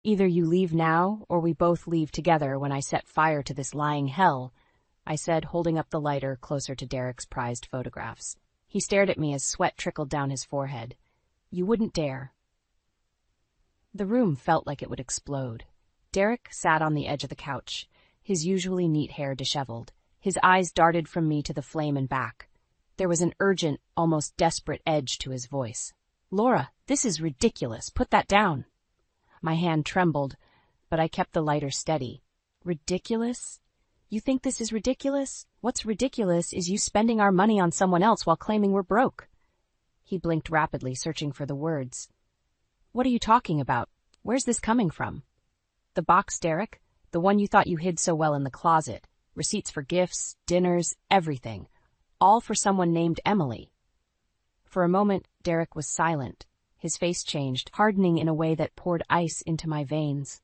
Either you leave now, or we both leave together when I set fire to this lying hell, I said, holding up the lighter closer to Derek's prized photographs. He stared at me as sweat trickled down his forehead. You wouldn't dare. The room felt like it would explode. Derek sat on the edge of the couch, his usually neat hair disheveled. His eyes darted from me to the flame and back. There was an urgent, almost desperate edge to his voice. Laura, this is ridiculous. Put that down. My hand trembled, but I kept the lighter steady. Ridiculous? You think this is ridiculous? What's ridiculous is you spending our money on someone else while claiming we're broke. He blinked rapidly, searching for the words. What are you talking about? Where's this coming from? The box, Derek? The one you thought you hid so well in the closet. Receipts for gifts, dinners, everything. All for someone named Emily. For a moment, Derek was silent. His face changed, hardening in a way that poured ice into my veins.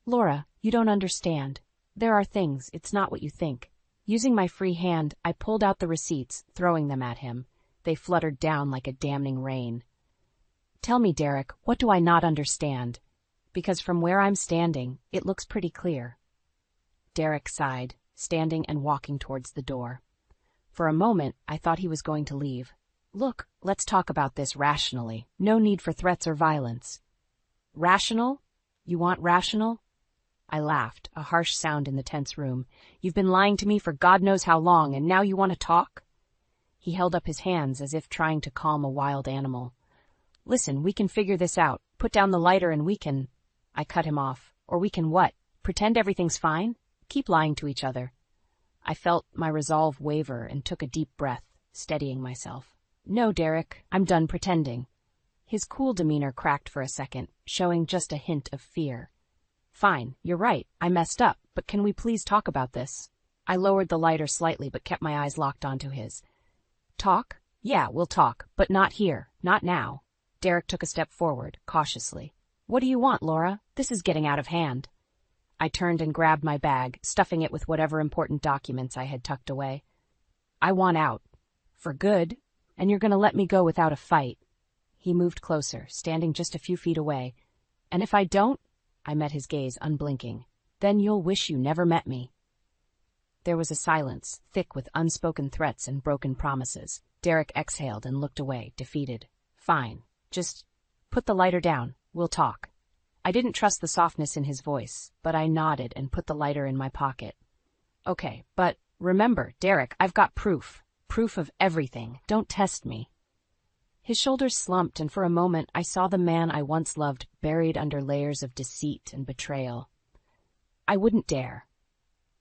Laura, you don't understand. There are things, it's not what you think. Using my free hand, I pulled out the receipts, throwing them at him. They fluttered down like a damning rain. Tell me, Derek, what do I not understand? Because from where I'm standing, it looks pretty clear. Derek sighed, standing and walking towards the door. For a moment, I thought he was going to leave. Look, let's talk about this rationally. No need for threats or violence. Rational? You want rational? I laughed, a harsh sound in the tense room. You've been lying to me for God knows how long, and now you want to talk? He held up his hands as if trying to calm a wild animal. Listen, we can figure this out. Put down the lighter and we can... I cut him off. Or we can what? Pretend everything's fine? Keep lying to each other. I felt my resolve waver and took a deep breath, steadying myself. No, Derek, I'm done pretending. His cool demeanor cracked for a second, showing just a hint of fear. Fine, you're right, I messed up, but can we please talk about this? I lowered the lighter slightly but kept my eyes locked onto his. Talk? Yeah, we'll talk, but not here, not now. Derek took a step forward, cautiously. What do you want, Laura? This is getting out of hand. I turned and grabbed my bag, stuffing it with whatever important documents I had tucked away. I want out. For good. And you're going to let me go without a fight. He moved closer, standing just a few feet away. And if I don't, I met his gaze, unblinking, then you'll wish you never met me. There was a silence, thick with unspoken threats and broken promises. Derek exhaled and looked away, defeated. Fine. Just put the lighter down. We'll talk. I didn't trust the softness in his voice, but I nodded and put the lighter in my pocket. Okay, but remember, Derek, I've got proof. Proof of everything. Don't test me. His shoulders slumped, and for a moment I saw the man I once loved buried under layers of deceit and betrayal. I wouldn't dare.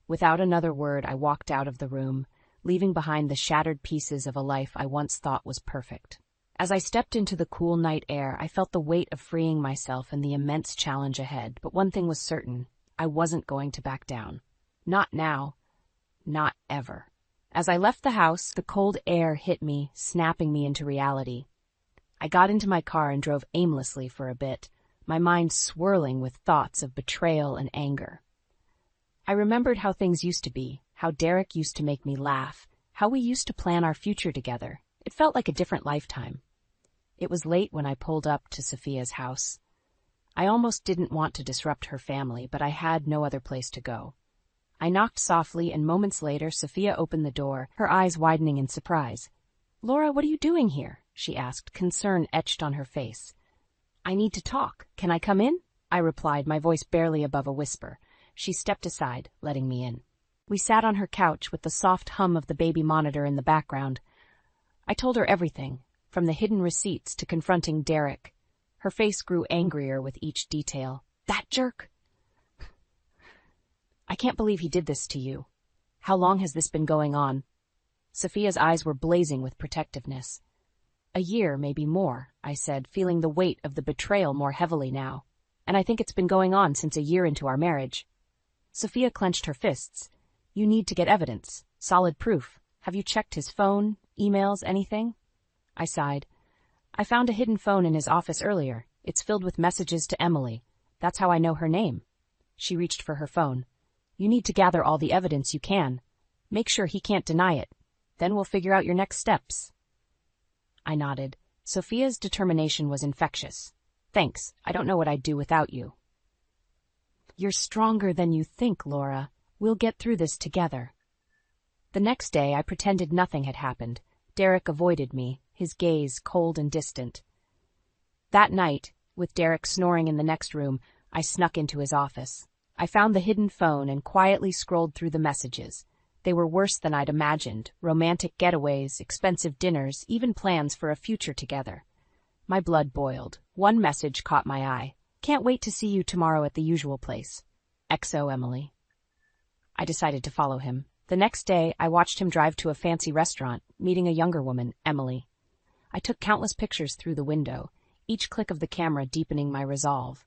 Without another word, I walked out of the room, leaving behind the shattered pieces of a life I once thought was perfect. As I stepped into the cool night air, I felt the weight of freeing myself and the immense challenge ahead, but one thing was certain. I wasn't going to back down. Not now. Not ever. As I left the house, the cold air hit me, snapping me into reality. I got into my car and drove aimlessly for a bit, my mind swirling with thoughts of betrayal and anger. I remembered how things used to be, how Derek used to make me laugh, how we used to plan our future together. It felt like a different lifetime. It was late when I pulled up to Sophia's house. I almost didn't want to disrupt her family, but I had no other place to go. I knocked softly, and moments later, Sophia opened the door, her eyes widening in surprise. "Laura, what are you doing here?" she asked, concern etched on her face. "I need to talk. Can I come in?" I replied, my voice barely above a whisper. She stepped aside, letting me in. We sat on her couch with the soft hum of the baby monitor in the background. I told her everything, from the hidden receipts to confronting Derek. Her face grew angrier with each detail. "That jerk! I can't believe he did this to you. How long has this been going on?" Sophia's eyes were blazing with protectiveness. "A year, maybe more," I said, feeling the weight of the betrayal more heavily now. "And I think it's been going on since a year into our marriage." Sophia clenched her fists. "You need to get evidence. Solid proof. Have you checked his phone, emails, anything?" I sighed. "I found a hidden phone in his office earlier. It's filled with messages to Emily. That's how I know her name." She reached for her phone. "You need to gather all the evidence you can. Make sure he can't deny it. Then we'll figure out your next steps." I nodded. Sophia's determination was infectious. "Thanks. I don't know what I'd do without you." You're stronger than you think, Laura. We'll get through this together. The next day, I pretended nothing had happened. Derek avoided me, his gaze cold and distant. That night, with Derek snoring in the next room, I snuck into his office. I found the hidden phone and quietly scrolled through the messages. They were worse than I'd imagined: romantic getaways, expensive dinners, even plans for a future together. My blood boiled. One message caught my eye. Can't wait to see you tomorrow at the usual place. XO Emily. I decided to follow him. The next day, I watched him drive to a fancy restaurant, meeting a younger woman, Emily. I took countless pictures through the window, each click of the camera deepening my resolve.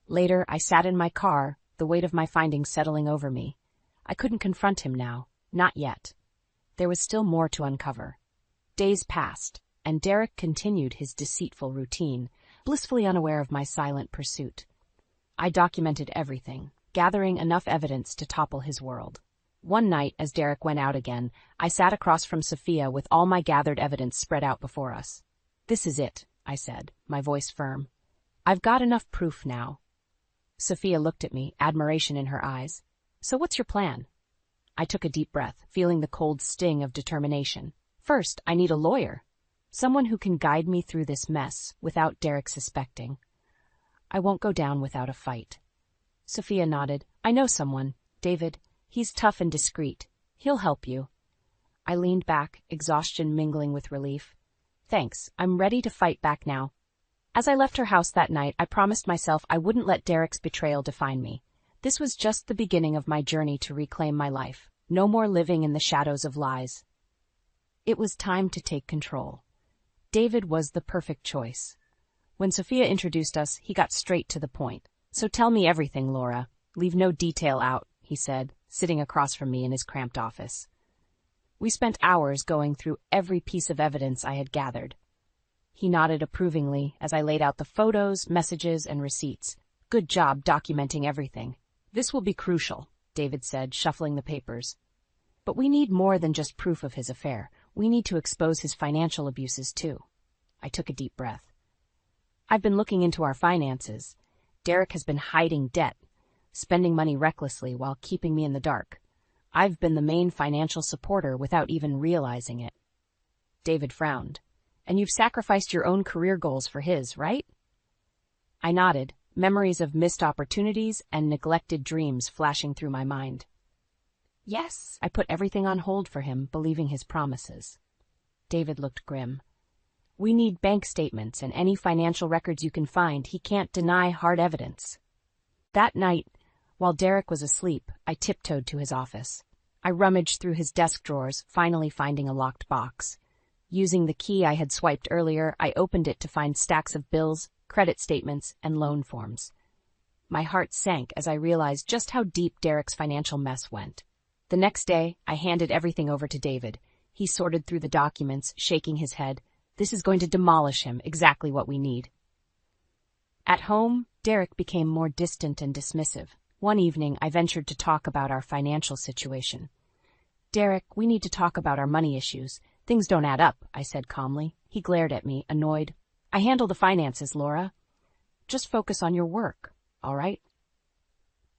Later, I sat in my car, the weight of my findings settling over me. I couldn't confront him now. Not yet. There was still more to uncover. Days passed, and Derek continued his deceitful routine, blissfully unaware of my silent pursuit. I documented everything, gathering enough evidence to topple his world. One night, as Derek went out again, I sat across from Sophia with all my gathered evidence spread out before us. "This is it," I said, my voice firm. "I've got enough proof now." Sophia looked at me, admiration in her eyes. "So what's your plan?" I took a deep breath, feeling the cold sting of determination. "First, I need a lawyer. Someone who can guide me through this mess without Derek suspecting. I won't go down without a fight." Sophia nodded. "I know someone, David. He's tough and discreet. He'll help you." I leaned back, exhaustion mingling with relief. "Thanks, I'm ready to fight back now." As I left her house that night, I promised myself I wouldn't let Derek's betrayal define me. This was just the beginning of my journey to reclaim my life. No more living in the shadows of lies. It was time to take control. David was the perfect choice. When Sophia introduced us, he got straight to the point. "So tell me everything, Laura. Leave no detail out," he said, sitting across from me in his cramped office. We spent hours going through every piece of evidence I had gathered. He nodded approvingly as I laid out the photos, messages, and receipts. "Good job documenting everything. This will be crucial," David said, shuffling the papers. "But we need more than just proof of his affair. We need to expose his financial abuses, too." I took a deep breath. "I've been looking into our finances. Derek has been hiding debt, spending money recklessly while keeping me in the dark. I've been the main financial supporter without even realizing it." David frowned. "And you've sacrificed your own career goals for his, right?" I nodded, memories of missed opportunities and neglected dreams flashing through my mind. "Yes, I put everything on hold for him, believing his promises." David looked grim. "We need bank statements and any financial records you can find. He can't deny hard evidence." That night, while Derek was asleep, I tiptoed to his office. I rummaged through his desk drawers, finally finding a locked box. Using the key I had swiped earlier, I opened it to find stacks of bills, credit statements, and loan forms. My heart sank as I realized just how deep Derek's financial mess went. The next day, I handed everything over to David. He sorted through the documents, shaking his head. "This is going to demolish him, exactly what we need." At home, Derek became more distant and dismissive. One evening, I ventured to talk about our financial situation. "Derek, we need to talk about our money issues. Things don't add up," I said calmly. He glared at me, annoyed. "I handle the finances, Laura. Just focus on your work, all right?"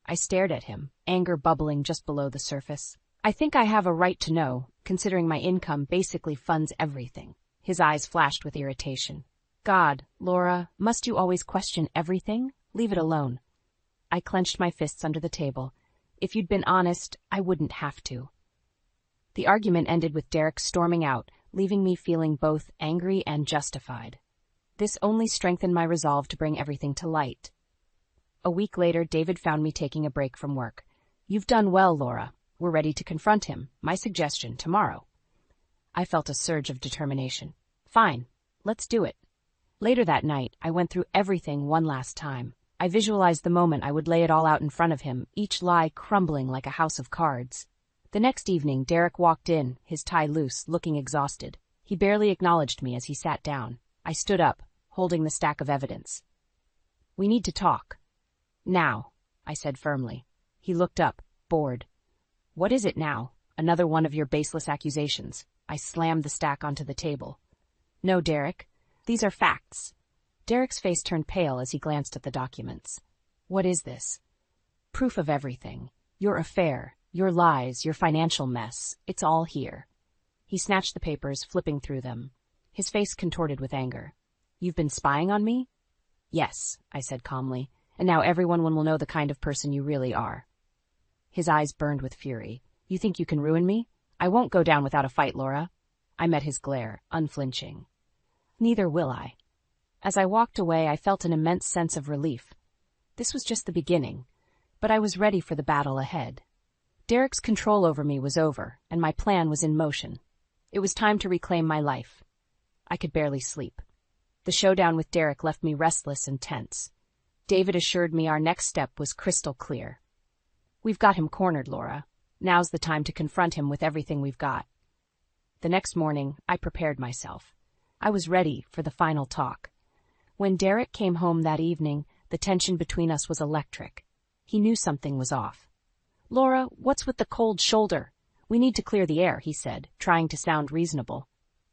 I stared at him, anger bubbling just below the surface. "I think I have a right to know, considering my income basically funds everything." His eyes flashed with irritation. "God, Laura, must you always question everything? Leave it alone." I clenched my fists under the table. "If you'd been honest, I wouldn't have to." The argument ended with Derek storming out, leaving me feeling both angry and justified. This only strengthened my resolve to bring everything to light. A week later, David found me taking a break from work. "You've done well, Laura. We're ready to confront him. My suggestion, tomorrow." I felt a surge of determination. "Fine, let's do it." Later that night, I went through everything one last time. I visualized the moment I would lay it all out in front of him, each lie crumbling like a house of cards. The next evening, Derek walked in, his tie loose, looking exhausted. He barely acknowledged me as he sat down. I stood up, holding the stack of evidence. "We need to talk." "Now," I said firmly. He looked up, bored. "What is it now? Another one of your baseless accusations." I slammed the stack onto the table. "No, Derek. These are facts." Derek's face turned pale as he glanced at the documents. "What is this?" Proof of everything. Your affair, your lies, your financial mess. It's all here. He snatched the papers, flipping through them. His face contorted with anger. You've been spying on me? Yes, I said calmly, and now everyone will know the kind of person you really are. His eyes burned with fury. You think you can ruin me? I won't go down without a fight, Laura. I met his glare, unflinching. Neither will I. As I walked away, I felt an immense sense of relief. This was just the beginning, but I was ready for the battle ahead. Derek's control over me was over, and my plan was in motion. It was time to reclaim my life. I could barely sleep. The showdown with Derek left me restless and tense. David assured me our next step was crystal clear. We've got him cornered, Laura. Now's the time to confront him with everything we've got. The next morning, I prepared myself. I was ready for the final talk. When Derek came home that evening, the tension between us was electric. He knew something was off. Laura, what's with the cold shoulder? We need to clear the air, he said, trying to sound reasonable.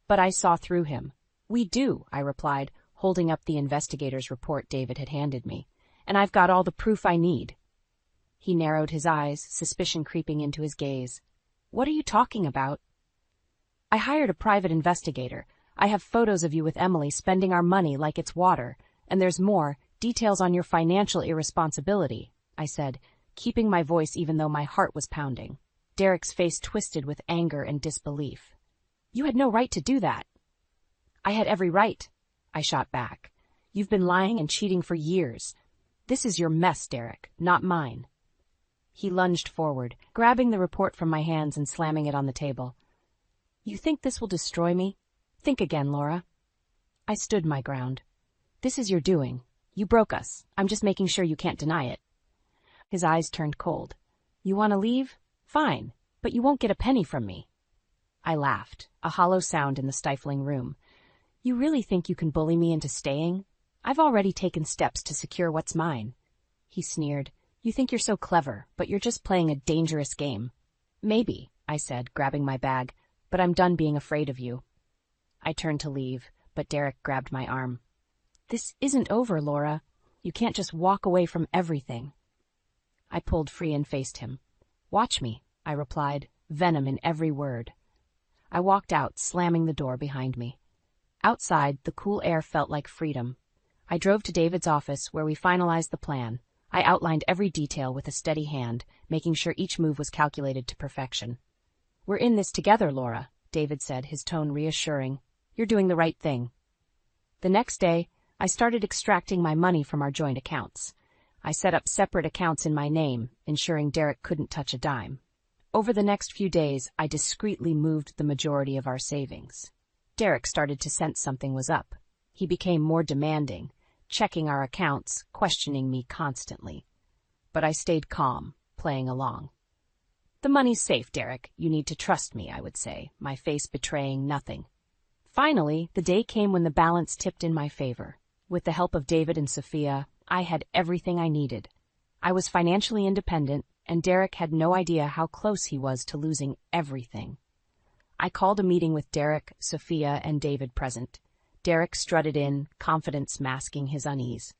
But I saw through him. We do, I replied, holding up the investigator's report David had handed me. And I've got all the proof I need. He narrowed his eyes, suspicion creeping into his gaze. What are you talking about? I hired a private investigator. I have photos of you with Emily spending our money like it's water, and there's more, details on your financial irresponsibility, I said, keeping my voice even though my heart was pounding. Derek's face twisted with anger and disbelief. You had no right to do that. I had every right, I shot back. You've been lying and cheating for years. This is your mess, Derek, not mine. He lunged forward, grabbing the report from my hands and slamming it on the table. You think this will destroy me? Think again, Laura. I stood my ground. This is your doing. You broke us. I'm just making sure you can't deny it. His eyes turned cold. You want to leave? Fine, but you won't get a penny from me. I laughed, a hollow sound in the stifling room. You really think you can bully me into staying? I've already taken steps to secure what's mine. He sneered. You think you're so clever, but you're just playing a dangerous game. Maybe, I said, grabbing my bag, but I'm done being afraid of you. I turned to leave, but Derek grabbed my arm. This isn't over, Laura. You can't just walk away from everything. I pulled free and faced him. Watch me, I replied, venom in every word. I walked out, slamming the door behind me. Outside, the cool air felt like freedom. I drove to David's office, where we finalized the plan. I outlined every detail with a steady hand, making sure each move was calculated to perfection. We're in this together, Laura, David said, his tone reassuring. You're doing the right thing. The next day, I started extracting my money from our joint accounts. I set up separate accounts in my name, ensuring Derek couldn't touch a dime. Over the next few days, I discreetly moved the majority of our savings. Derek started to sense something was up. He became more demanding, checking our accounts, questioning me constantly. But I stayed calm, playing along. The money's safe, Derek. You need to trust me, I would say, my face betraying nothing. Finally, the day came when the balance tipped in my favor. With the help of David and Sophia, I had everything I needed. I was financially independent, and Derek had no idea how close he was to losing everything. I called a meeting with Derek, Sophia, and David present. Derek strutted in, confidence masking his unease.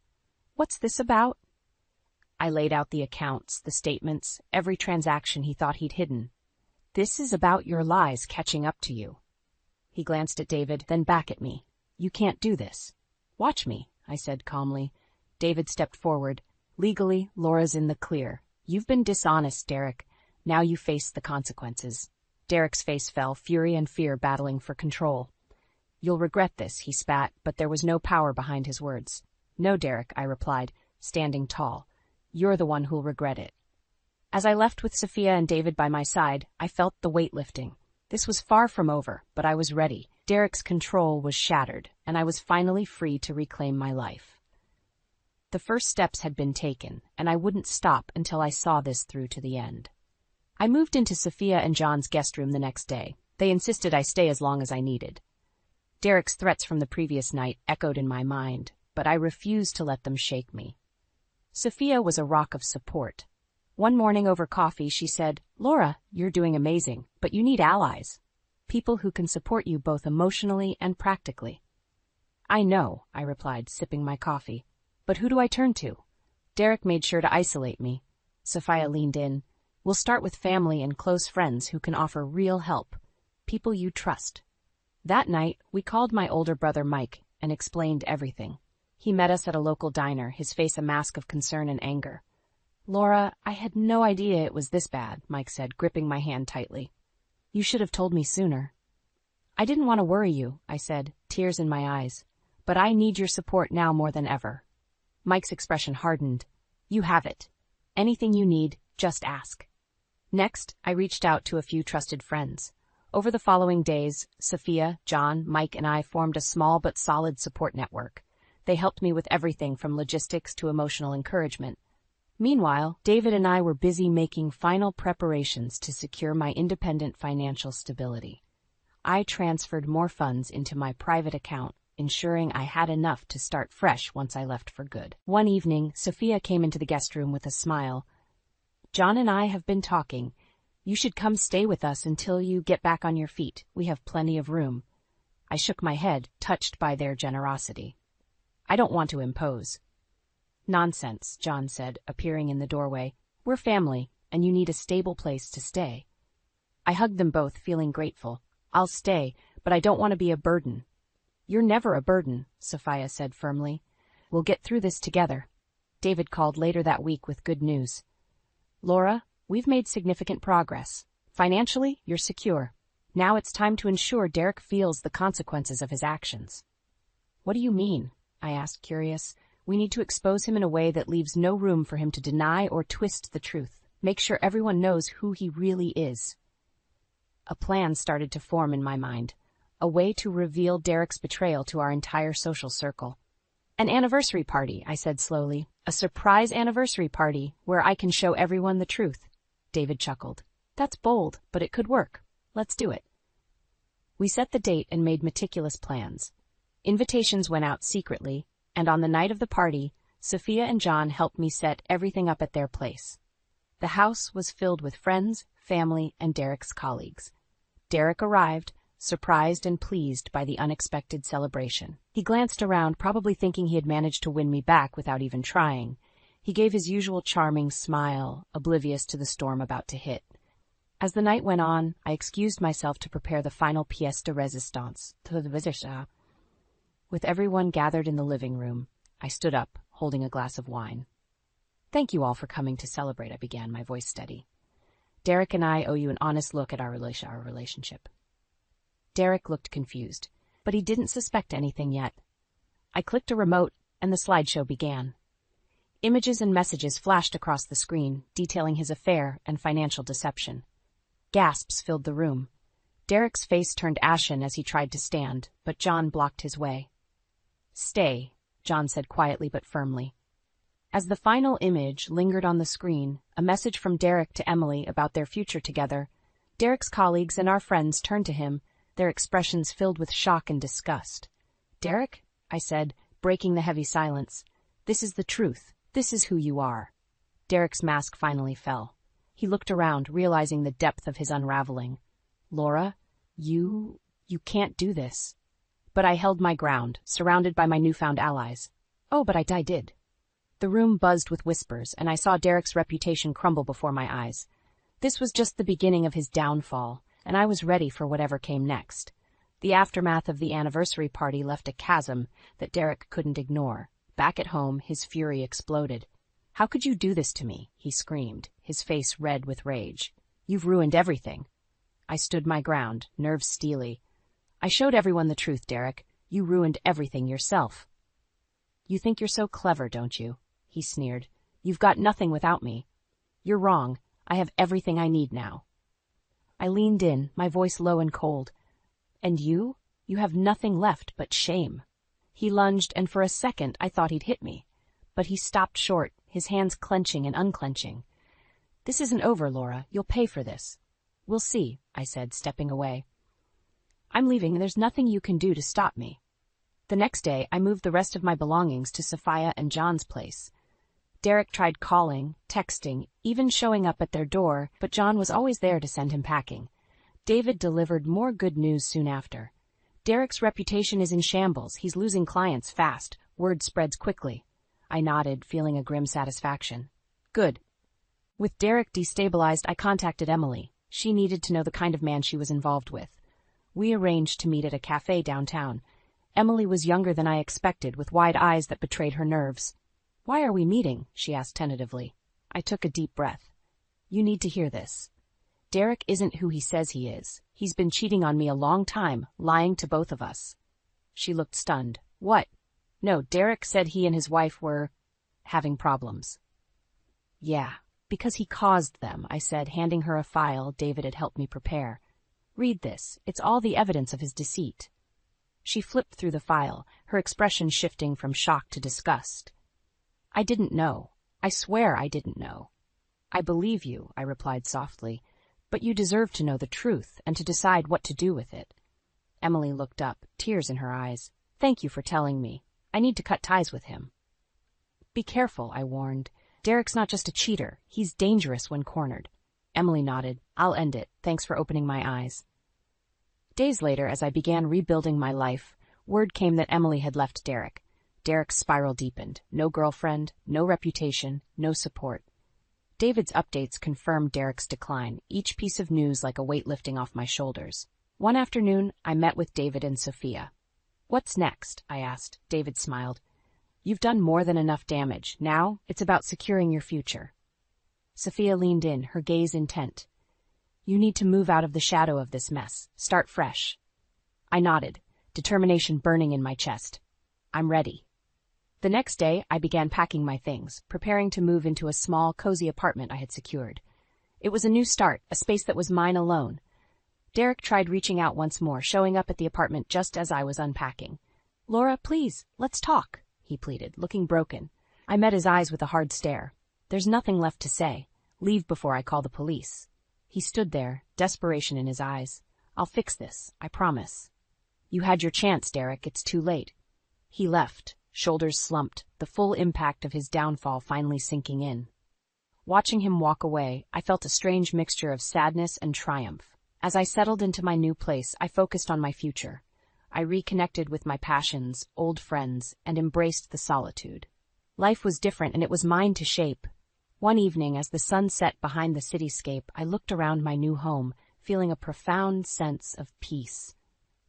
What's this about? I laid out the accounts, the statements, every transaction he thought he'd hidden. This is about your lies catching up to you. He glanced at David, then back at me. You can't do this. Watch me, I said calmly. David stepped forward. Legally, Laura's in the clear. You've been dishonest, Derek. Now you face the consequences. Derek's face fell, fury and fear battling for control. You'll regret this, he spat, but there was no power behind his words. No, Derek, I replied, standing tall. You're the one who'll regret it. As I left with Sophia and David by my side, I felt the weight lifting. This was far from over, but I was ready. Derek's control was shattered, and I was finally free to reclaim my life. The first steps had been taken, and I wouldn't stop until I saw this through to the end. I moved into Sophia and John's guest room the next day. They insisted I stay as long as I needed. Derek's threats from the previous night echoed in my mind, but I refused to let them shake me. Sophia was a rock of support. One morning over coffee, she said, Laura, you're doing amazing, but you need allies. People who can support you both emotionally and practically. I know, I replied, sipping my coffee. But who do I turn to? Derek made sure to isolate me. Sophia leaned in. We'll start with family and close friends who can offer real help. People you trust. That night, we called my older brother Mike and explained everything. He met us at a local diner, his face a mask of concern and anger. Laura, I had no idea it was this bad, Mike said, gripping my hand tightly. You should have told me sooner. I didn't want to worry you, I said, tears in my eyes. But I need your support now more than ever. Mike's expression hardened. You have it. Anything you need, just ask. Next, I reached out to a few trusted friends. Over the following days, Sophia, John, Mike, and I formed a small but solid support network. They helped me with everything from logistics to emotional encouragement. Meanwhile, David and I were busy making final preparations to secure my independent financial stability. I transferred more funds into my private account, ensuring I had enough to start fresh once I left for good. One evening, Sophia came into the guest room with a smile. John and I have been talking. You should come stay with us until you get back on your feet. We have plenty of room. I shook my head, touched by their generosity. I don't want to impose. Nonsense, John said, appearing in the doorway. We're family, and you need a stable place to stay. I hugged them both, feeling grateful. I'll stay, but I don't want to be a burden. You're never a burden, Sophia said firmly. We'll get through this together. David called later that week with good news. Laura, we've made significant progress. Financially, you're secure. Now it's time to ensure Derek feels the consequences of his actions. What do you mean? I asked, curious. We need to expose him in a way that leaves no room for him to deny or twist the truth. Make sure everyone knows who he really is. A plan started to form in my mind. A way to reveal Derek's betrayal to our entire social circle. An anniversary party, I said slowly. A surprise anniversary party where I can show everyone the truth. David chuckled. That's bold, but it could work. Let's do it. We set the date and made meticulous plans. Invitations went out secretly, and on the night of the party, Sophia and John helped me set everything up at their place. The house was filled with friends, family, and Derek's colleagues. Derek arrived, surprised and pleased by the unexpected celebration. He glanced around, probably thinking he had managed to win me back without even trying. He gave his usual charming smile, oblivious to the storm about to hit. As the night went on, I excused myself to prepare the final pièce de résistance to the visitor. With everyone gathered in the living room, I stood up, holding a glass of wine. Thank you all for coming to celebrate, I began, my voice steady. Derek and I owe you an honest look at our relationship. Derek looked confused, but he didn't suspect anything yet. I clicked a remote, and the slideshow began. Images and messages flashed across the screen, detailing his affair and financial deception. Gasps filled the room. Derek's face turned ashen as he tried to stand, but John blocked his way. Stay, John said quietly but firmly. As the final image lingered on the screen, a message from Derek to Emily about their future together, Derek's colleagues and our friends turned to him, their expressions filled with shock and disgust. Derek, I said, breaking the heavy silence, this is the truth. This is who you are. Derek's mask finally fell. He looked around, realizing the depth of his unraveling. Laura, you can't do this. But I held my ground, surrounded by my newfound allies. Oh, but I did. The room buzzed with whispers, and I saw Derek's reputation crumble before my eyes. This was just the beginning of his downfall, and I was ready for whatever came next. The aftermath of the anniversary party left a chasm that Derek couldn't ignore. Back at home, his fury exploded. How could you do this to me? He screamed, his face red with rage. You've ruined everything. I stood my ground, nerves steely. I showed everyone the truth, Derek. You ruined everything yourself. You think you're so clever, don't you? He sneered. You've got nothing without me. You're wrong. I have everything I need now. I leaned in, my voice low and cold. And you? You have nothing left but shame. He lunged, and for a second I thought he'd hit me. But he stopped short, his hands clenching and unclenching. This isn't over, Laura. You'll pay for this. We'll see, I said, stepping away. I'm leaving, and there's nothing you can do to stop me. The next day, I moved the rest of my belongings to Sophia and John's place. Derek tried calling, texting, even showing up at their door, but John was always there to send him packing. David delivered more good news soon after. Derek's reputation is in shambles. He's losing clients fast. Word spreads quickly. I nodded, feeling a grim satisfaction. Good. With Derek destabilized, I contacted Emily. She needed to know the kind of man she was involved with. We arranged to meet at a cafe downtown. Emily was younger than I expected, with wide eyes that betrayed her nerves. "Why are we meeting?" she asked tentatively. I took a deep breath. "You need to hear this. Derek isn't who he says he is. He's been cheating on me a long time, lying to both of us." She looked stunned. "What?" "No, Derek said he and his wife were having problems." "Yeah, because he caused them," I said, handing her a file David had helped me prepare. "Read this. It's all the evidence of his deceit." She flipped through the file, her expression shifting from shock to disgust. "I didn't know. I swear I didn't know." "I believe you," I replied softly, "but you deserve to know the truth and to decide what to do with it." Emily looked up, tears in her eyes. "Thank you for telling me. I need to cut ties with him." "Be careful," I warned. "Derek's not just a cheater. He's dangerous when cornered." Emily nodded. "I'll end it. Thanks for opening my eyes." Days later, as I began rebuilding my life, word came that Emily had left Derek. Derek's spiral deepened. No girlfriend, no reputation, no support. David's updates confirmed Derek's decline, each piece of news like a weight lifting off my shoulders. One afternoon, I met with David and Sophia. "What's next?" I asked. David smiled. "You've done more than enough damage. Now, it's about securing your future." Sophia leaned in, her gaze intent. "You need to move out of the shadow of this mess. Start fresh." I nodded, determination burning in my chest. "I'm ready." The next day, I began packing my things, preparing to move into a small, cozy apartment I had secured. It was a new start, a space that was mine alone. Derek tried reaching out once more, showing up at the apartment just as I was unpacking. "Laura, please, let's talk," he pleaded, looking broken. I met his eyes with a hard stare. "There's nothing left to say. Leave before I call the police." He stood there, desperation in his eyes. "I'll fix this, I promise." "You had your chance, Derek. It's too late." He left, shoulders slumped, the full impact of his downfall finally sinking in. Watching him walk away, I felt a strange mixture of sadness and triumph. As I settled into my new place, I focused on my future. I reconnected with my passions, old friends, and embraced the solitude. Life was different, and it was mine to shape. One evening, as the sun set behind the cityscape, I looked around my new home, feeling a profound sense of peace.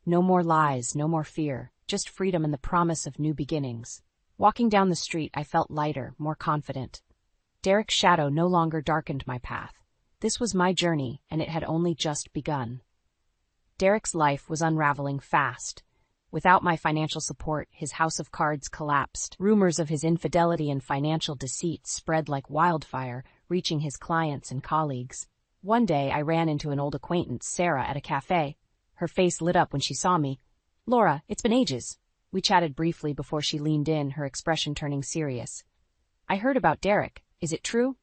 No more lies, no more fear, just freedom and the promise of new beginnings. Walking down the street, I felt lighter, more confident. Derek's shadow no longer darkened my path. This was my journey, and it had only just begun. Derek's life was unraveling fast. Without my financial support, his house of cards collapsed. Rumors of his infidelity and financial deceit spread like wildfire, reaching his clients and colleagues. One day, I ran into an old acquaintance, Sarah, at a cafe. Her face lit up when she saw me. "Laura, it's been ages." We chatted briefly before she leaned in, her expression turning serious. "I heard about Derek. Is it true?"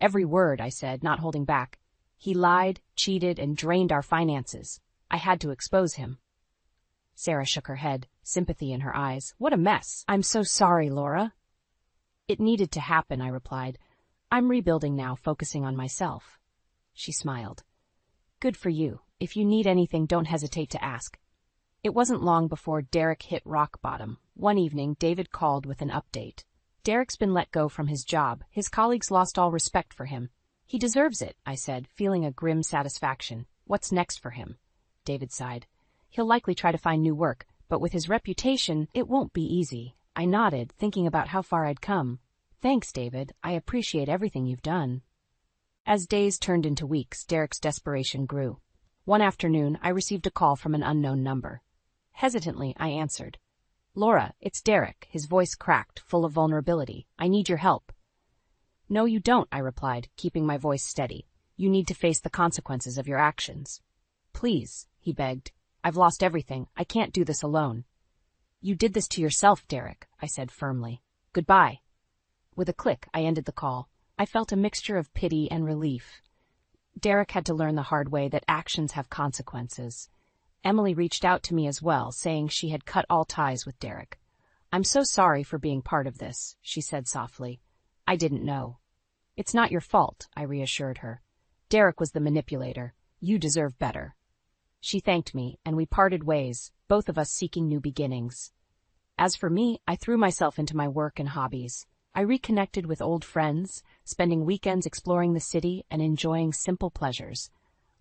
"Every word," I said, not holding back. "He lied, cheated, and drained our finances. I had to expose him." Sarah shook her head, sympathy in her eyes. "What a mess. I'm so sorry, Laura." "It needed to happen," I replied. "I'm rebuilding now, focusing on myself." She smiled. "Good for you. If you need anything, don't hesitate to ask." It wasn't long before Derek hit rock bottom. One evening, David called with an update. "Derek's been let go from his job. His colleagues lost all respect for him." "He deserves it," I said, feeling a grim satisfaction. "What's next for him?" David sighed. "He'll likely try to find new work, but with his reputation, it won't be easy." I nodded, thinking about how far I'd come. "Thanks, David. I appreciate everything you've done." As days turned into weeks, Derek's desperation grew. One afternoon, I received a call from an unknown number. Hesitantly, I answered. "Laura, it's Derek," his voice cracked, full of vulnerability. "I need your help." "No, you don't," I replied, keeping my voice steady. "You need to face the consequences of your actions." "Please," he begged. "I've lost everything. I can't do this alone." "You did this to yourself, Derek," I said firmly. "Goodbye." With a click, I ended the call. I felt a mixture of pity and relief. Derek had to learn the hard way that actions have consequences. Emily reached out to me as well, saying she had cut all ties with Derek. "I'm so sorry for being part of this," she said softly. "I didn't know." "It's not your fault," I reassured her. "Derek was the manipulator. You deserve better." She thanked me, and we parted ways, both of us seeking new beginnings. As for me, I threw myself into my work and hobbies. I reconnected with old friends, spending weekends exploring the city and enjoying simple pleasures.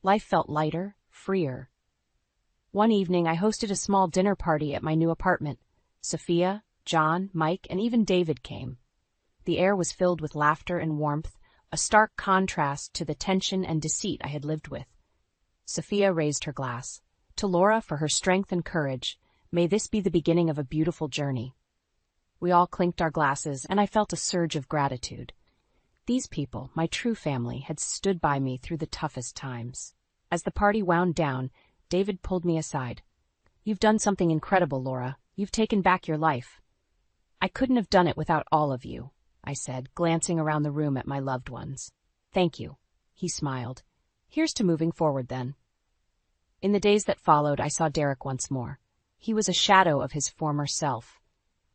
Life felt lighter, freer. One evening, I hosted a small dinner party at my new apartment. Sophia, John, Mike, and even David came. The air was filled with laughter and warmth, a stark contrast to the tension and deceit I had lived with. Sophia raised her glass. To Laura for her strength and courage. May this be the beginning of a beautiful journey. We all clinked our glasses, and I felt a surge of gratitude. These people, my true family, had stood by me through the toughest times. As the party wound down, David pulled me aside. "You've done something incredible, Laura. You've taken back your life." "I couldn't have done it without all of you," I said, glancing around the room at my loved ones. "Thank you," he smiled. "Here's to moving forward, then." In the days that followed, I saw Derek once more. He was a shadow of his former self.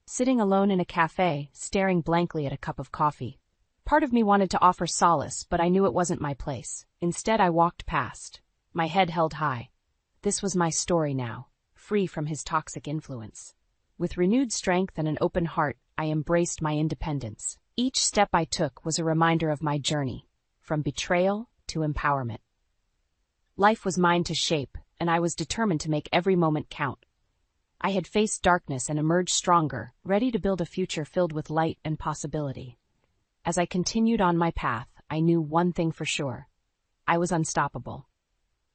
Sitting alone in a cafe, staring blankly at a cup of coffee. Part of me wanted to offer solace, but I knew it wasn't my place. Instead, I walked past, my head held high. This was my story now, free from his toxic influence. With renewed strength and an open heart, I embraced my independence. Each step I took was a reminder of my journey, from betrayal to empowerment. Life was mine to shape, and I was determined to make every moment count. I had faced darkness and emerged stronger, ready to build a future filled with light and possibility. As I continued on my path, I knew one thing for sure. I was unstoppable.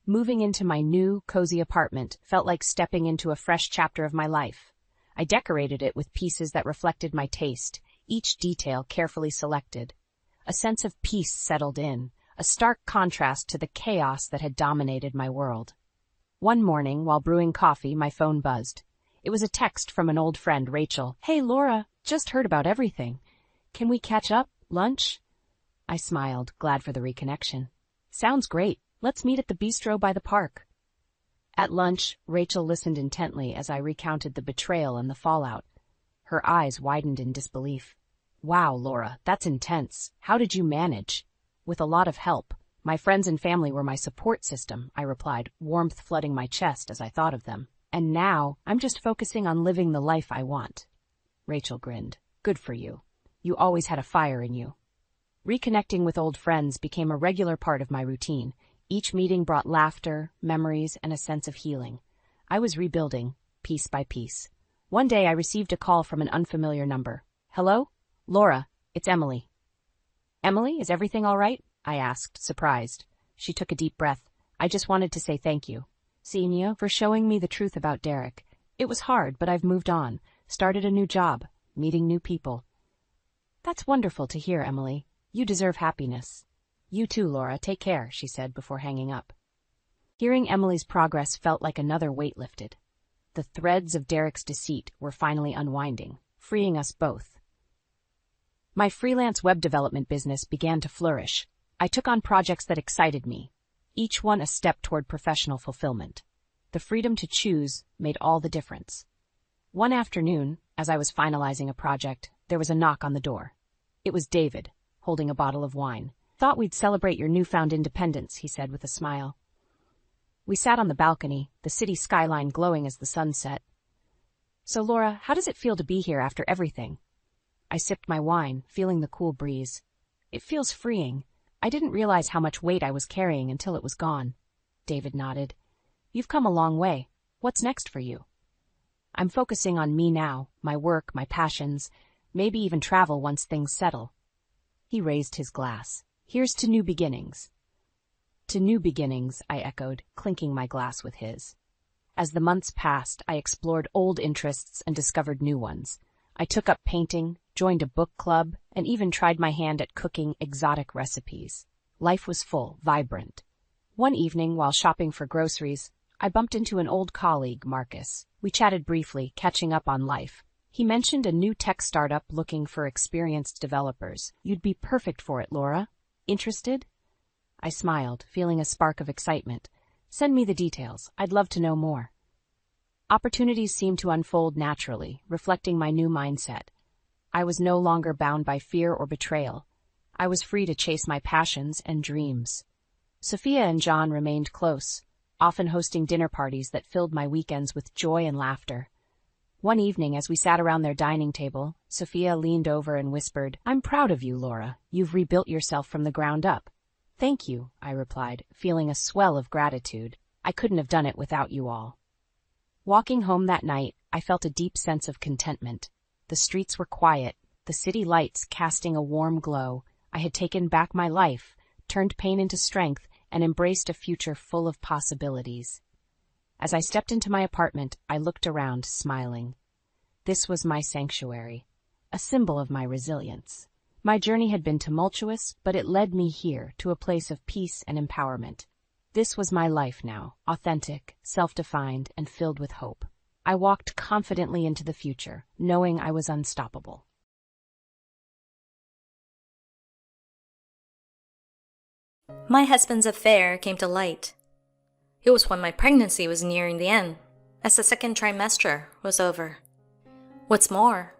Moving into my new, cozy apartment felt like stepping into a fresh chapter of my life. I decorated it with pieces that reflected my taste, each detail carefully selected. A sense of peace settled in, a stark contrast to the chaos that had dominated my world. One morning, while brewing coffee, my phone buzzed. It was a text from an old friend, Rachel. "Hey, Laura, just heard about everything. Can we catch up? Lunch?" I smiled, glad for the reconnection. "Sounds great. Let's meet at the bistro by the park." At lunch, Rachel listened intently as I recounted the betrayal and the fallout. Her eyes widened in disbelief. "Wow, Laura, that's intense. How did you manage?" "With a lot of help. My friends and family were my support system," I replied, warmth flooding my chest as I thought of them. "And now, I'm just focusing on living the life I want." Rachel grinned. "Good for you. You always had a fire in you." Reconnecting with old friends became a regular part of my routine. Each meeting brought laughter, memories, and a sense of healing. I was rebuilding, piece by piece. One day I received a call from an unfamiliar number. "Hello? Laura, it's Emily." "Emily, is everything all right?" I asked, surprised. She took a deep breath. "I just wanted to say thank you, Senia, for showing me the truth about Derek. It was hard, but I've moved on, started a new job, meeting new people." "That's wonderful to hear, Emily. You deserve happiness." "You too, Laura. Take care," she said before hanging up. Hearing Emily's progress felt like another weight lifted. The threads of Derek's deceit were finally unwinding, freeing us both. My freelance web development business began to flourish. I took on projects that excited me, each one a step toward professional fulfillment. The freedom to choose made all the difference. One afternoon, as I was finalizing a project, there was a knock on the door. It was David, holding a bottle of wine. "Thought we'd celebrate your newfound independence," he said with a smile. We sat on the balcony, the city skyline glowing as the sun set. "So, Laura, how does it feel to be here after everything?" I sipped my wine, feeling the cool breeze. "It feels freeing. I didn't realize how much weight I was carrying until it was gone." David nodded. "You've come a long way. What's next for you?" "I'm focusing on me now, my work, my passions, maybe even travel once things settle." He raised his glass. "Here's to new beginnings." "To new beginnings," I echoed, clinking my glass with his. As the months passed, I explored old interests and discovered new ones. I took up painting, joined a book club, and even tried my hand at cooking exotic recipes. Life was full, vibrant. One evening, while shopping for groceries, I bumped into an old colleague, Marcus. We chatted briefly, catching up on life. He mentioned a new tech startup looking for experienced developers. "You'd be perfect for it, Laura. Interested?" I smiled, feeling a spark of excitement. "Send me the details. I'd love to know more." Opportunities seemed to unfold naturally, reflecting my new mindset. I was no longer bound by fear or betrayal. I was free to chase my passions and dreams. Sophia and John remained close, often hosting dinner parties that filled my weekends with joy and laughter. One evening, as we sat around their dining table, Sophia leaned over and whispered, "I'm proud of you, Laura. You've rebuilt yourself from the ground up." "Thank you," I replied, feeling a swell of gratitude. "I couldn't have done it without you all." Walking home that night, I felt a deep sense of contentment. The streets were quiet, the city lights casting a warm glow. I had taken back my life, turned pain into strength, and embraced a future full of possibilities. As I stepped into my apartment, I looked around, smiling. This was my sanctuary, a symbol of my resilience. My journey had been tumultuous, but it led me here, to a place of peace and empowerment. This was my life now, authentic, self-defined, and filled with hope. I walked confidently into the future, knowing I was unstoppable. My husband's affair came to light. It was when my pregnancy was nearing the end, as the second trimester was over. What's more,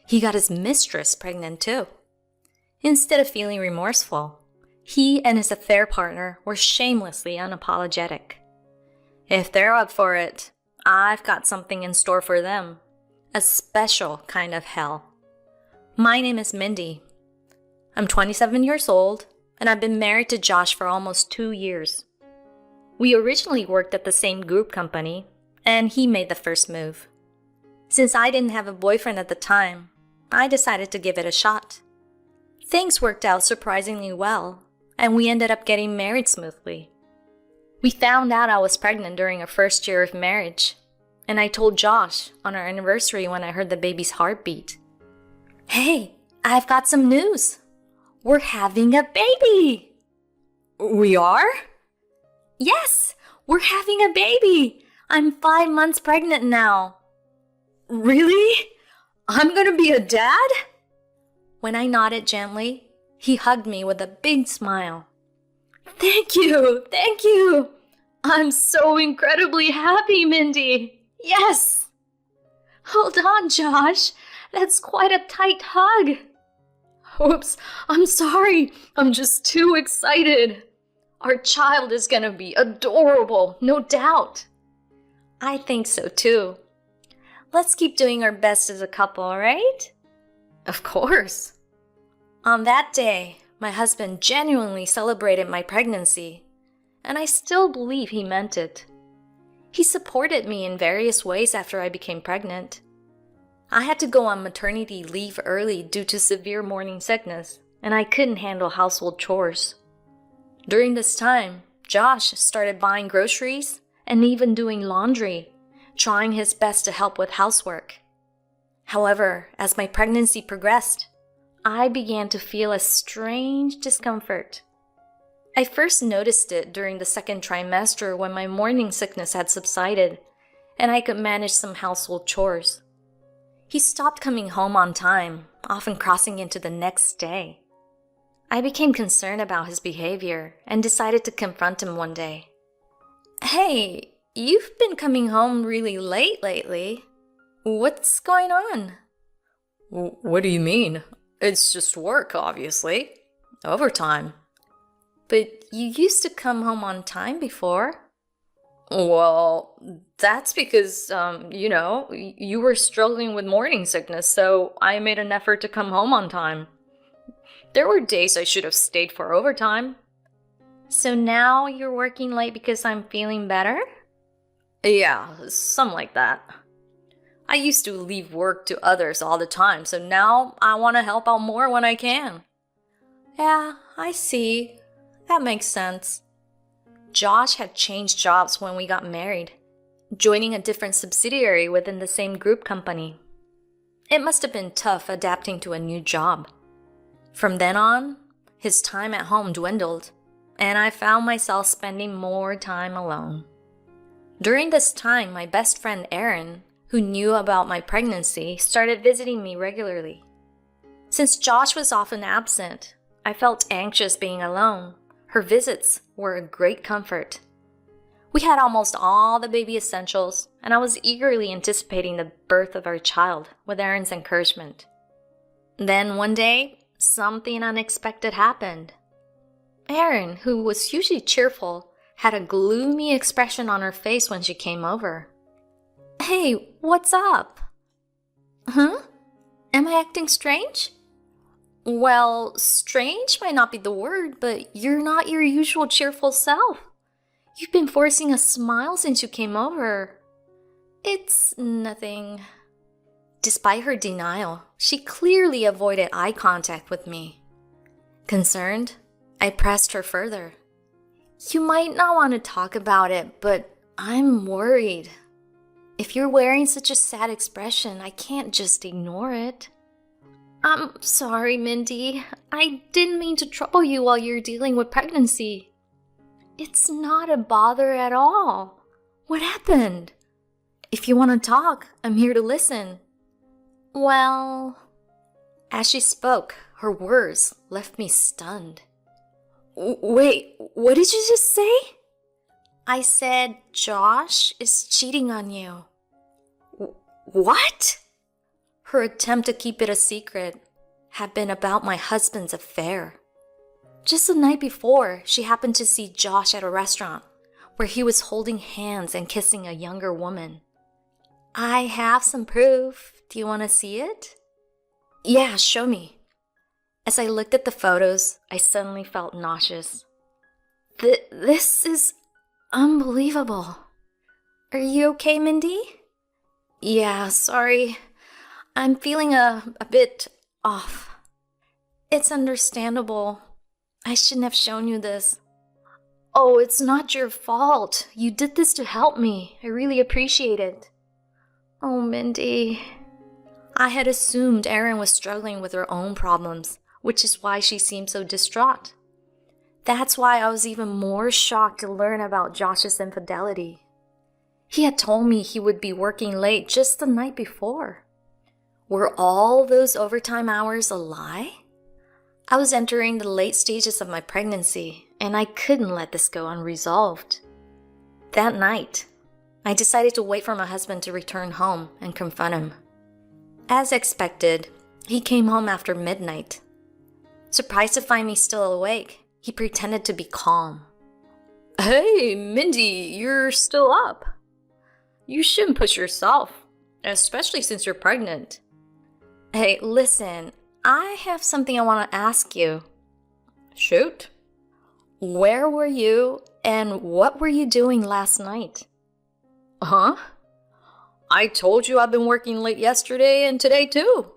he got his mistress pregnant too. Instead of feeling remorseful, he and his affair partner were shamelessly unapologetic. If they're up for it, I've got something in store for them. A special kind of hell. My name is Mindy. I'm 27 years old, and I've been married to Josh for almost 2 years. We originally worked at the same group company, and he made the first move. Since I didn't have a boyfriend at the time, I decided to give it a shot. Things worked out surprisingly well, and we ended up getting married smoothly. We found out I was pregnant during our first year of marriage, and I told Josh on our anniversary when I heard the baby's heartbeat. "Hey, I've got some news. We're having a baby!" "We are?" "Yes, we're having a baby. I'm 5 months pregnant now." "Really? I'm gonna be a dad?" When I nodded gently, he hugged me with a big smile. Thank you. I'm so incredibly happy, Mindy. Yes. Hold on, Josh. That's quite a tight hug. Oops, I'm sorry. I'm just too excited. Our child is gonna be adorable, no doubt. I think so too. Let's keep doing our best as a couple, right? Of course. On that day, my husband genuinely celebrated my pregnancy, and I still believe he meant it. He supported me in various ways after I became pregnant. I had to go on maternity leave early due to severe morning sickness, and I couldn't handle household chores. During this time, Josh started buying groceries and even doing laundry, trying his best to help with housework. However, as my pregnancy progressed, I began to feel a strange discomfort. I first noticed it during the second trimester when my morning sickness had subsided and I could manage some household chores. He stopped coming home on time, often crossing into the next day. I became concerned about his behavior and decided to confront him one day. Hey, you've been coming home really late lately. What's going on? What do you mean? It's just work, obviously. Overtime. But you used to come home on time before. Well, that's because, you were struggling with morning sickness, so I made an effort to come home on time. There were days I should have stayed for overtime. So now you're working late because I'm feeling better? Yeah, something like that. I used to leave work to others all the time, so now I want to help out more when I can. Yeah, I see. That makes sense. Josh had changed jobs when we got married, joining a different subsidiary within the same group company. It must have been tough adapting to a new job. From then on, his time at home dwindled, and I found myself spending more time alone. During this time, my best friend Erin, who knew about my pregnancy, started visiting me regularly. Since Josh was often absent, I felt anxious being alone. Her visits were a great comfort. We had almost all the baby essentials, and I was eagerly anticipating the birth of our child with Erin's encouragement. Then one day, something unexpected happened. Erin, who was usually cheerful, had a gloomy expression on her face when she came over. Hey, what's up? Huh? Am I acting strange? Well, strange might not be the word, but you're not your usual cheerful self. You've been forcing a smile since you came over. It's nothing. Despite her denial, she clearly avoided eye contact with me. Concerned, I pressed her further. You might not want to talk about it, but I'm worried. If you're wearing such a sad expression, I can't just ignore it. I'm sorry, Mindy. I didn't mean to trouble you while you're dealing with pregnancy. It's not a bother at all. What happened? If you want to talk, I'm here to listen. Well, as she spoke, her words left me stunned. Wait, what did you just say? I said Josh is cheating on you. What? Her attempt to keep it a secret had been about my husband's affair. Just the night before, she happened to see Josh at a restaurant where he was holding hands and kissing a younger woman. I have some proof. Do you want to see it? Yeah, show me. As I looked at the photos, I suddenly felt nauseous. This is unbelievable. Are you okay, Mindy? Yeah, sorry. I'm feeling a bit off. It's understandable. I shouldn't have shown you this. Oh, it's not your fault. You did this to help me. I really appreciate it. Oh, Mindy. I had assumed Erin was struggling with her own problems, which is why she seemed so distraught. That's why I was even more shocked to learn about Josh's infidelity. He had told me he would be working late just the night before. Were all those overtime hours a lie? I was entering the late stages of my pregnancy, and I couldn't let this go unresolved. That night, I decided to wait for my husband to return home and confront him. As expected, he came home after midnight. Surprised to find me still awake, he pretended to be calm. Hey, Mindy, you're still up. You shouldn't push yourself, especially since you're pregnant. Hey, listen, I have something I want to ask you. Shoot. Where were you and what were you doing last night? Huh? I told you I've been working late yesterday and today too.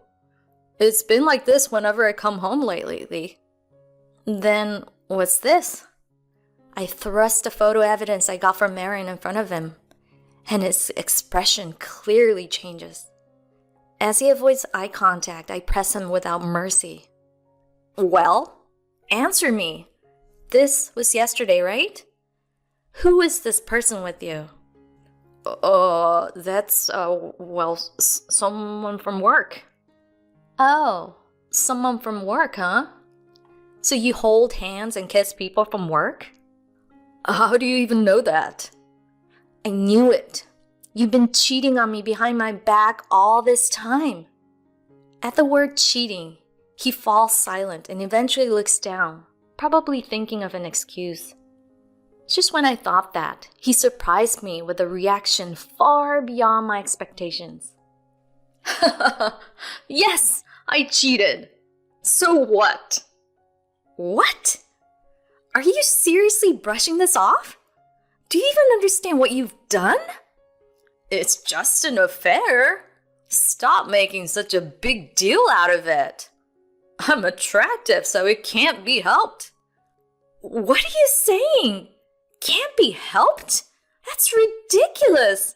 It's been like this whenever I come home late lately. Then what's this? I thrust the photo evidence I got from Marin in front of him, and his expression clearly changes. As he avoids eye contact, I press him without mercy. Well, answer me. This was yesterday, right? Who is this person with you? That's, someone from work. Oh, someone from work, huh? So you hold hands and kiss people from work? How do you even know that? I knew it. You've been cheating on me behind my back all this time. At the word cheating, he falls silent and eventually looks down, probably thinking of an excuse. Just when I thought that, he surprised me with a reaction far beyond my expectations. Yes, I cheated. So what? What? Are you seriously brushing this off? Do you even understand what you've done? It's just an affair. Stop making such a big deal out of it. I'm attractive, so it can't be helped. What are you saying? Can't be helped? That's ridiculous.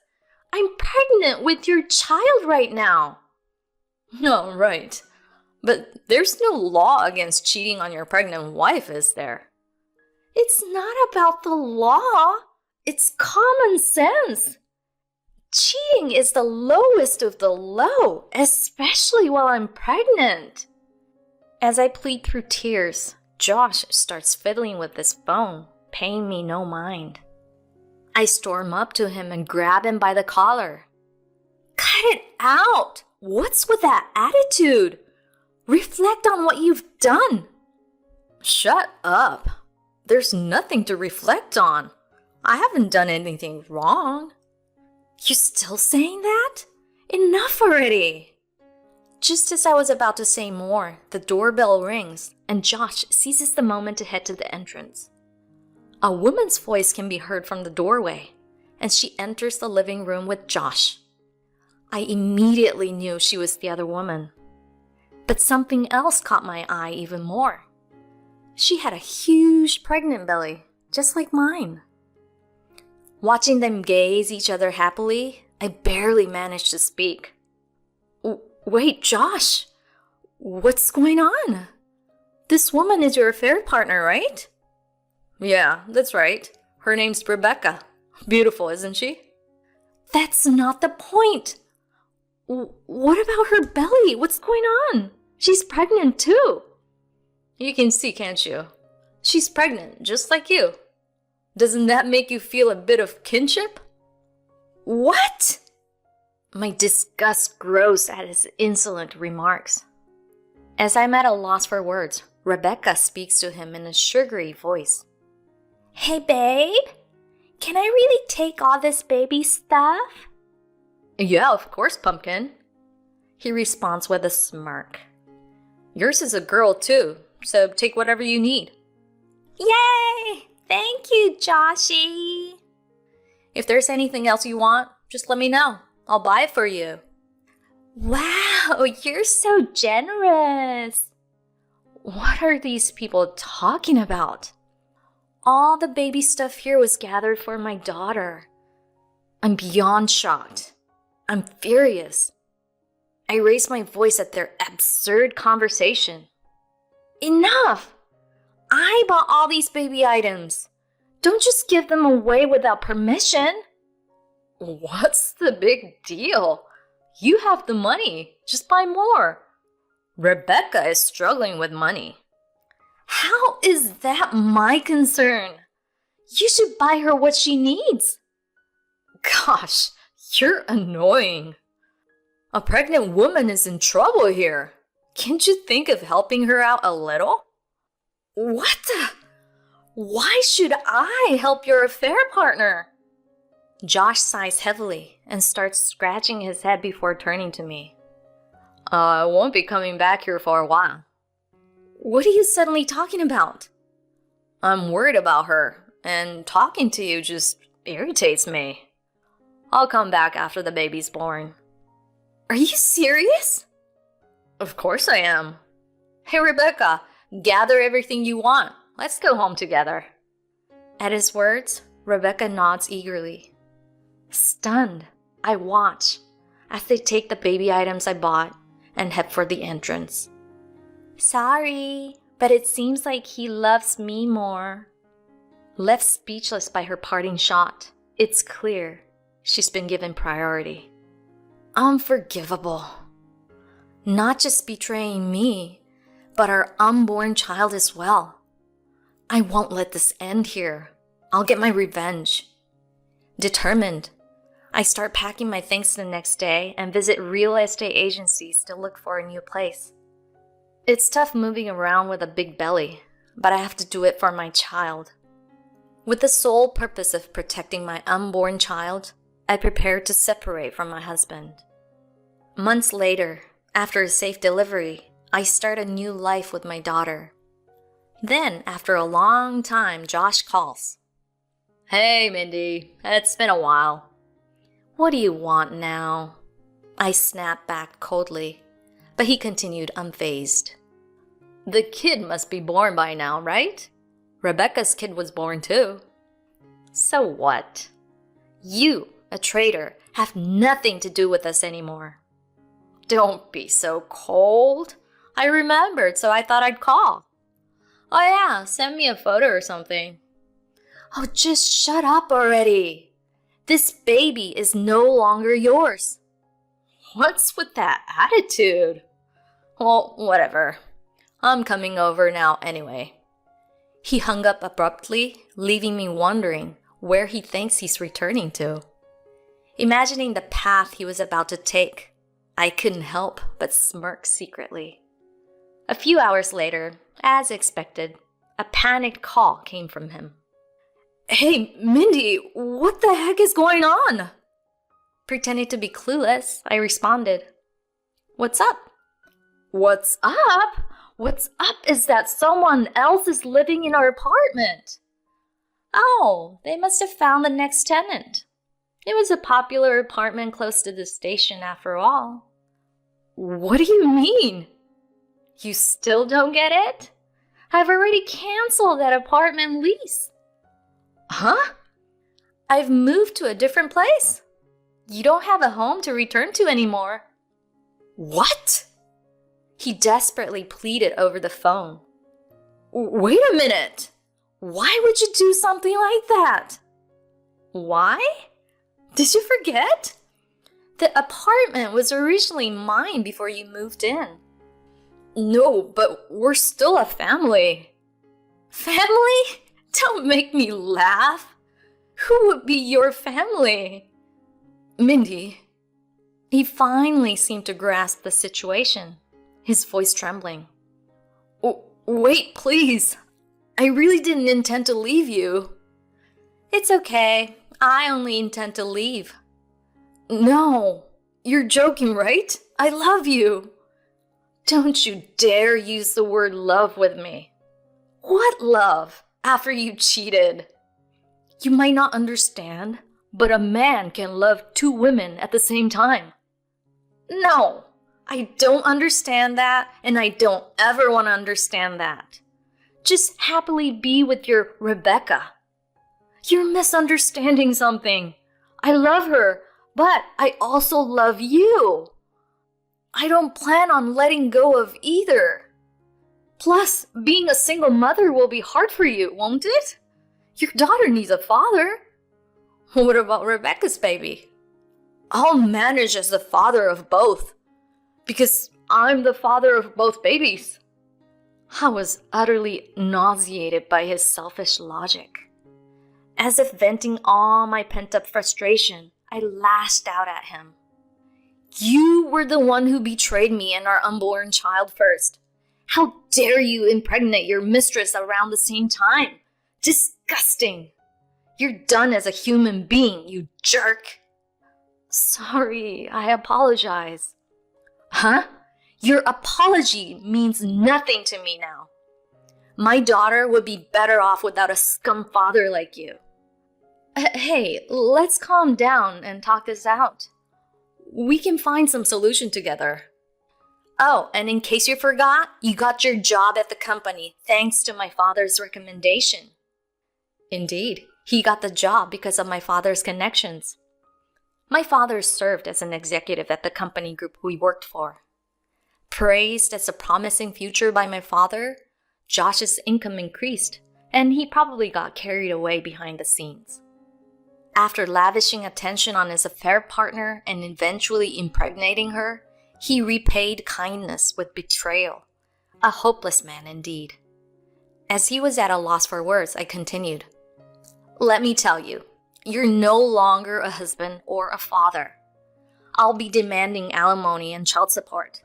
I'm pregnant with your child right now. No, right. But there's no law against cheating on your pregnant wife, is there? It's not about the law. It's common sense. Cheating is the lowest of the low, especially while I'm pregnant. As I plead through tears, Josh starts fiddling with his phone, paying me no mind. I storm up to him and grab him by the collar. Cut it out! What's with that attitude? Reflect on what you've done. Shut up. There's nothing to reflect on. I haven't done anything wrong. You still saying that? Enough already. Just as I was about to say more, the doorbell rings and Josh seizes the moment to head to the entrance. A woman's voice can be heard from the doorway, and she enters the living room with Josh. I immediately knew she was the other woman. But something else caught my eye even more. She had a huge pregnant belly, just like mine. Watching them gaze each other happily, I barely managed to speak. Wait, Josh, what's going on? This woman is your affair partner, right? Yeah, that's right. Her name's Rebecca. Beautiful, isn't she? That's not the point. What about her belly? What's going on? She's pregnant too. You can see, can't you? She's pregnant, just like you. Doesn't that make you feel a bit of kinship? What? My disgust grows at his insolent remarks. As I'm at a loss for words, Rebecca speaks to him in a sugary voice. Hey, babe, can I really take all this baby stuff? Yeah, of course, Pumpkin. He responds with a smirk. Yours is a girl too, so take whatever you need. Yay! Thank you, Joshy. If there's anything else you want, just let me know. I'll buy it for you. Wow, you're so generous. What are these people talking about? All the baby stuff here was gathered for my daughter. I'm beyond shocked. I'm furious. I raise my voice at their absurd conversation. Enough! I bought all these baby items. Don't just give them away without permission. What's the big deal? You have the money. Just buy more. Rebecca is struggling with money. How is that my concern? You should buy her what she needs. Gosh, you're annoying. A pregnant woman is in trouble here. Can't you think of helping her out a little? What the? Why should I help your affair partner? Josh sighs heavily and starts scratching his head before turning to me. I won't be coming back here for a while. What are you suddenly talking about? I'm worried about her, and talking to you just irritates me. I'll come back after the baby's born. Are you serious? Of course I am. Hey, Rebecca, gather everything you want. Let's go home together. At his words, Rebecca nods eagerly. Stunned, I watch as they take the baby items I bought and head for the entrance. Sorry, but it seems like he loves me more. Left speechless by her parting shot, it's clear she's been given priority. Unforgivable. Not just betraying me, but our unborn child as well. I won't let this end here. I'll get my revenge. Determined, I start packing my things the next day and visit real estate agencies to look for a new place. It's tough moving around with a big belly, but I have to do it for my child. With the sole purpose of protecting my unborn child, I prepare to separate from my husband. Months later, after a safe delivery, I start a new life with my daughter. Then, after a long time, Josh calls. Hey, Mindy, it's been a while. What do you want now? I snapped back coldly, but he continued unfazed. The kid must be born by now, right? Rebecca's kid was born too. So what? You, a traitor, have nothing to do with us anymore. Don't be so cold. I remembered, so I thought I'd call. Oh yeah, send me a photo or something. Oh, just shut up already. This baby is no longer yours. What's with that attitude? Well, whatever. I'm coming over now anyway. He hung up abruptly, leaving me wondering where he thinks he's returning to. Imagining the path he was about to take, I couldn't help but smirk secretly. A few hours later, as expected, a panicked call came from him. Hey, Mindy, what the heck is going on? Pretending to be clueless, I responded. What's up? What's up? What's up is that someone else is living in our apartment. Oh, they must have found the next tenant. It was a popular apartment close to the station after all. What do you mean? You still don't get it? I've already canceled that apartment lease. Huh? I've moved to a different place. You don't have a home to return to anymore. What? He desperately pleaded over the phone. Wait a minute. Why would you do something like that? Why? Did you forget? The apartment was originally mine before you moved in. No, but we're still a family. Family? Don't make me laugh. Who would be your family? Mindy. He finally seemed to grasp the situation, his voice trembling. Wait, please. I really didn't intend to leave you. It's okay. I only intend to leave. No, you're joking, right? I love you. Don't you dare use the word love with me. What love? After you cheated. You might not understand, but a man can love two women at the same time. No, I don't understand that, and I don't ever want to understand that. Just happily be with your Rebecca. You're misunderstanding something. I love her, but I also love you. I don't plan on letting go of either. Plus, being a single mother will be hard for you, won't it? Your daughter needs a father. What about Rebecca's baby? I'll manage as the father of both, because I'm the father of both babies. I was utterly nauseated by his selfish logic. As if venting all my pent-up frustration, I lashed out at him. You were the one who betrayed me and our unborn child first. How dare you impregnate your mistress around the same time? Disgusting! You're done as a human being, you jerk! Sorry, I apologize. Huh? Your apology means nothing to me now. My daughter would be better off without a scum father like you. Hey, let's calm down and talk this out. We can find some solution together. Oh, and in case you forgot, you got your job at the company thanks to my father's recommendation. Indeed, he got the job because of my father's connections. My father served as an executive at the company group we worked for. Praised as a promising future by my father, Josh's income increased, and he probably got carried away behind the scenes. After lavishing attention on his affair partner and eventually impregnating her, he repaid kindness with betrayal. A hopeless man indeed. As he was at a loss for words, I continued. Let me tell you, you're no longer a husband or a father. I'll be demanding alimony and child support.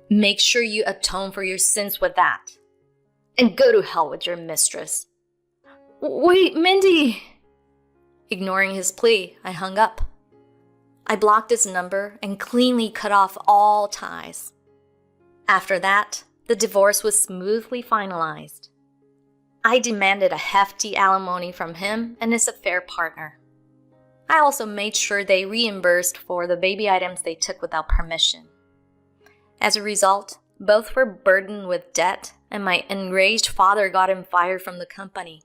Make sure you atone for your sins with that. And go to hell with your mistress. Wait, Mindy! Ignoring his plea, I hung up. I blocked his number and cleanly cut off all ties. After that, the divorce was smoothly finalized. I demanded a hefty alimony from him and his affair partner. I also made sure they reimbursed for the baby items they took without permission. As a result, both were burdened with debt, and my enraged father got him fired from the company.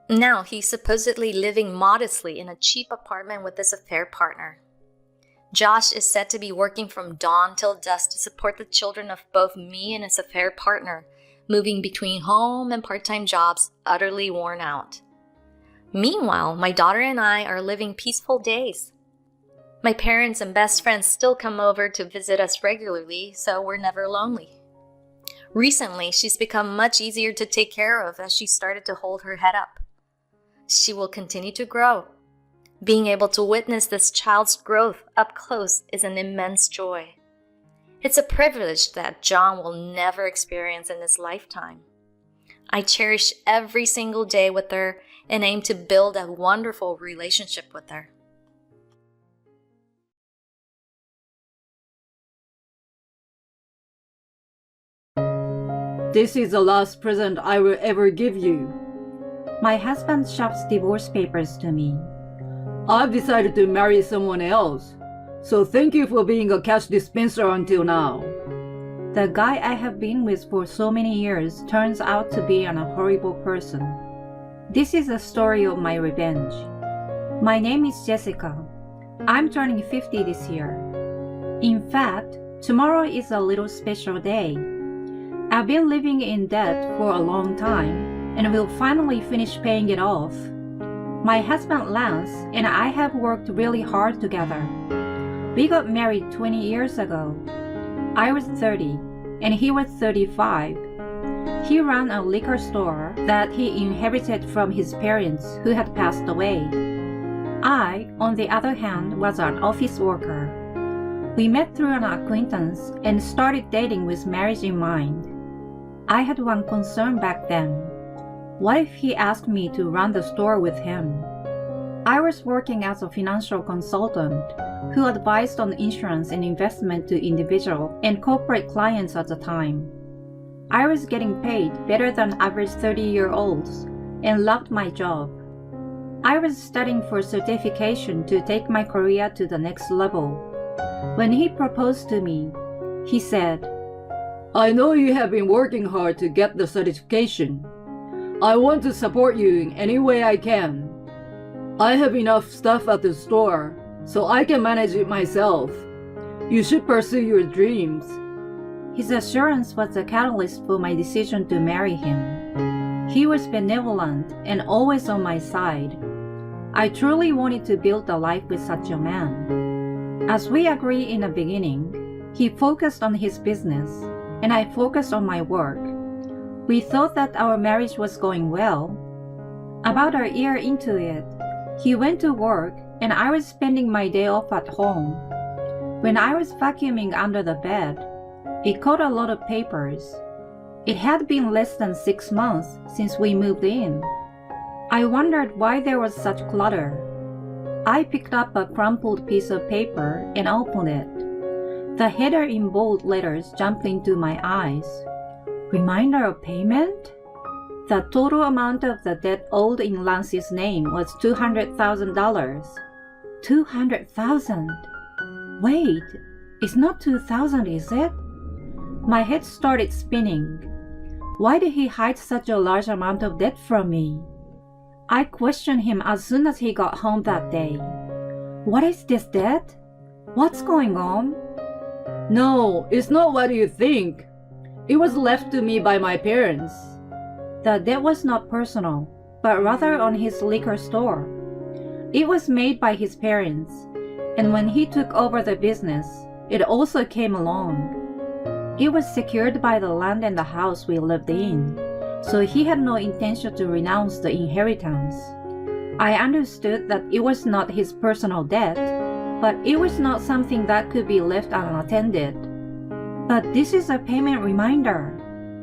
Now he's supposedly living modestly in a cheap apartment with his affair partner. Josh is said to be working from dawn till dusk to support the children of both me and his affair partner, moving between home and part-time jobs, utterly worn out. Meanwhile, my daughter and I are living peaceful days. My parents and best friends still come over to visit us regularly, so we're never lonely. Recently, she's become much easier to take care of as she started to hold her head up. She will continue to grow. Being able to witness this child's growth up close is an immense joy. It's a privilege that John will never experience in his lifetime. I cherish every single day with her and aim to build a wonderful relationship with her. This is the last present I will ever give you. My husband shoves divorce papers to me. I've decided to marry someone else, so thank you for being a cash dispenser until now. The guy I have been with for so many years turns out to be a horrible person. This is a story of my revenge. My name is Jessica. I'm turning 50 this year. In fact, tomorrow is a little special day. I've been living in debt for a long time and will finally finish paying it off. My husband Lance and I have worked really hard together. We got married 20 years ago. I was 30 and he was 35. He ran a liquor store that he inherited from his parents who had passed away. I, on the other hand, was an office worker. We met through an acquaintance and started dating with marriage in mind. I had one concern back then. What if he asked me to run the store with him? I was working as a financial consultant who advised on insurance and investment to individual and corporate clients at the time. I was getting paid better than average 30-year-olds and loved my job. I was studying for certification to take my career to the next level. When he proposed to me, he said, I know you have been working hard to get the certification. I want to support you in any way I can. I have enough stuff at the store, so I can manage it myself. You should pursue your dreams. His assurance was the catalyst for my decision to marry him. He was benevolent and always on my side. I truly wanted to build a life with such a man. As we agreed in the beginning, he focused on his business, and I focused on my work. We thought that our marriage was going well. About a year into it, he went to work and I was spending my day off at home. When I was vacuuming under the bed, it caught a lot of papers. It had been less than 6 months since we moved in. I wondered why there was such clutter. I picked up a crumpled piece of paper and opened it. The header in bold letters jumped into my eyes. Reminder of payment? The total amount of the debt owed in Lance's name was $200,000. $200,000? Wait, it's not 2,000, is it? My head started spinning. Why did he hide such a large amount of debt from me? I questioned him as soon as he got home that day. What is this debt? What's going on? No, it's not what you think. It was left to me by my parents. The debt was not personal, but rather on his liquor store. It was made by his parents, and when he took over the business, it also came along. It was secured by the land and the house we lived in, so he had no intention to renounce the inheritance. I understood that it was not his personal debt, but it was not something that could be left unattended. But this is a payment reminder.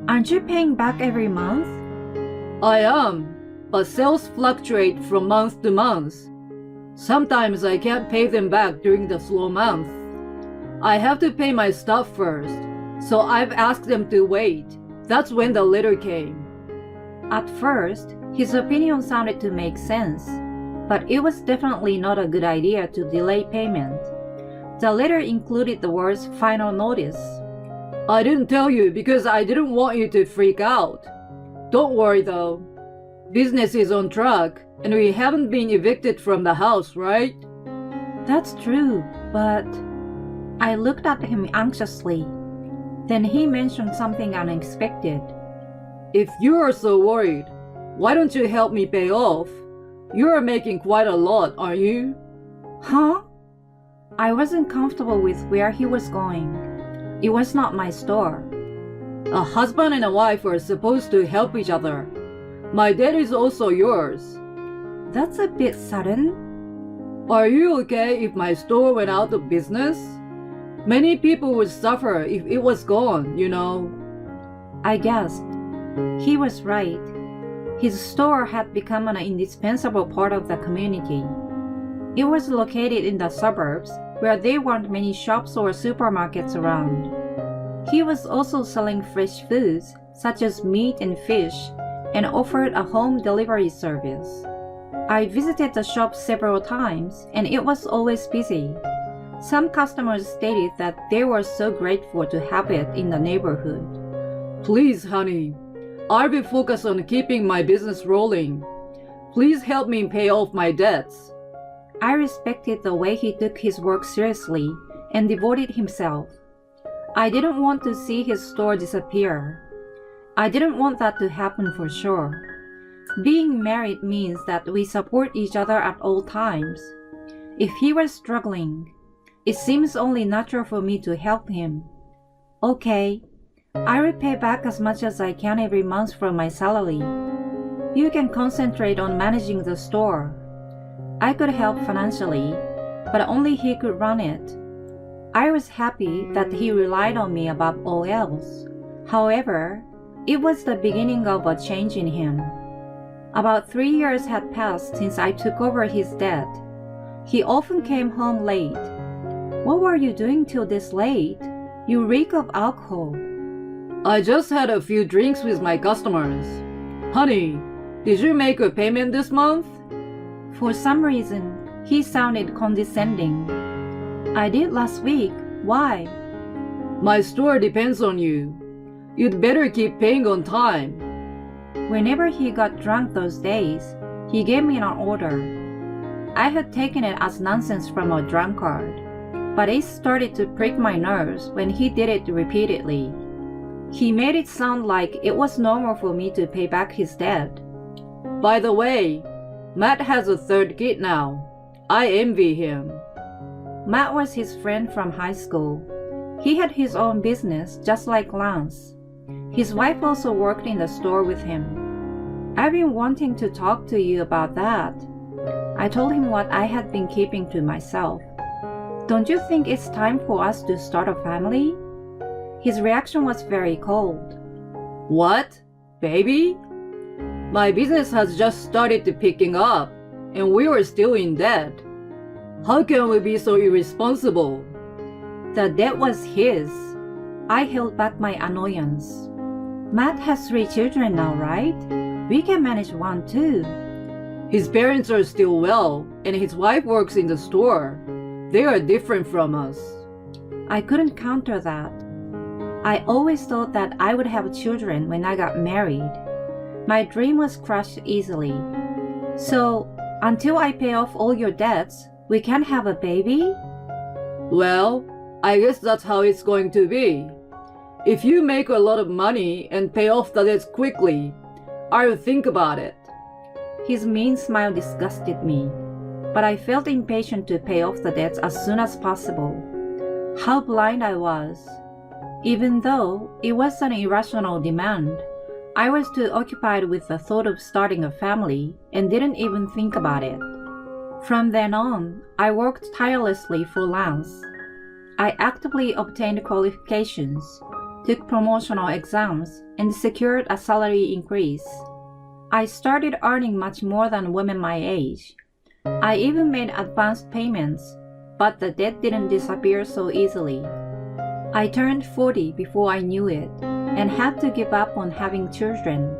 Aren't you paying back every month? I am, but sales fluctuate from month to month. Sometimes I can't pay them back during the slow month. I have to pay my stuff first, so I've asked them to wait. That's when the letter came. At first, his opinion sounded to make sense, but it was definitely not a good idea to delay payment. The letter included the words final notice. I didn't tell you because I didn't want you to freak out. Don't worry though. Business is on track and we haven't been evicted from the house, right? That's true, but... I looked at him anxiously. Then he mentioned something unexpected. If you are so worried, why don't you help me pay off? You are making quite a lot, aren't you? Huh? I wasn't comfortable with where he was going. It was not my store. A husband and a wife are supposed to help each other. My debt is also yours. That's a bit sudden. Are you okay if my store went out of business? Many people would suffer if it was gone, you know. I guessed. He was right. His store had become an indispensable part of the community. It was located in the suburbs where there weren't many shops or supermarkets around. He was also selling fresh foods, such as meat and fish, and offered a home delivery service. I visited the shop several times, and it was always busy. Some customers stated that they were so grateful to have it in the neighborhood. Please, honey, I'll be focused on keeping my business rolling. Please help me pay off my debts. I respected the way he took his work seriously and devoted himself. I didn't want to see his store disappear. I didn't want that to happen for sure. Being married means that we support each other at all times. If he was struggling, it seems only natural for me to help him. Okay, I will pay back as much as I can every month from my salary. You can concentrate on managing the store. I could help financially, but only he could run it. I was happy that he relied on me above all else. However, it was the beginning of a change in him. About 3 years had passed since I took over his debt. He often came home late. What were you doing till this late? You reek of alcohol. I just had a few drinks with my customers. Honey, did you make a payment this month? For some reason, he sounded condescending. I did last week. Why? My store depends on you. You'd better keep paying on time. Whenever he got drunk those days, he gave me an order. I had taken it as nonsense from a drunkard, but it started to prick my nerves when he did it repeatedly. He made it sound like it was normal for me to pay back his debt. By the way, Matt has a third kid now. I envy him. Matt was his friend from high school. He had his own business just like Lance. His wife also worked in the store with him. I've been wanting to talk to you about that. I told him what I had been keeping to myself. Don't you think it's time for us to start a family? His reaction was very cold. What? Baby? My business has just started to picking up, and we were still in debt. How can we be so irresponsible? The debt was his. I held back my annoyance. Matt has 3 children now, right? We can manage one too. His parents are still well, and his wife works in the store. They are different from us. I couldn't counter that. I always thought that I would have children when I got married. My dream was crushed easily. So, until I pay off all your debts, we can't have a baby? Well, I guess that's how it's going to be. If you make a lot of money and pay off the debts quickly, I'll think about it. His mean smile disgusted me, but I felt impatient to pay off the debts as soon as possible. How blind I was. Even though it was an irrational demand, I was too occupied with the thought of starting a family and didn't even think about it. From then on, I worked tirelessly for Lance. I actively obtained qualifications, took promotional exams, and secured a salary increase. I started earning much more than women my age. I even made advanced payments, but the debt didn't disappear so easily. I turned 40 before I knew it, and had to give up on having children.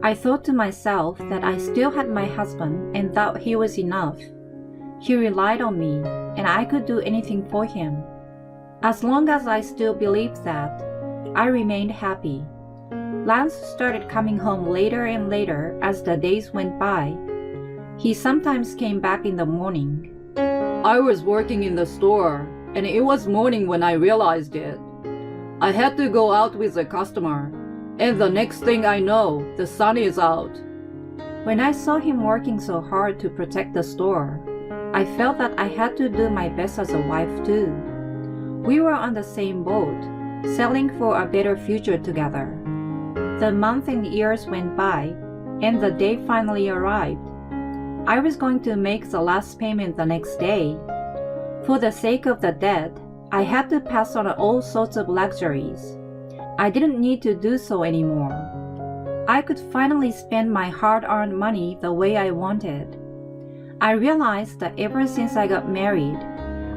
I thought to myself that I still had my husband and thought he was enough. He relied on me, and I could do anything for him. As long as I still believed that, I remained happy. Lance started coming home later and later as the days went by. He sometimes came back in the morning. I was working in the store, and it was morning when I realized it. I had to go out with a customer, and the next thing I know, the sun is out. When I saw him working so hard to protect the store, I felt that I had to do my best as a wife too. We were on the same boat, selling for a better future together. The months and years went by, and the day finally arrived. I was going to make the last payment the next day. For the sake of the debt, I had to pass on all sorts of luxuries. I didn't need to do so anymore. I could finally spend my hard-earned money the way I wanted. I realized that ever since I got married,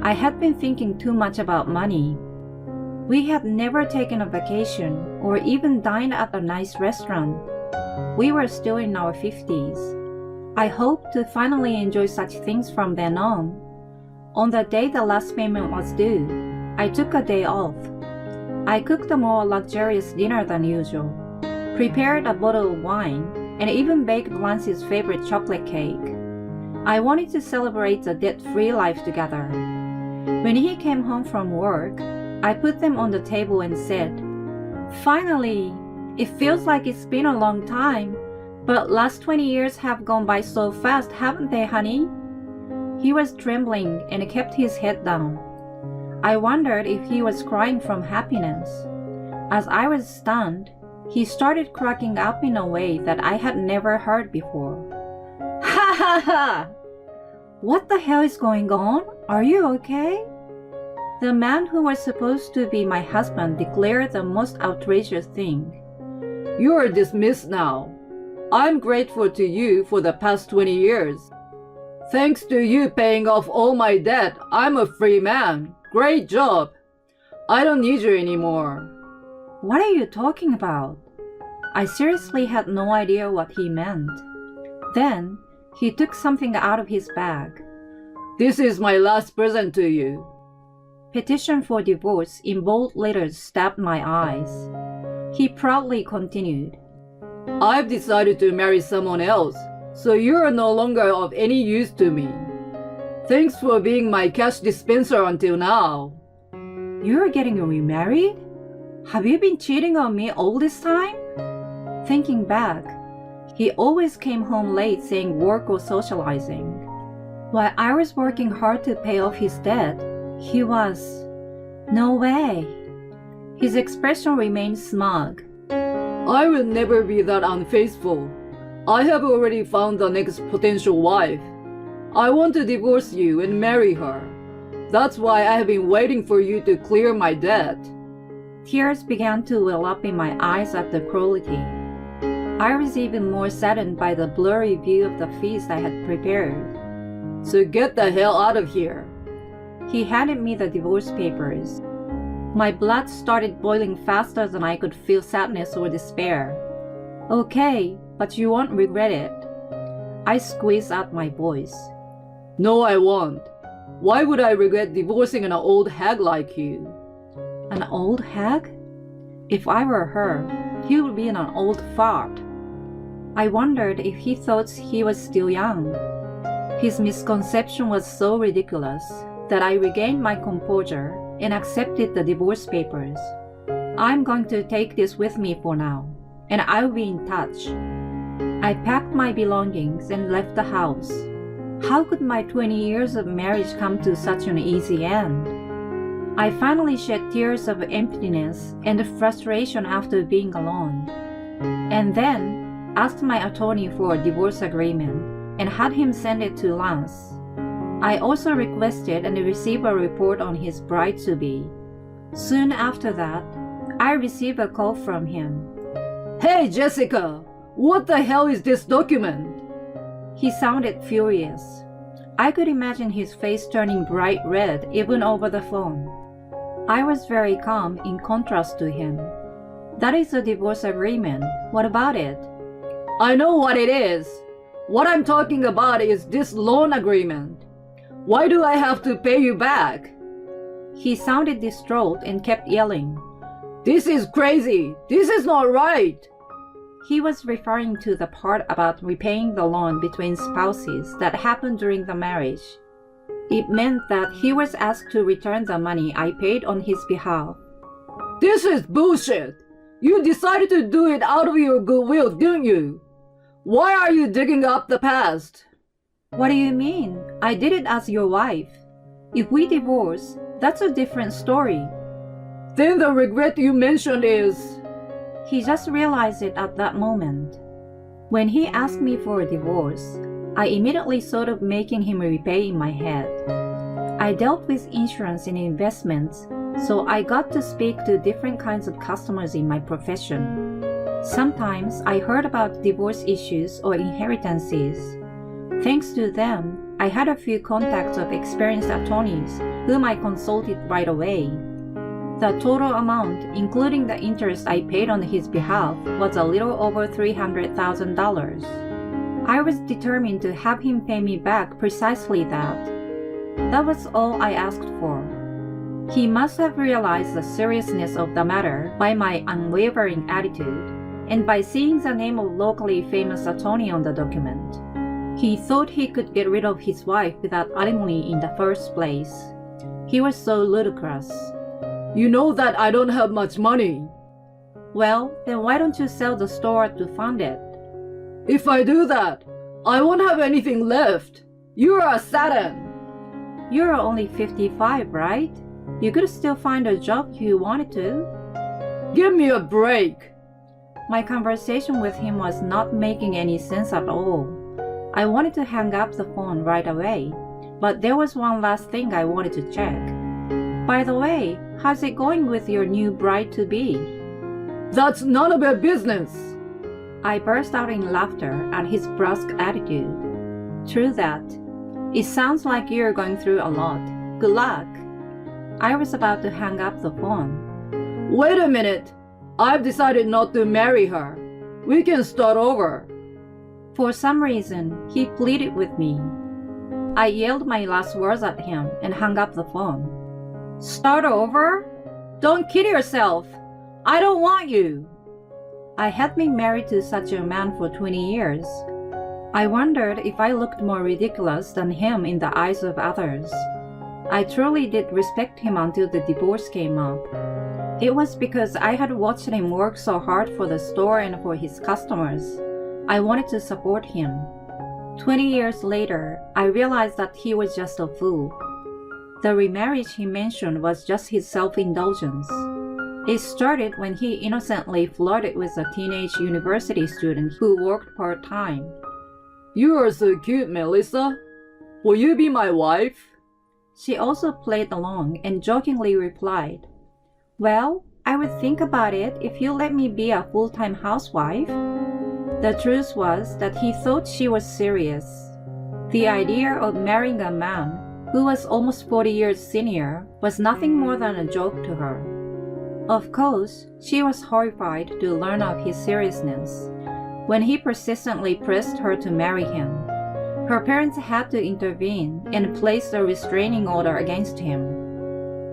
I had been thinking too much about money. We had never taken a vacation or even dined at a nice restaurant. We were still in our 50s. I hoped to finally enjoy such things from then on. On the day the last payment was due, I took a day off. I cooked a more luxurious dinner than usual, prepared a bottle of wine, and even baked Lance's favorite chocolate cake. I wanted to celebrate a debt-free life together. When he came home from work, I put them on the table and said, "Finally, it feels like it's been a long time, but last 20 years have gone by so fast, haven't they, honey?" He was trembling and kept his head down. I wondered if he was crying from happiness. As I was stunned, he started cracking up in a way that I had never heard before. "Ha ha ha! What the hell is going on? Are you okay?" The man who was supposed to be my husband declared the most outrageous thing. You are dismissed now. I'm grateful to you for the past 20 years. Thanks to you paying off all my debt, I'm a free man. Great job. I don't need you anymore. What are you talking about? I seriously had no idea what he meant. Then, he took something out of his bag. This is my last present to you. Petition for divorce in bold letters stabbed my eyes. He proudly continued. I've decided to marry someone else, so you are no longer of any use to me. Thanks for being my cash dispenser until now. You're getting remarried? Have you been cheating on me all this time? Thinking back, he always came home late saying work or socializing. While I was working hard to pay off his debt, he was... No way. His expression remained smug. I will never be that unfaithful. I have already found the next potential wife. I want to divorce you and marry her. That's why I have been waiting for you to clear my debt. Tears began to well up in my eyes at the cruelty. I was even more saddened by the blurry view of the feast I had prepared. So get the hell out of here. He handed me the divorce papers. My blood started boiling faster than I could feel sadness or despair. Okay, but you won't regret it. I squeezed out my voice. No, I won't. Why would I regret divorcing an old hag like you? An old hag? If I were her, he would be an old fart. I wondered if he thought he was still young. His misconception was so ridiculous that I regained my composure and accepted the divorce papers. I'm going to take this with me for now, and I'll be in touch. I packed my belongings and left the house. How could my 20 years of marriage come to such an easy end? I finally shed tears of emptiness and frustration after being alone, and then asked my attorney for a divorce agreement and had him send it to Lance. I also requested and received a report on his bride-to-be. Soon after that, I received a call from him. Hey, Jessica! What the hell is this document? He sounded furious. I could imagine his face turning bright red even over the phone. I was very calm in contrast to him. That is a divorce agreement. What about it? I know what it is. What I'm talking about is this loan agreement. Why do I have to pay you back? He sounded distraught and kept yelling. This is crazy. This is not right. He was referring to the part about repaying the loan between spouses that happened during the marriage. It meant that he was asked to return the money I paid on his behalf. This is bullshit. You decided to do it out of your goodwill, didn't you? Why are you digging up the past? What do you mean? I did it as your wife. If we divorce, that's a different story. Then the regret you mentioned is... He just realized it at that moment. When he asked me for a divorce, I immediately thought of making him repay in my head. I dealt with insurance and investments, so I got to speak to different kinds of customers in my profession. Sometimes I heard about divorce issues or inheritances. Thanks to them, I had a few contacts of experienced attorneys whom I consulted right away. The total amount, including the interest I paid on his behalf, was a little over $300,000. I was determined to have him pay me back precisely that. That was all I asked for. He must have realized the seriousness of the matter by my unwavering attitude and by seeing the name of locally famous attorney on the document. He thought he could get rid of his wife without alimony in the first place. He was so ludicrous. You know that I don't have much money. Well, then why don't you sell the store to fund it? If I do that, I won't have anything left. You're a Satan. You're only 55, right? You could still find a job if you wanted to. Give me a break. My conversation with him was not making any sense at all. I wanted to hang up the phone right away, but there was one last thing I wanted to check. By the way, how's it going with your new bride-to-be? That's none of your business. I burst out in laughter at his brusque attitude. True that. It sounds like you're going through a lot. Good luck. I was about to hang up the phone. Wait a minute. I've decided not to marry her. We can start over. For some reason, he pleaded with me. I yelled my last words at him and hung up the phone. Start over? Don't kid yourself. I don't want you. I had been married to such a man for 20 years. I wondered if I looked more ridiculous than him in the eyes of others. I truly did respect him until the divorce came up. It was because I had watched him work so hard for the store and for his customers. I wanted to support him. 20 years later, I realized that he was just a fool. The remarriage he mentioned was just his self-indulgence. It started when he innocently flirted with a teenage university student who worked part-time. You are so cute, Melissa. Will you be my wife? She also played along and jokingly replied, Well, I would think about it if you let me be a full-time housewife. The truth was that he thought she was serious. The idea of marrying a man who was almost 40 years senior was nothing more than a joke to her. Of course, she was horrified to learn of his seriousness. When he persistently pressed her to marry him, her parents had to intervene and place a restraining order against him.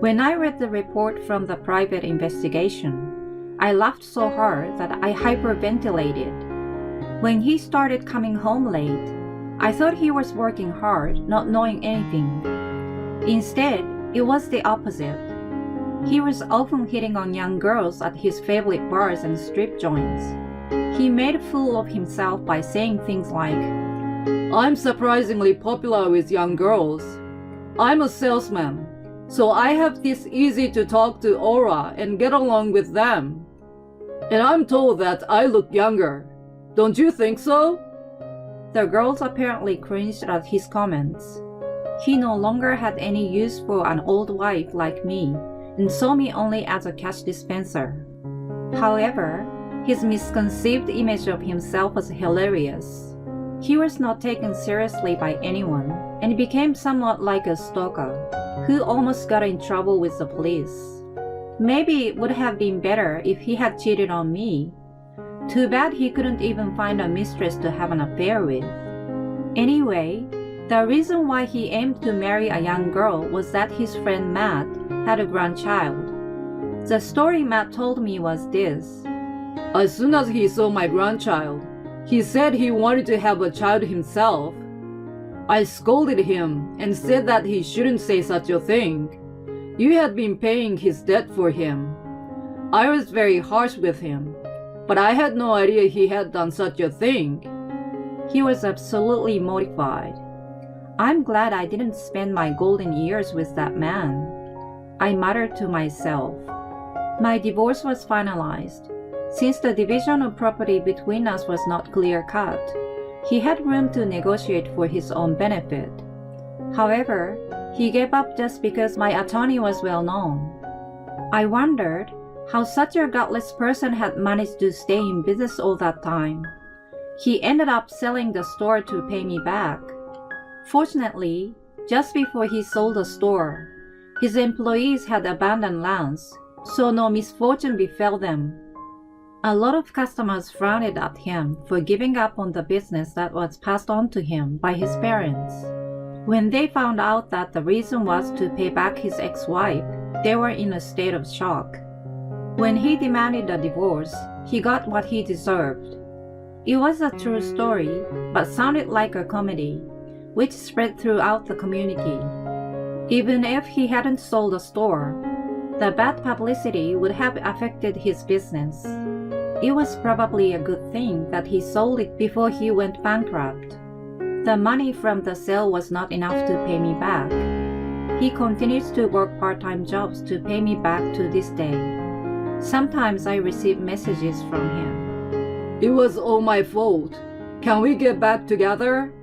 When I read the report from the private investigation, I laughed so hard that I hyperventilated. When he started coming home late, I thought he was working hard, not knowing anything. Instead, it was the opposite. He was often hitting on young girls at his favorite bars and strip joints. He made a fool of himself by saying things like, I'm surprisingly popular with young girls. I'm a salesman, so I have this easy to talk to aura and get along with them. And I'm told that I look younger. Don't you think so? The girls apparently cringed at his comments. He no longer had any use for an old wife like me and saw me only as a cash dispenser. However, his misconceived image of himself was hilarious. He was not taken seriously by anyone and became somewhat like a stalker who almost got in trouble with the police. Maybe it would have been better if he had cheated on me. Too bad he couldn't even find a mistress to have an affair with. Anyway, the reason why he aimed to marry a young girl was that his friend Matt had a grandchild. The story Matt told me was this. As soon as he saw my grandchild, he said he wanted to have a child himself. I scolded him and said that he shouldn't say such a thing. You had been paying his debt for him. I was very harsh with him, but I had no idea he had done such a thing. He was absolutely mortified. I'm glad I didn't spend my golden years with that man. I muttered to myself. My divorce was finalized. Since the division of property between us was not clear-cut, he had room to negotiate for his own benefit. However, he gave up just because my attorney was well known. I wondered how such a gutless person had managed to stay in business all that time. He ended up selling the store to pay me back. Fortunately, just before he sold the store, his employees had abandoned lands, so no misfortune befell them. A lot of customers frowned at him for giving up on the business that was passed on to him by his parents. When they found out that the reason was to pay back his ex-wife, they were in a state of shock. When he demanded a divorce, he got what he deserved. It was a true story, but sounded like a comedy, which spread throughout the community. Even if he hadn't sold the store, the bad publicity would have affected his business. It was probably a good thing that he sold it before he went bankrupt. The money from the sale was not enough to pay me back. He continues to work part-time jobs to pay me back to this day. Sometimes I receive messages from him. It was all my fault. Can we get back together?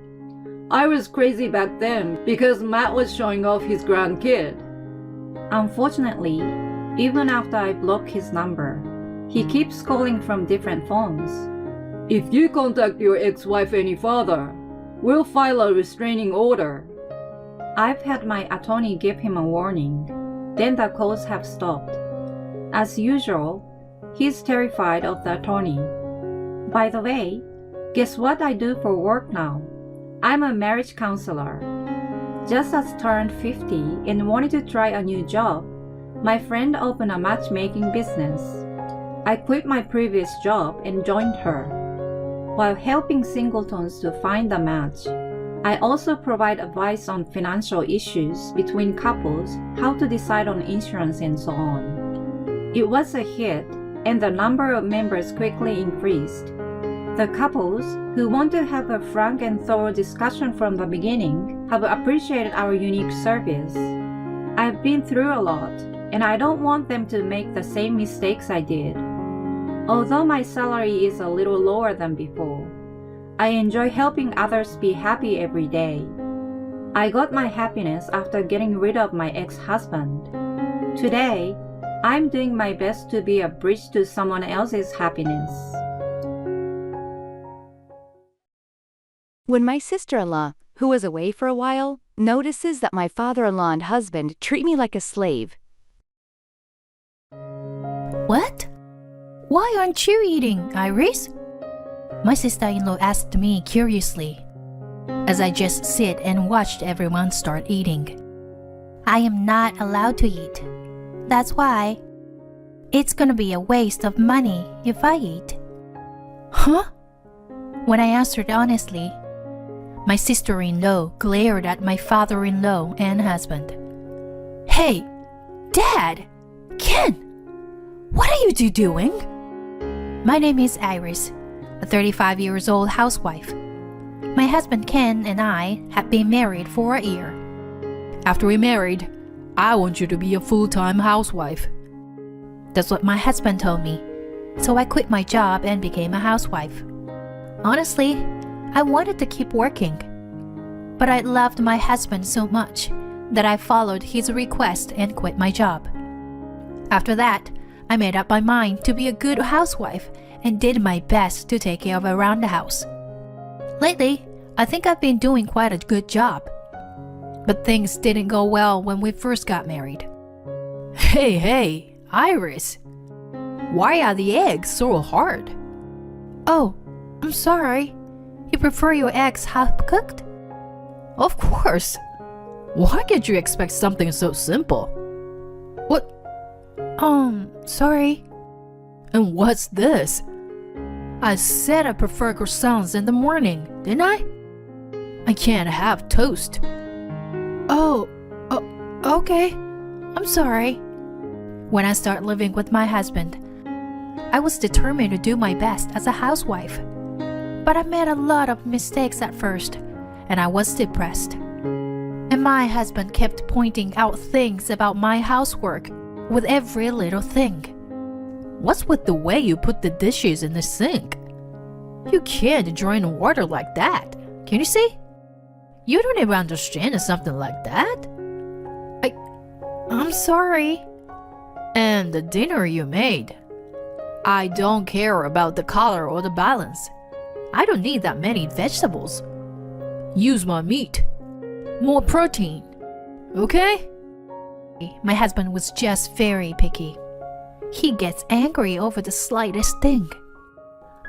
I was crazy back then because Matt was showing off his grandkid. Unfortunately, even after I block his number, he keeps calling from different phones. If you contact your ex-wife any further, we'll file a restraining order. I've had my attorney give him a warning. Then the calls have stopped. As usual, he's terrified of the attorney. By the way, guess what I do for work now? I'm a marriage counselor. Just as turned 50 and wanted to try a new job, my friend opened a matchmaking business. I quit my previous job and joined her. While helping singletons to find a match, I also provide advice on financial issues between couples, how to decide on insurance and so on. It was a hit, and the number of members quickly increased. The couples who want to have a frank and thorough discussion from the beginning have appreciated our unique service. I've been through a lot, and I don't want them to make the same mistakes I did. Although my salary is a little lower than before, I enjoy helping others be happy every day. I got my happiness after getting rid of my ex-husband. Today, I'm doing my best to be a bridge to someone else's happiness. When my sister-in-law, who was away for a while, notices that my father-in-law and husband treat me like a slave. What? Why aren't you eating, Iris? My sister-in-law asked me curiously, as I just sit and watched everyone start eating. I am not allowed to eat. That's why. It's gonna be a waste of money if I eat. Huh? When I answered honestly, my sister-in-law glared at my father-in-law and husband. Hey, Dad! Ken! What are you two doing? My name is Iris, a 35-year-old housewife. My husband Ken and I have been married for a year. After we married, I want you to be a full-time housewife. That's what my husband told me, so I quit my job and became a housewife. Honestly, I wanted to keep working, but I loved my husband so much that I followed his request and quit my job. After that, I made up my mind to be a good housewife and did my best to take care of around the house. Lately, I think I've been doing quite a good job. But things didn't go well when we first got married. Hey, Iris! Why are the eggs so hard? Oh, I'm sorry. You prefer your eggs half-cooked? Of course. Why can't you expect something so simple? What? Sorry. And what's this? I said I prefer croissants in the morning, didn't I? I can't have toast. Oh, okay. I'm sorry. When I started living with my husband, I was determined to do my best as a housewife. But I made a lot of mistakes at first, and I was depressed. And my husband kept pointing out things about my housework with every little thing. What's with the way you put the dishes in the sink? You can't drain water like that, can you see? You don't even understand something like that. I'm sorry. And the dinner you made. I don't care about the color or the balance. I don't need that many vegetables. Use my meat. More protein. Okay? My husband was just very picky. He gets angry over the slightest thing.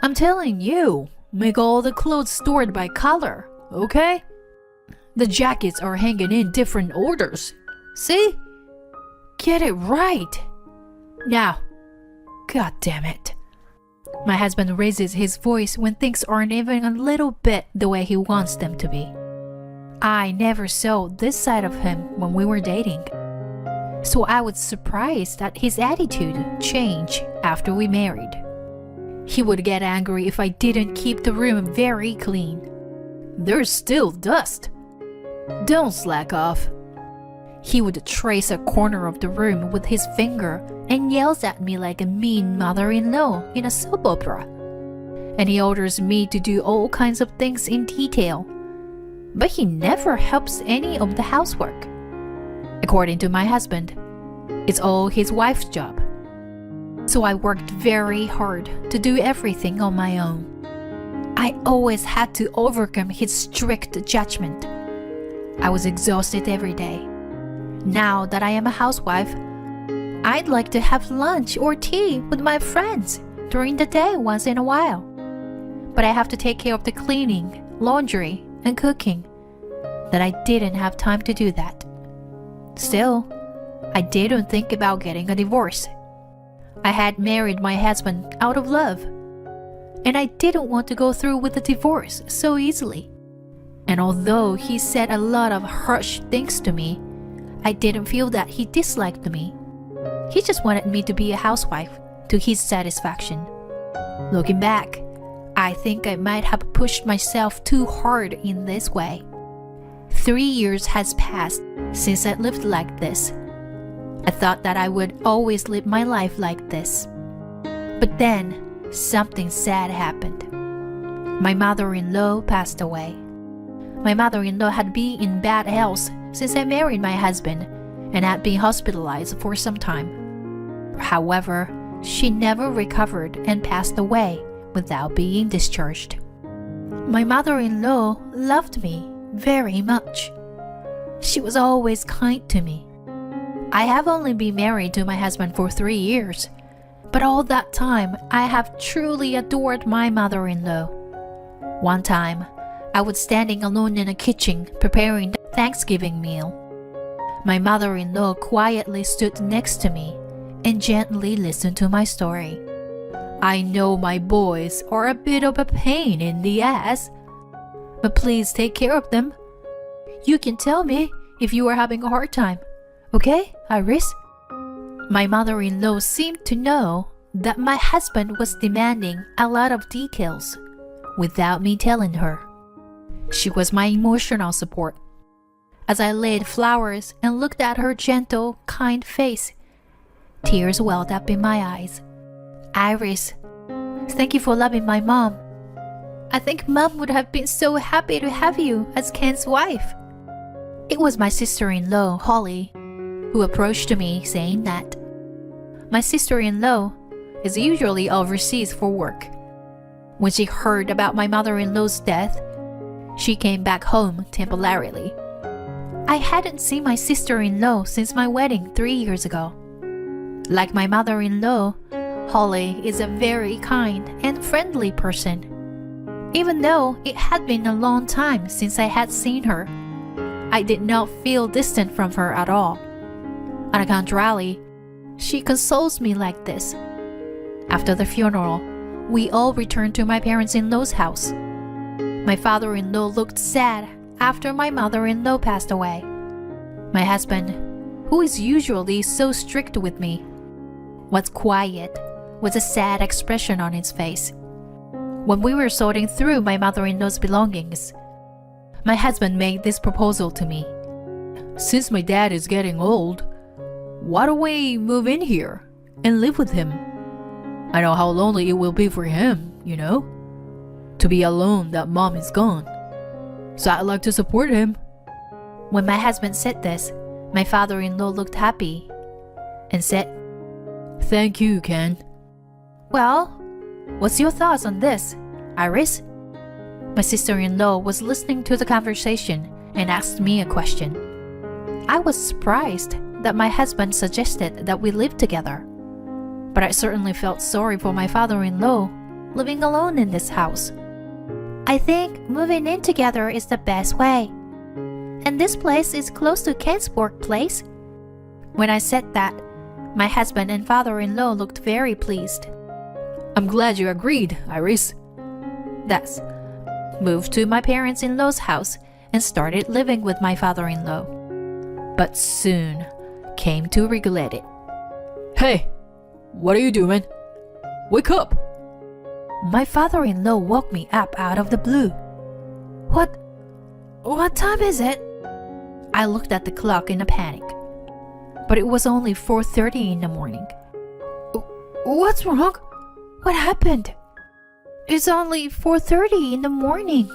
I'm telling you, make all the clothes stored by color, okay? The jackets are hanging in different orders. See? Get it right. Now, God damn it. My husband raises his voice when things aren't even a little bit the way he wants them to be. I never saw this side of him when we were dating. So I was surprised that his attitude changed after we married. He would get angry if I didn't keep the room very clean. There's still dust. Don't slack off. He would trace a corner of the room with his finger and yells at me like a mean mother-in-law in a soap opera. And he orders me to do all kinds of things in detail. But he never helps any of the housework. According to my husband, it's all his wife's job. So I worked very hard to do everything on my own. I always had to overcome his strict judgment. I was exhausted every day. Now that I am a housewife, I'd like to have lunch or tea with my friends during the day once in a while. But I have to take care of the cleaning, laundry, and cooking. That I didn't have time to do that. Still, I didn't think about getting a divorce. I had married my husband out of love, and I didn't want to go through with a divorce so easily. And although he said a lot of harsh things to me, I didn't feel that he disliked me. He just wanted me to be a housewife to his satisfaction. Looking back, I think I might have pushed myself too hard in this way. 3 years has passed since I lived like this. I thought that I would always live my life like this. But then, something sad happened. My mother-in-law passed away. My mother-in-law had been in bad health since I married my husband and had been hospitalized for some time. However, she never recovered and passed away without being discharged. My mother-in-law loved me very much. She was always kind to me. I have only been married to my husband for 3 years, but all that time I have truly adored my mother-in-law. One time, I was standing alone in a kitchen preparing the Thanksgiving meal. My mother-in-law quietly stood next to me and gently listened to my story. I know my boys are a bit of a pain in the ass, but please take care of them. You can tell me if you are having a hard time. Okay, Iris? My mother-in-law seemed to know that my husband was demanding a lot of details without me telling her. She was my emotional support. As I laid flowers and looked at her gentle, kind face, tears welled up in my eyes. Iris, thank you for loving my mom. I think Mom would have been so happy to have you as Ken's wife. It was my sister-in-law, Holly, who approached me saying that. My sister-in-law is usually overseas for work. When she heard about my mother-in-law's death, she came back home temporarily. I hadn't seen my sister-in-law since my wedding 3 years ago. Like my mother-in-law, Holly is a very kind and friendly person. Even though it had been a long time since I had seen her, I did not feel distant from her at all. On the contrary, she consoles me like this. After the funeral, we all returned to my parents-in-law's house. My father-in-law looked sad after my mother-in-law passed away. My husband, who is usually so strict with me, was quiet with a sad expression on his face. When we were sorting through my mother-in-law's belongings, my husband made this proposal to me. Since my dad is getting old, why don't we move in here and live with him? I know how lonely it will be for him, you know, to be alone that Mom is gone. So I'd like to support him. When my husband said this, my father-in-law looked happy and said, Thank you, Ken. Well, what's your thoughts on this, Iris? My sister-in-law was listening to the conversation and asked me a question. I was surprised that my husband suggested that we live together. but I certainly felt sorry for my father-in-law living alone in this house. I think moving in together is the best way. And this place is close to Ken's workplace. When I said that, my husband and father-in-law looked very pleased. I'm glad you agreed, Iris. Thus, moved to my parents-in-law's house and started living with my father-in-law. But soon came to regret it. Hey, what are you doing? Wake up! My father-in-law woke me up out of the blue. What time is it? I looked at the clock in a panic. But it was only 4:30 in the morning. What's wrong? What happened? It's only 4:30 in the morning.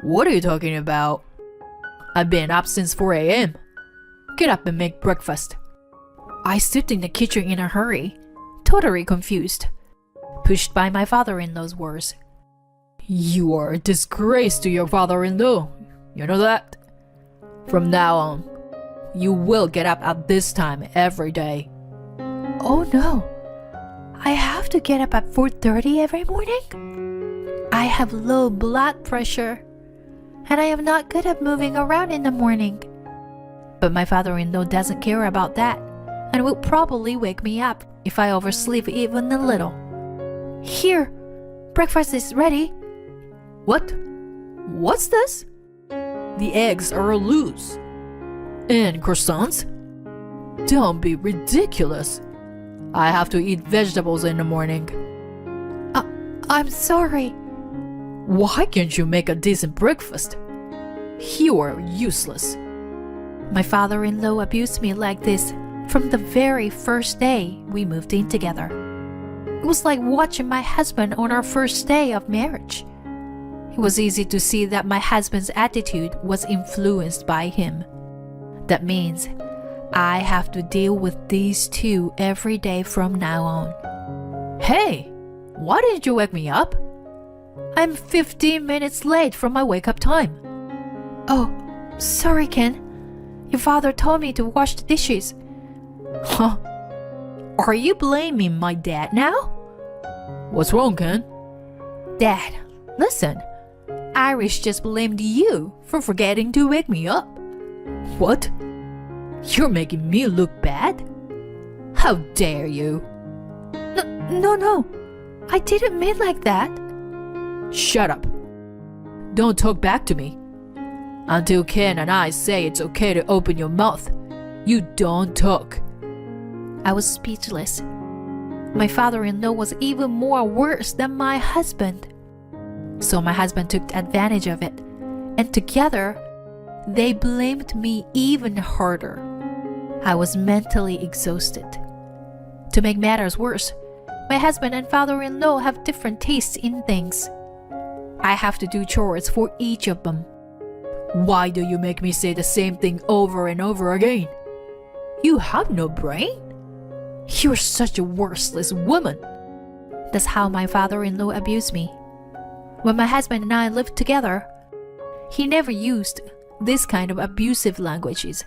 What are you talking about? I've been up since 4 a.m. Get up and make breakfast. I stood in the kitchen in a hurry, totally confused, pushed by my father-in-law's words. You are a disgrace to your father-in-law. You know that? From now on, you will get up at this time every day. Oh no! I have to get up at 4:30 every morning? I have low blood pressure, and I am not good at moving around in the morning. But my father-in-law doesn't care about that, and will probably wake me up if I oversleep even a little. Here, breakfast is ready. What? What's this? The eggs are loose. And croissants? Don't be ridiculous. I have to eat vegetables in the morning. I'm sorry. Why can't you make a decent breakfast? You are useless. My father-in-law abused me like this from the very first day we moved in together. It was like watching my husband on our first day of marriage. It was easy to see that my husband's attitude was influenced by him. That means I have to deal with these two every day from now on. Hey, why didn't you wake me up? I'm 15 minutes late from my wake-up time. Oh, sorry, Ken. Your father told me to wash the dishes. Huh? Are you blaming my dad now? What's wrong, Ken? Dad, listen. Irish just blamed you for forgetting to wake me up. What? You're making me look bad? How dare you? No. I didn't mean like that. Shut up. Don't talk back to me. Until Ken and I say it's okay to open your mouth, you don't talk. I was speechless. My father-in-law was even more worse than my husband. So my husband took advantage of it, and together, they blamed me even harder. I was mentally exhausted. To make matters worse, my husband and father-in-law have different tastes in things. I have to do chores for each of them. Why do you make me say the same thing over and over again? You have no brain? You're such a worthless woman. That's how my father-in-law abused me. When my husband and I lived together, he never used this kind of abusive languages.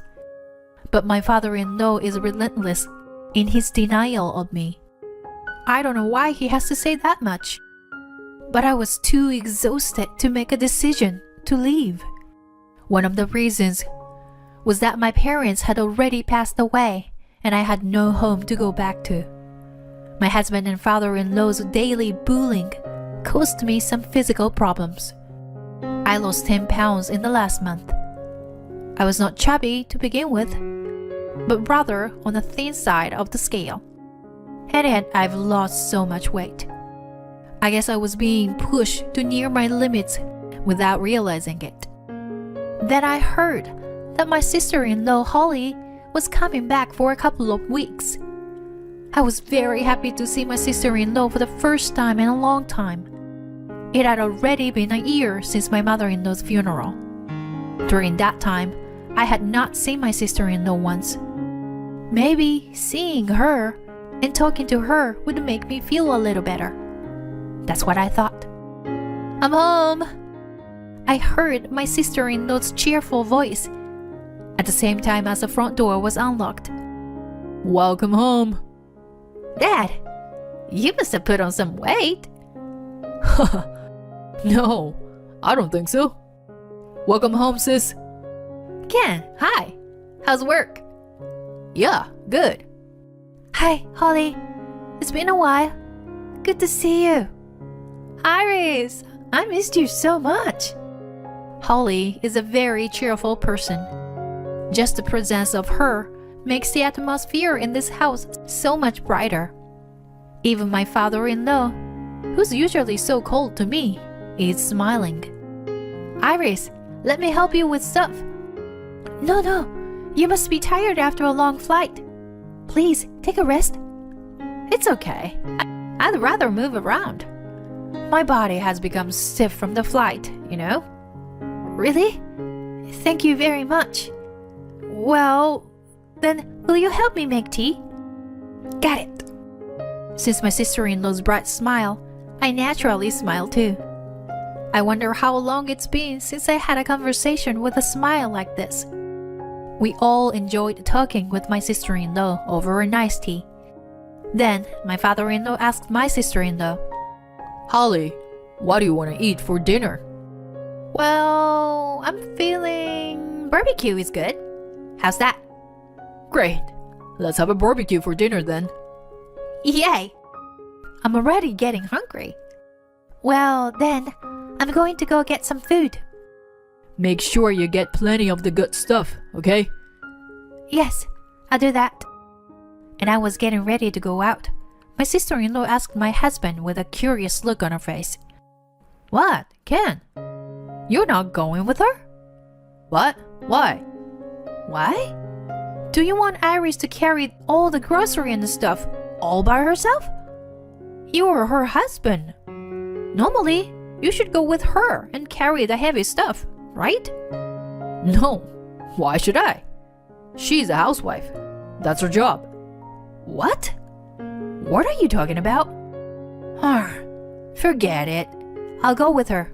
But my father-in-law is relentless in his denial of me. I don't know why he has to say that much. But I was too exhausted to make a decision to leave. One of the reasons was that my parents had already passed away and I had no home to go back to. My husband and father-in-law's daily bullying caused me some physical problems. I lost 10 pounds in the last month. I was not chubby to begin with, but rather on the thin side of the scale. And yet I've lost so much weight. I guess I was being pushed to near my limits without realizing it. Then I heard that my sister-in-law Holly was coming back for a couple of weeks. I was very happy to see my sister-in-law for the first time in a long time. It had already been a year since my mother-in-law's funeral. During that time, I had not seen my sister-in-law once. Maybe seeing her and talking to her would make me feel a little better. That's what I thought. I'm home! I heard my sister-in-law's cheerful voice at the same time as the front door was unlocked. Welcome home. Dad, you must have put on some weight. No, I don't think so. Welcome home, sis. Ken, hi. How's work? Yeah, good. Hi, Holly. It's been a while. Good to see you. Iris, I missed you so much. Holly is a very cheerful person. Just the presence of her makes the atmosphere in this house so much brighter. Even my father-in-law, who's usually so cold to me, is smiling. Iris, let me help you with stuff. No, you must be tired after a long flight. Please, take a rest. It's okay. I'd rather move around. My body has become stiff from the flight, you know? Really? Thank you very much. Well, then will you help me make tea? Got it. Since my sister-in-law's bright smile, I naturally smile too. I wonder how long it's been since I had a conversation with a smile like this. We all enjoyed talking with my sister-in-law over a nice tea. Then my father-in-law asked my sister-in-law, Holly, what do you want to eat for dinner? Well, I'm feeling barbecue is good. How's that? Great. Let's have a barbecue for dinner then. Yay! I'm already getting hungry. Well, then, I'm going to go get some food. Make sure you get plenty of the good stuff, okay? Yes, I'll do that. And I was getting ready to go out. My sister-in-law asked my husband with a curious look on her face. What, Ken? You're not going with her? What? Why? Why? Do you want Iris to carry all the grocery and the stuff all by herself? You're her husband. Normally, you should go with her and carry the heavy stuff, right? No. Why should I? She's a housewife. That's her job. What? What are you talking about? Forget it. I'll go with her.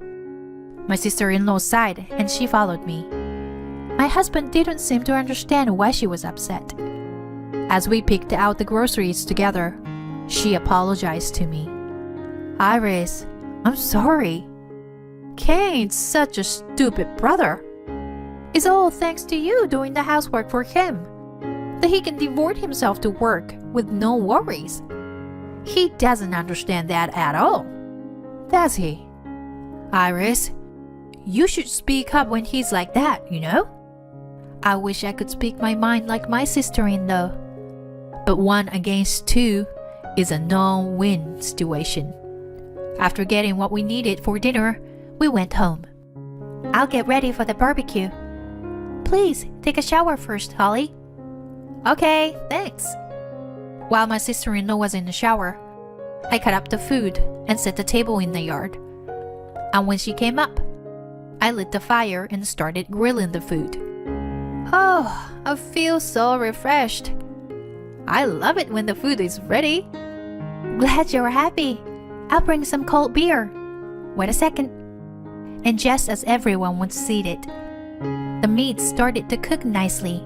My sister-in-law sighed and she followed me. My husband didn't seem to understand why she was upset. As we picked out the groceries together, she apologized to me. Iris, I'm sorry. Kane's such a stupid brother. It's all thanks to you doing the housework for him, that he can devote himself to work with no worries. He doesn't understand that at all, does he? Iris, you should speak up when he's like that, you know? I wish I could speak my mind like my sister-in-law. But 1 against 2 is a no-win situation. After getting what we needed for dinner, we went home. I'll get ready for the barbecue. Please take a shower first, Holly. Okay, thanks. While my sister-in-law was in the shower, I cut up the food and set the table in the yard. And when she came up, I lit the fire and started grilling the food. Oh, I feel so refreshed. I love it when the food is ready. Glad you're happy. I'll bring some cold beer. Wait a second. And just as everyone was seated, the meat started to cook nicely.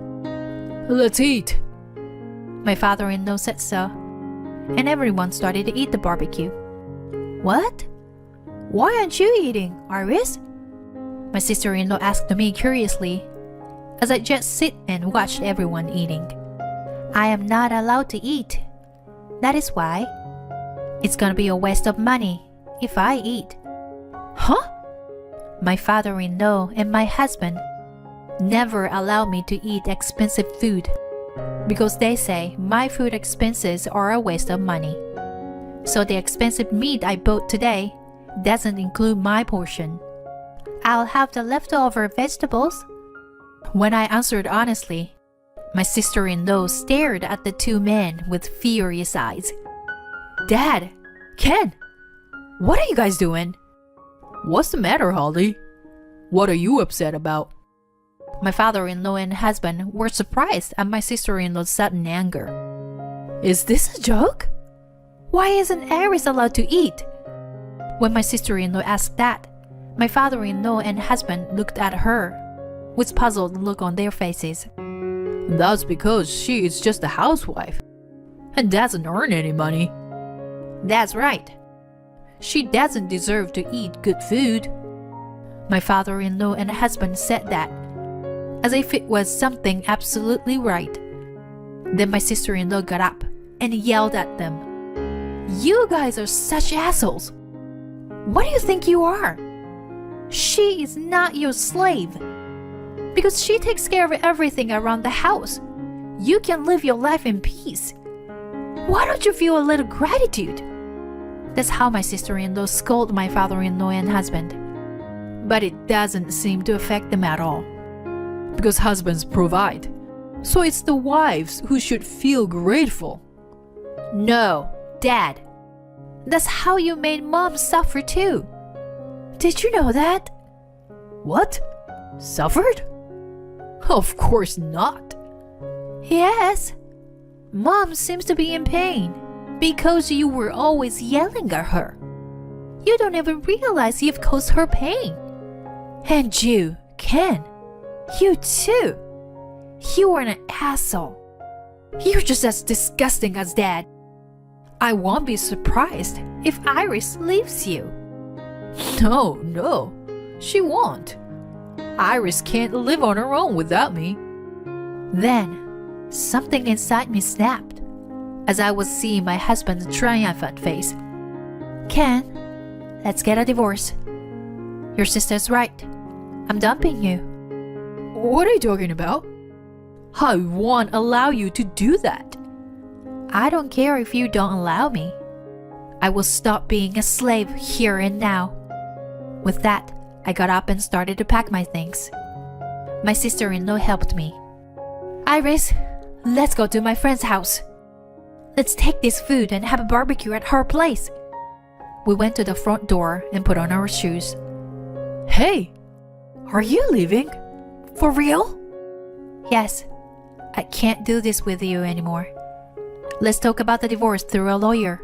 Let's eat. My father-in-law said so, and everyone started to eat the barbecue. What? Why aren't you eating, Iris? My sister-in-law asked me curiously, as I just sit and watched everyone eating. I am not allowed to eat. That is why. It's gonna be a waste of money if I eat. Huh? My father-in-law and my husband never allow me to eat expensive food because they say my food expenses are a waste of money. So the expensive meat I bought today doesn't include my portion. I'll have the leftover vegetables. When I answered honestly, my sister-in-law stared at the 2 men with furious eyes. Dad, Ken, what are you guys doing? What's the matter, Holly? What are you upset about? My father-in-law and husband were surprised at my sister-in-law's sudden anger. Is this a joke? Why isn't Iris allowed to eat? When my sister-in-law asked that, my father-in-law and husband looked at her with puzzled look on their faces. That's because she is just a housewife. and doesn't earn any money. That's right. She doesn't deserve to eat good food. My father-in-law and husband said that, as if it was something absolutely right. Then my sister-in-law got up and yelled at them. You guys are such assholes. What do you think you are? She is not your slave. Because she takes care of everything around the house, you can live your life in peace. Why don't you feel a little gratitude? That's how my sister-in-law scolded my father-in-law and husband. But it doesn't seem to affect them at all. Because husbands provide. So it's the wives who should feel grateful. No, Dad. That's how you made Mom suffer too. Did you know that? What? Suffered? Of course not. Yes. Mom seems to be in pain because you were always yelling at her. You don't even realize you've caused her pain. And you, Ken, you too. You are an asshole. You're just as disgusting as Dad. I won't be surprised if Iris leaves you. No, she won't. Iris can't live on her own without me. Then, something inside me snapped as I was seeing my husband's triumphant face. Ken, let's get a divorce. Your sister's right. I'm dumping you. What are you talking about? I won't allow you to do that. I don't care if you don't allow me. I will stop being a slave here and now. With that, I got up and started to pack my things. My sister-in-law helped me. Iris, let's go to my friend's house. Let's take this food and have a barbecue at her place. We went to the front door and put on our shoes. Hey, are you leaving? For real? Yes, I can't do this with you anymore. Let's talk about the divorce through a lawyer.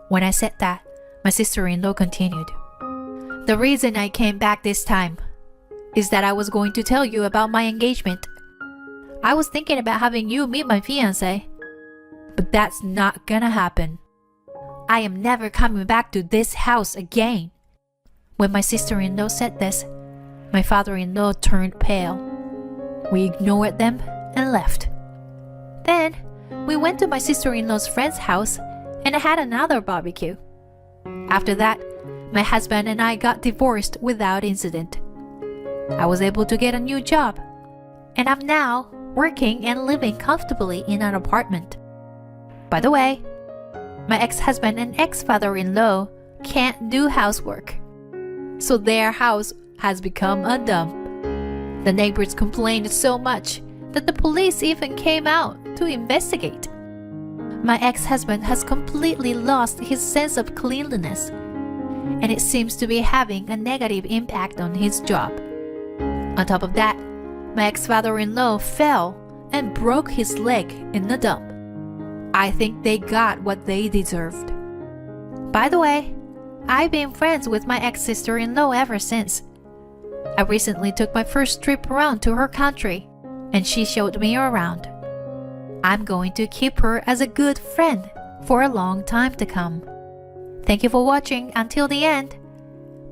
When I said that, my sister-in-law continued. The reason I came back this time is that I was going to tell you about my engagement. I was thinking about having you meet my fiancé, but that's not gonna happen. I am never coming back to this house again. When my sister-in-law said this, my father-in-law turned pale. We ignored them and left. Then, we went to my sister-in-law's friend's house and had another barbecue. After that, my husband and I got divorced without incident. I was able to get a new job, and I'm now working and living comfortably in an apartment. By the way, my ex-husband and ex-father-in-law can't do housework, so their house has become a dump. The neighbors complained so much that the police even came out to investigate. My ex-husband has completely lost his sense of cleanliness, and it seems to be having a negative impact on his job. On top of that, my ex-father-in-law fell and broke his leg in the dump. I think they got what they deserved. By the way, I've been friends with my ex-sister-in-law ever since. I recently took my first trip around to her country, and she showed me around. I'm going to keep her as a good friend for a long time to come. Thank you for watching until the end.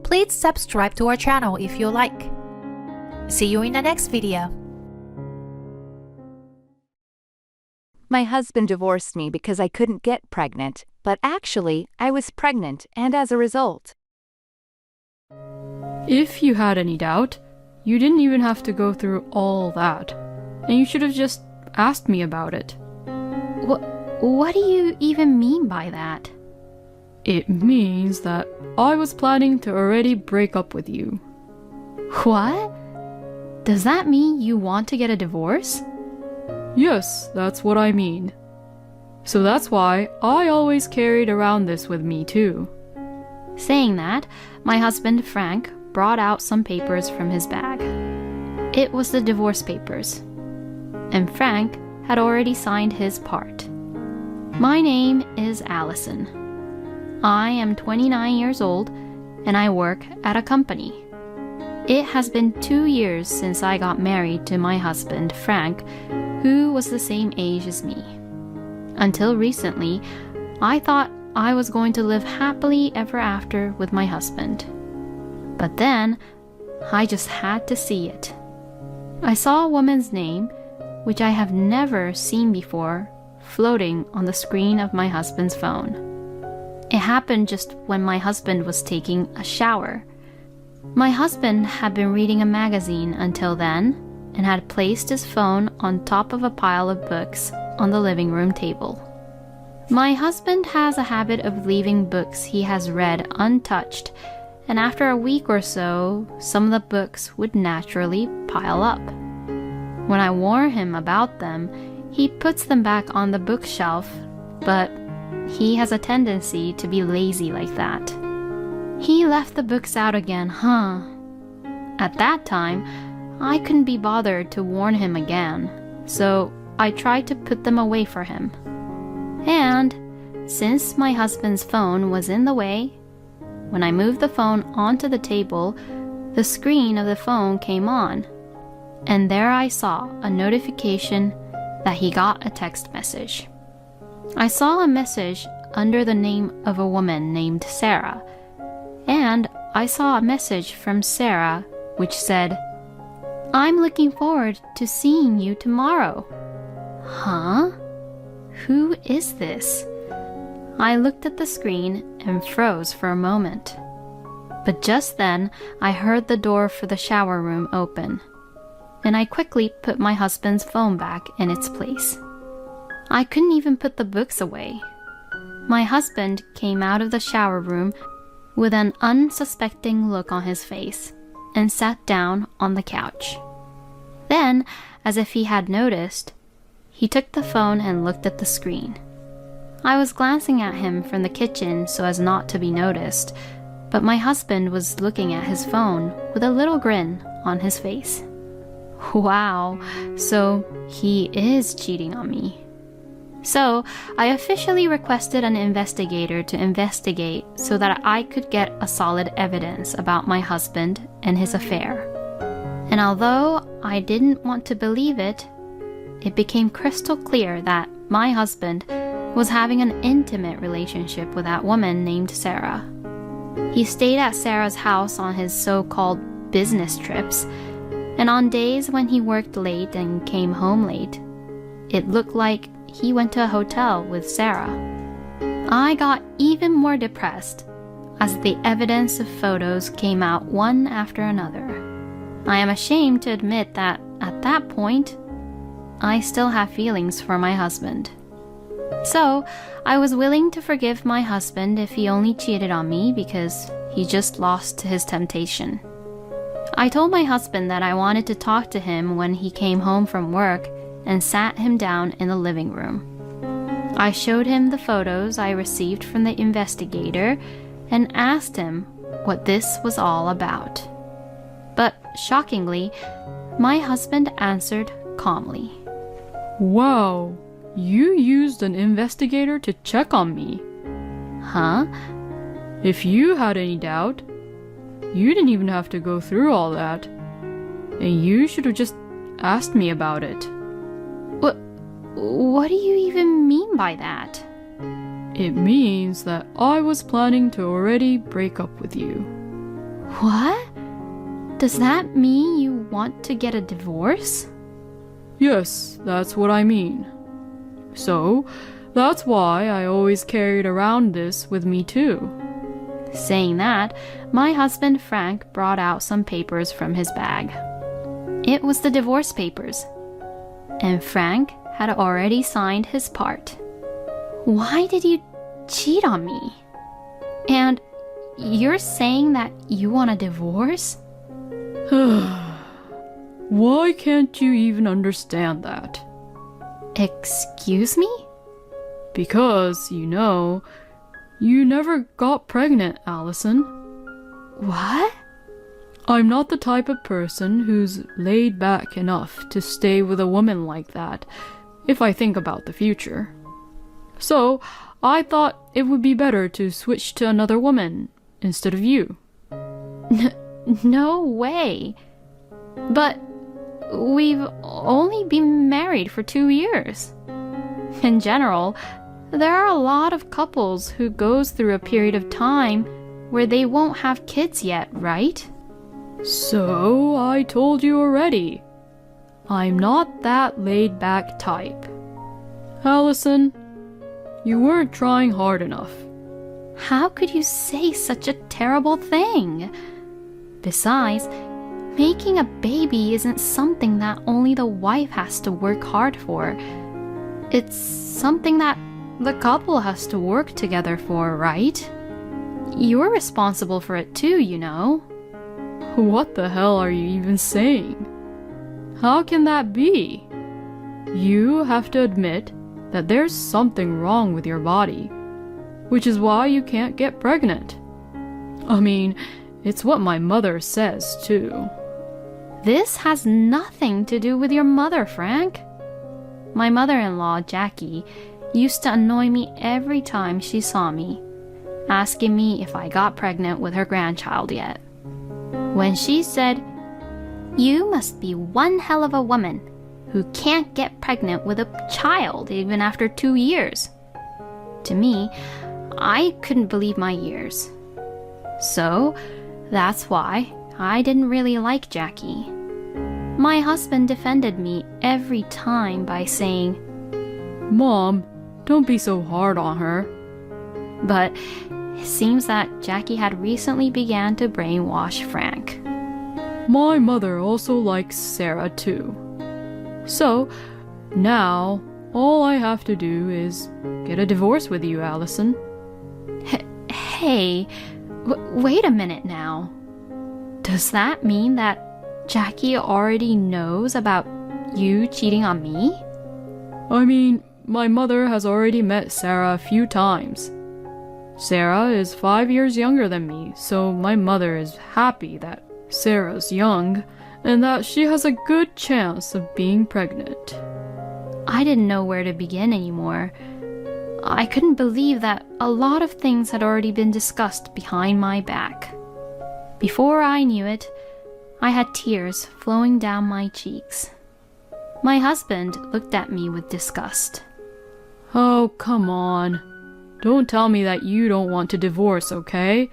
Please subscribe to our channel if you like. See you in the next video. My husband divorced me because I couldn't get pregnant, but actually, I was pregnant and as a result. If you had any doubt, you didn't even have to go through all that. And you should have just asked me about it. What do you even mean by that? It means that I was planning to already break up with you. What? Does that mean you want to get a divorce? Yes, that's what I mean. So that's why I always carried around this with me too. Saying that, my husband Frank brought out some papers from his bag. It was the divorce papers. And Frank had already signed his part. My name is Allison. I am 29 years old and I work at a company. It has been 2 years since I got married to my husband Frank, who was the same age as me. Until recently, I thought I was going to live happily ever after with my husband. But then, I just had to see it. I saw a woman's name, which I have never seen before, floating on the screen of my husband's phone. It happened just when my husband was taking a shower. My husband had been reading a magazine until then and had placed his phone on top of a pile of books on the living room table. My husband has a habit of leaving books he has read untouched, and after a week or so, some of the books would naturally pile up. When I warn him about them, he puts them back on the bookshelf, but he has a tendency to be lazy like that. He left the books out again, huh? At that time, I couldn't be bothered to warn him again, so I tried to put them away for him. And since my husband's phone was in the way, when I moved the phone onto the table, the screen of the phone came on, and there I saw a notification that he got a text message. I saw a message under the name of a woman named Sarah, and I saw a message from Sarah which said, "I'm looking forward to seeing you tomorrow." Huh? Who is this? I looked at the screen and froze for a moment. But just then, I heard the door for the shower room open, and I quickly put my husband's phone back in its place. I couldn't even put the books away. My husband came out of the shower room with an unsuspecting look on his face and sat down on the couch. Then, as if he had noticed, he took the phone and looked at the screen. I was glancing at him from the kitchen so as not to be noticed, but my husband was looking at his phone with a little grin on his face. Wow, so he is cheating on me. So I officially requested an investigator to investigate so that I could get a solid evidence about my husband and his affair. And although I didn't want to believe it, it became crystal clear that my husband was having an intimate relationship with that woman named Sarah. He stayed at Sarah's house on his so-called business trips, and on days when he worked late and came home late, it looked like he went to a hotel with Sarah. I got even more depressed as the evidence of photos came out one after another. I am ashamed to admit that at that point, I still have feelings for my husband. So, I was willing to forgive my husband if he only cheated on me because he just lost to his temptation. I told my husband that I wanted to talk to him when he came home from work and sat him down in the living room. I showed him the photos I received from the investigator and asked him what this was all about. But shockingly, my husband answered calmly. Wow, you used an investigator to check on me. Huh? If you had any doubt, you didn't even have to go through all that. And you should have just asked me about it. What do you even mean by that? It means that I was planning to already break up with you. What? Does that mean you want to get a divorce? Yes, that's what I mean. So, that's why I always carried around this with me too. Saying that, my husband Frank brought out some papers from his bag. It was the divorce papers, and Frank had already signed his part. Why did you cheat on me? And you're saying that you want a divorce? Why can't you even understand that? Excuse me? Because, you know, you never got pregnant, Allison. What? I'm not the type of person who's laid back enough to stay with a woman like that, if I think about the future. So, I thought it would be better to switch to another woman instead of you. No way. But we've only been married for 2 years. In general, there are a lot of couples who goes through a period of time where they won't have kids yet, right? So, I told you already. I'm not that laid-back type. Allison, you weren't trying hard enough. How could you say such a terrible thing? Besides, making a baby isn't something that only the wife has to work hard for. It's something that the couple has to work together for, right? You're responsible for it too, you know. What the hell are you even saying? How can that be? You have to admit that there's something wrong with your body, which is why you can't get pregnant. I mean, it's what my mother says too. This has nothing to do with your mother, Frank. My mother-in-law, Jackie, used to annoy me every time she saw me, asking me if I got pregnant with her grandchild yet. When she said, "You must be one hell of a woman who can't get pregnant with a child even after 2 years." To me, I couldn't believe my ears. So, that's why I didn't really like Jackie. My husband defended me every time by saying, Mom, don't be so hard on her. But it seems that Jackie had recently began to brainwash Frank. My mother also likes Sarah too. So, now, all I have to do is get a divorce with you, Allison. Hey, wait a minute now. Does that mean that Jackie already knows about you cheating on me? I mean, my mother has already met Sarah a few times. Sarah is 5 years younger than me, so my mother is happy that Sarah's young and that she has a good chance of being pregnant. I didn't know where to begin anymore. I couldn't believe that a lot of things had already been discussed behind my back. Before I knew it, I had tears flowing down my cheeks. My husband looked at me with disgust. Oh, come on. Don't tell me that you don't want to divorce, okay?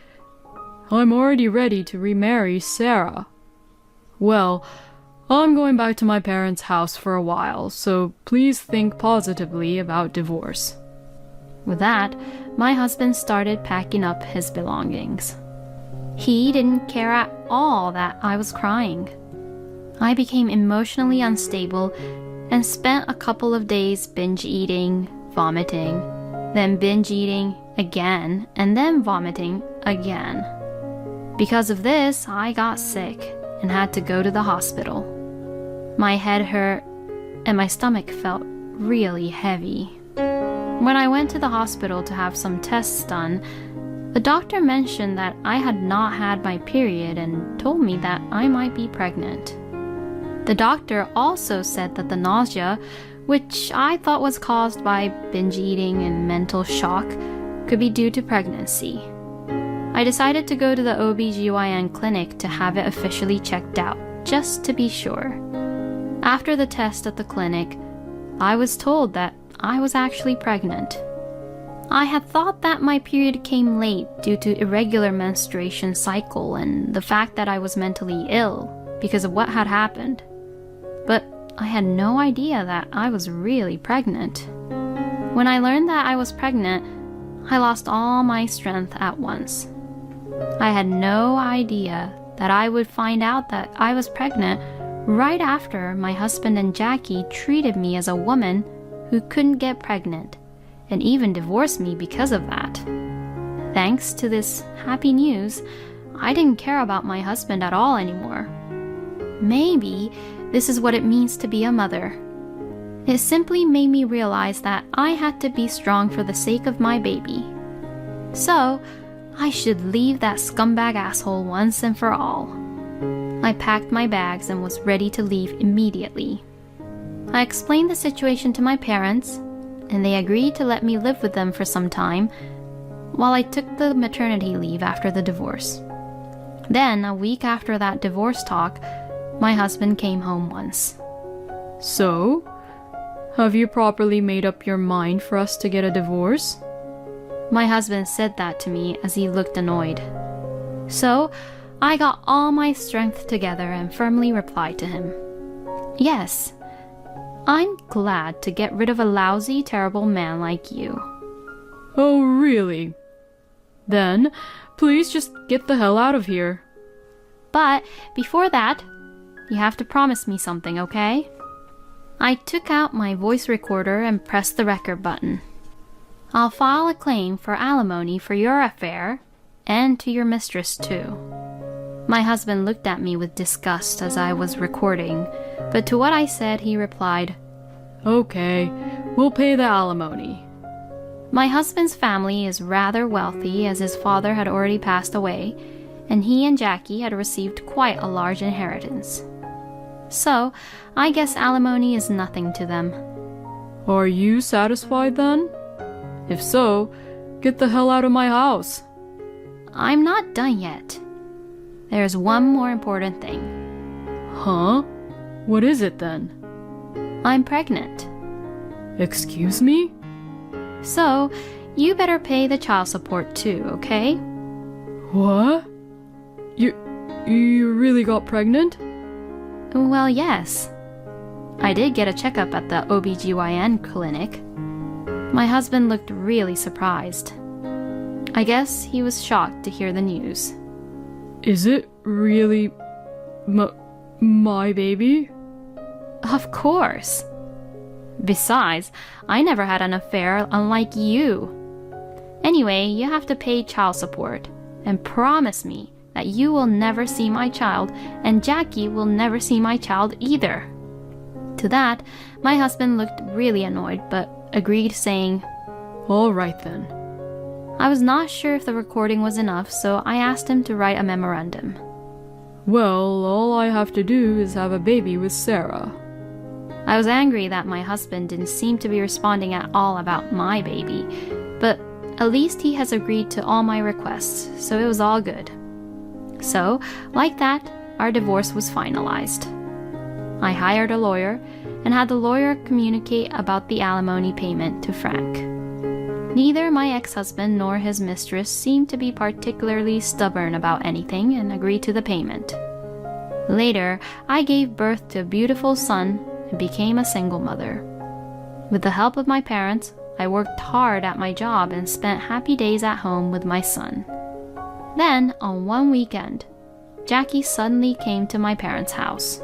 I'm already ready to remarry Sarah. Well, I'm going back to my parents' house for a while, so please think positively about divorce. With that, my husband started packing up his belongings. He didn't care at all that I was crying. I became emotionally unstable and spent a couple of days binge eating, vomiting, then binge eating again, and then vomiting again. Because of this, I got sick and had to go to the hospital. My head hurt and my stomach felt really heavy. When I went to the hospital to have some tests done, the doctor mentioned that I had not had my period and told me that I might be pregnant. The doctor also said that the nausea, which I thought was caused by binge eating and mental shock, could be due to pregnancy. I decided to go to the OBGYN clinic to have it officially checked out, just to be sure. After the test at the clinic, I was told that I was actually pregnant. I had thought that my period came late due to irregular menstruation cycle and the fact that I was mentally ill because of what had happened. But I had no idea that I was really pregnant. When I learned that I was pregnant, I lost all my strength at once. I had no idea that I would find out that I was pregnant right after my husband and Jackie treated me as a woman who couldn't get pregnant and even divorced me because of that. Thanks to this happy news, I didn't care about my husband at all anymore. Maybe this is what it means to be a mother. It simply made me realize that I had to be strong for the sake of my baby. So, I should leave that scumbag asshole once and for all. I packed my bags and was ready to leave immediately. I explained the situation to my parents, and they agreed to let me live with them for some time while I took the maternity leave after the divorce. Then, a week after that divorce talk, my husband came home once. So, Have you properly made up your mind for us to get a divorce? My husband said that to me as he looked annoyed. So, I got all my strength together and firmly replied to him, "Yes, I'm glad to get rid of a lousy, terrible man like you." Oh, really? Then, please just get the hell out of here. But before that, you have to promise me something, okay? I took out my voice recorder and pressed the record button. "I'll file a claim for alimony for your affair, and to your mistress too." My husband looked at me with disgust as I was recording, but to what I said he replied, Okay, we'll pay the alimony. My husband's family is rather wealthy as his father had already passed away, and he and Jackie had received quite a large inheritance. So, I guess alimony is nothing to them. Are you satisfied then? If so, get the hell out of my house. I'm not done yet. There's one more important thing. Huh? What is it then? I'm pregnant. Excuse me? So, you better pay the child support too, okay? What? You really got pregnant? Well, yes. I did get a checkup at the OBGYN clinic. My husband looked really surprised. I guess he was shocked to hear the news. Is it really my baby? Of course. Besides, I never had an affair unlike you. Anyway, you have to pay child support and promise me that you will never see my child and Jackie will never see my child either. To that, my husband looked really annoyed but agreed, saying, All right then. I was not sure if the recording was enough, so I asked him to write a memorandum. Well, all I have to do is have a baby with Sarah. I was angry that my husband didn't seem to be responding at all about my baby, but at least he has agreed to all my requests, so it was all good. So, like that, our divorce was finalized. I hired a lawyer and had the lawyer communicate about the alimony payment to Frank. Neither my ex-husband nor his mistress seemed to be particularly stubborn about anything and agreed to the payment. Later, I gave birth to a beautiful son and became a single mother. With the help of my parents, I worked hard at my job and spent happy days at home with my son. Then, on one weekend, Jackie suddenly came to my parents' house.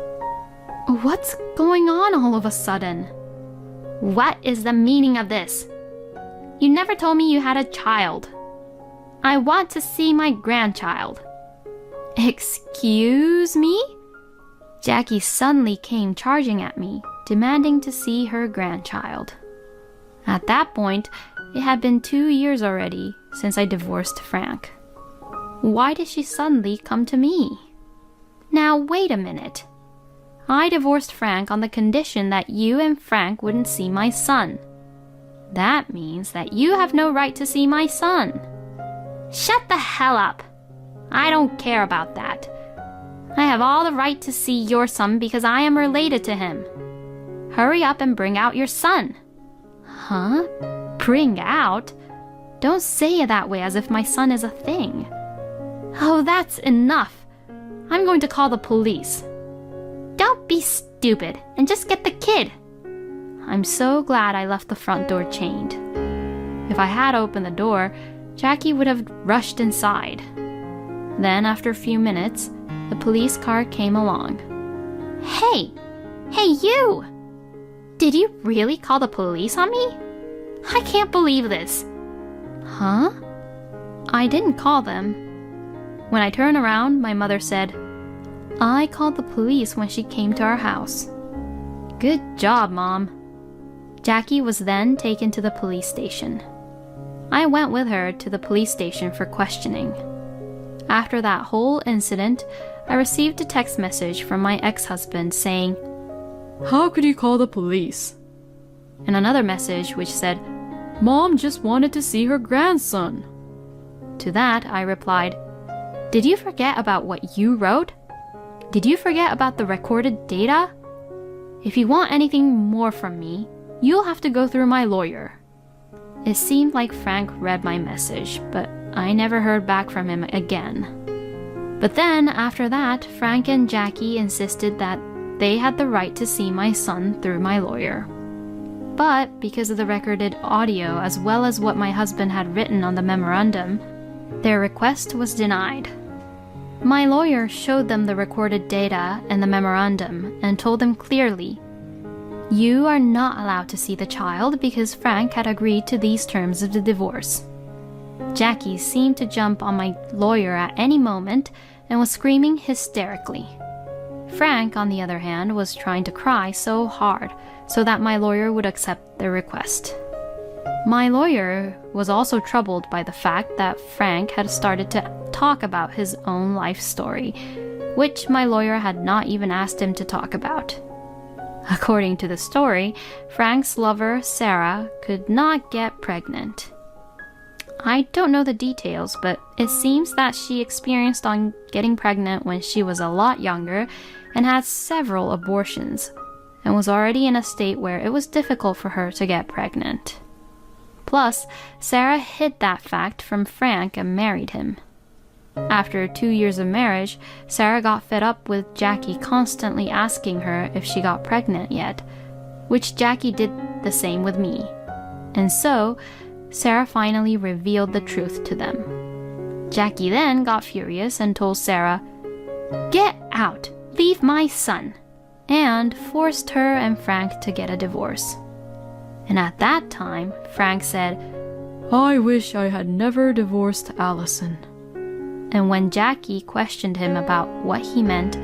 What's going on all of a sudden? What is the meaning of this? You never told me you had a child. I want to see my grandchild. Excuse me? Jackie suddenly came charging at me, demanding to see her grandchild. At that point, it had been 2 years already since I divorced Frank. Why did she suddenly come to me? Now, wait a minute. I divorced Frank on the condition that you and Frank wouldn't see my son. That means that you have no right to see my son. Shut the hell up. I don't care about that. I have all the right to see your son because I am related to him. Hurry up and bring out your son. Huh? Bring out? Don't say it that way as if my son is a thing. Oh, that's enough. I'm going to call the police. Don't be stupid and just get the kid. I'm so glad I left the front door chained. If I had opened the door, Jackie would have rushed inside. Then, after a few minutes, the police car came along. Hey! Hey, you! Did you really call the police on me? I can't believe this. Huh? I didn't call them. When I turned around, my mother said, I called the police when she came to our house. Good job, Mom. Jackie was then taken to the police station. I went with her to the police station for questioning. After that whole incident, I received a text message from my ex-husband saying, How could you call the police? And another message which said, Mom just wanted to see her grandson. To that, I replied, Did you forget about what you wrote? Did you forget about the recorded data? If you want anything more from me, You'll have to go through my lawyer." It seemed like Frank read my message, but I never heard back from him again. But then, after that, Frank and Jackie insisted that they had the right to see my son through my lawyer. But because of the recorded audio as well as what my husband had written on the memorandum, their request was denied. My lawyer showed them the recorded data and the memorandum and told them clearly, "You are not allowed to see the child because Frank had agreed to these terms of the divorce." Jackie seemed to jump on my lawyer at any moment and was screaming hysterically. Frank, on the other hand, was trying to cry so hard so that my lawyer would accept their request. My lawyer was also troubled by the fact that Frank had started to talk about his own life story, which my lawyer had not even asked him to talk about. According to the story, Frank's lover, Sarah, could not get pregnant. I don't know the details, but it seems that she experienced on getting pregnant when she was a lot younger and had several abortions, and was already in a state where it was difficult for her to get pregnant. Plus, Sarah hid that fact from Frank and married him. After 2 years of marriage, Sarah got fed up with Jackie constantly asking her if she got pregnant yet, which Jackie did the same with me. And so, Sarah finally revealed the truth to them. Jackie then got furious and told Sarah, "Get out! Leave my son!" and forced her and Frank to get a divorce. And at that time, Frank said, "I wish I had never divorced Allison." And when Jackie questioned him about what he meant,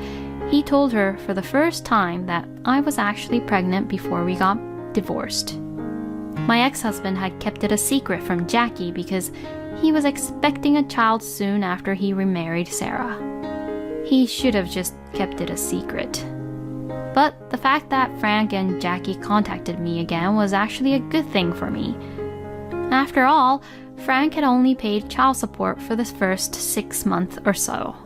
he told her for the first time that I was actually pregnant before we got divorced. My ex-husband had kept it a secret from Jackie because he was expecting a child soon after he remarried Sarah. He should have just kept it a secret. But the fact that Frank and Jackie contacted me again was actually a good thing for me. After all, Frank had only paid child support for the first 6 months or so.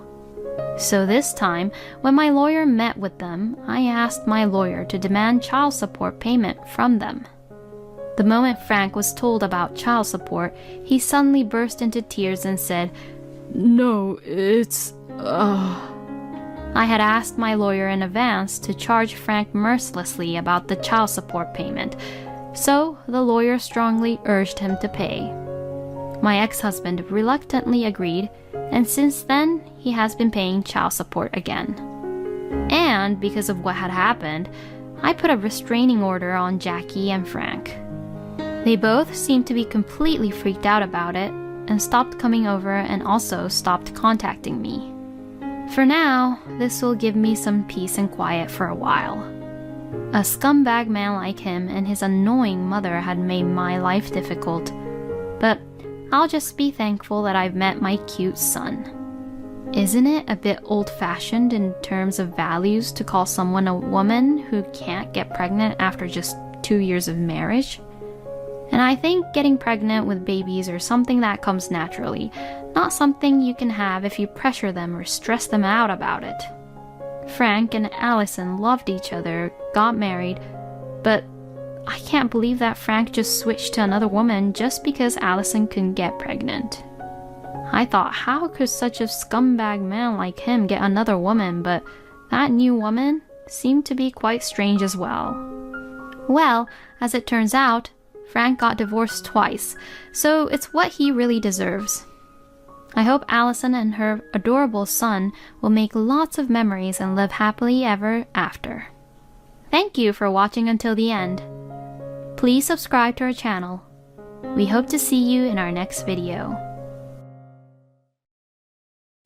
So this time, when my lawyer met with them, I asked my lawyer to demand child support payment from them. The moment Frank was told about child support, he suddenly burst into tears and said, "No, it's... I had asked my lawyer in advance to charge Frank mercilessly about the child support payment, so the lawyer strongly urged him to pay. My ex-husband reluctantly agreed, and since then, he has been paying child support again. And because of what had happened, I put a restraining order on Jackie and Frank. They both seemed to be completely freaked out about it and stopped coming over and also stopped contacting me. For now, this will give me some peace and quiet for a while. A scumbag man like him and his annoying mother had made my life difficult, but I'll just be thankful that I've met my cute son. Isn't it a bit old-fashioned in terms of values to call someone a woman who can't get pregnant after just 2 years of marriage? And I think getting pregnant with babies are something that comes naturally, not something you can have if you pressure them or stress them out about it. Frank and Allison loved each other, got married, but I can't believe that Frank just switched to another woman just because Allison couldn't get pregnant. I thought, how could such a scumbag man like him get another woman, but that new woman seemed to be quite strange as well. Well, as it turns out, Frank got divorced twice, so it's what he really deserves. I hope Allison and her adorable son will make lots of memories and live happily ever after. Thank you for watching until the end. Please subscribe to our channel. We hope to see you in our next video.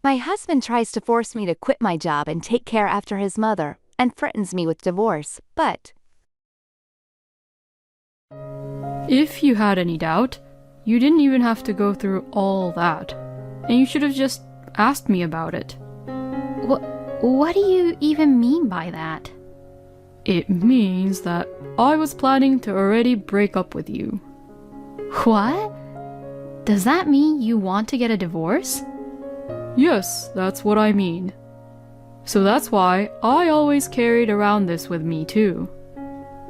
My husband tries to force me to quit my job and take care after his mother, and threatens me with divorce, but If you had any doubt, you didn't even have to go through all that, and you should have just asked me about it. What do you even mean by that? It means that I was planning to already break up with you. What? Does that mean you want to get a divorce? Yes, that's what I mean. So that's why I always carried around this with me too.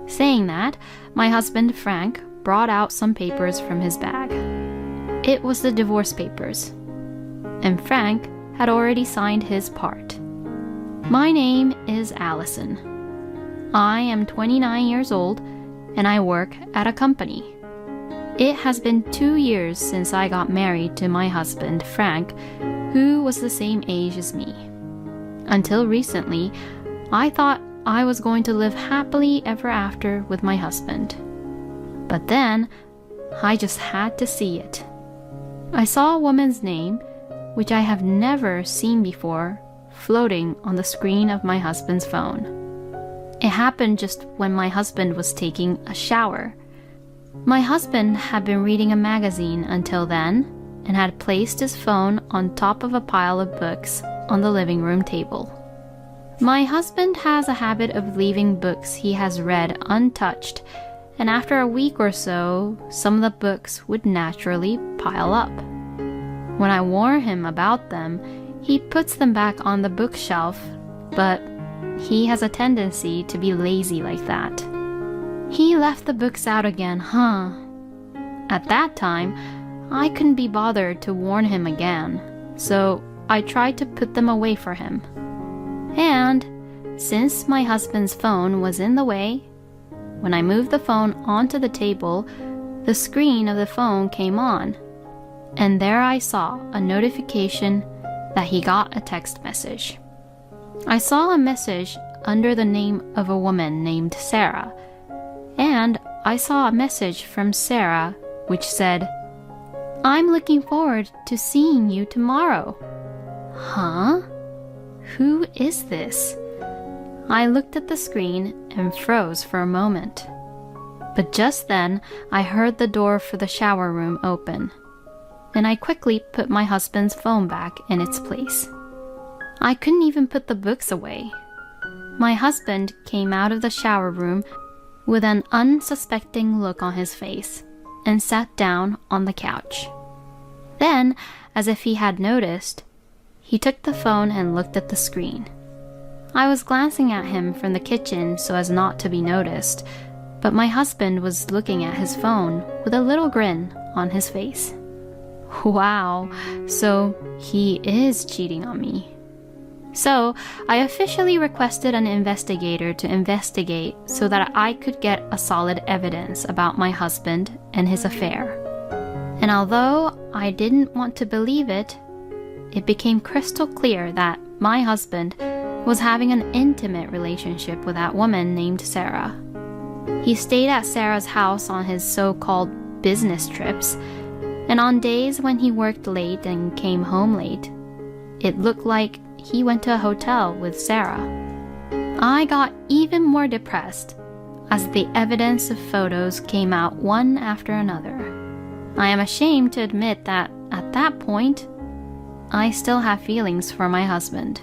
Saying that, my husband Frank brought out some papers from his bag. It was the divorce papers, and Frank had already signed his part. My name is Allison. I am 29 years old, and I work at a company. It has been 2 years since I got married to my husband Frank, who was the same age as me. Until recently, I thought I was going to live happily ever after with my husband. But then, I just had to see it. I saw a woman's name, which I have never seen before, floating on the screen of my husband's phone. It happened just when my husband was taking a shower. My husband had been reading a magazine until then and had placed his phone on top of a pile of books on the living room table. My husband has a habit of leaving books he has read untouched, and after a week or so, some of the books would naturally pile up. When I warn him about them, he puts them back on the bookshelf, but he has a tendency to be lazy like that. He left the books out again, huh? At that time, I couldn't be bothered to warn him again, so I tried to put them away for him. And since my husband's phone was in the way, when I moved the phone onto the table, the screen of the phone came on, and there I saw a notification that he got a text message. I saw a message under the name of a woman named Sarah, and I saw a message from Sarah which said, "I'm looking forward to seeing you tomorrow." Huh? Who is this? I looked at the screen and froze for a moment. But just then, I heard the door for the shower room open, and I quickly put my husband's phone back in its place. I couldn't even put the books away. My husband came out of the shower room with an unsuspecting look on his face and sat down on the couch. Then, as if he had noticed, he took the phone and looked at the screen. I was glancing at him from the kitchen so as not to be noticed, but my husband was looking at his phone with a little grin on his face. Wow, so he is cheating on me. So I officially requested an investigator to investigate so that I could get a solid evidence about my husband and his affair. And although I didn't want to believe it, it became crystal clear that my husband was having an intimate relationship with that woman named Sarah. He stayed at Sarah's house on his so-called business trips, and on days when he worked late and came home late, it looked like he went to a hotel with Sarah. I got even more depressed as the evidence of photos came out one after another. I am ashamed to admit that at that point, I still have feelings for my husband.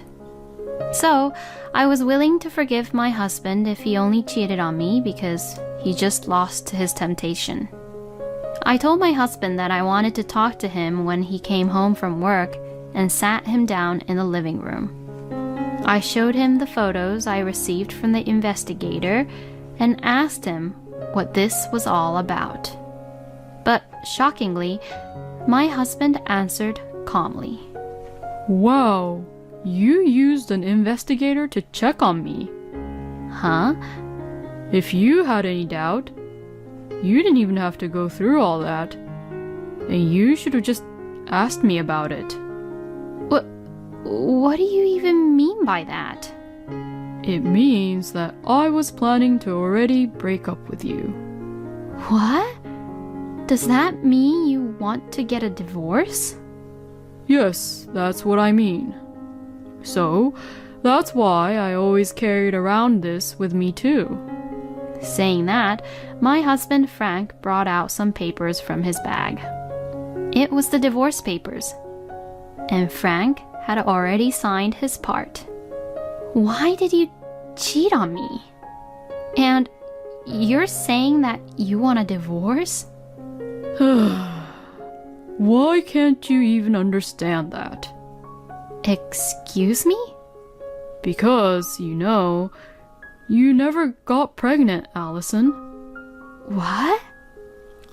So, I was willing to forgive my husband if he only cheated on me because he just lost to his temptation. I told my husband that I wanted to talk to him when he came home from work and sat him down in the living room. I showed him the photos I received from the investigator and asked him what this was all about. But shockingly, my husband answered calmly. Wow, you used an investigator to check on me. Huh? If you had any doubt, you didn't even have to go through all that. And you should have just asked me about it. What do you even mean by that? It means that I was planning to already break up with you. What? Does that mean you want to get a divorce? Yes, that's what I mean. So, that's why I always carried around this with me too. Saying that, my husband Frank brought out some papers from his bag. It was the divorce papers, and Frank had already signed his part. Why did you cheat on me? And you're saying that you want a divorce? Why can't you even understand that? Excuse me? Because, You never got pregnant, Allison. What?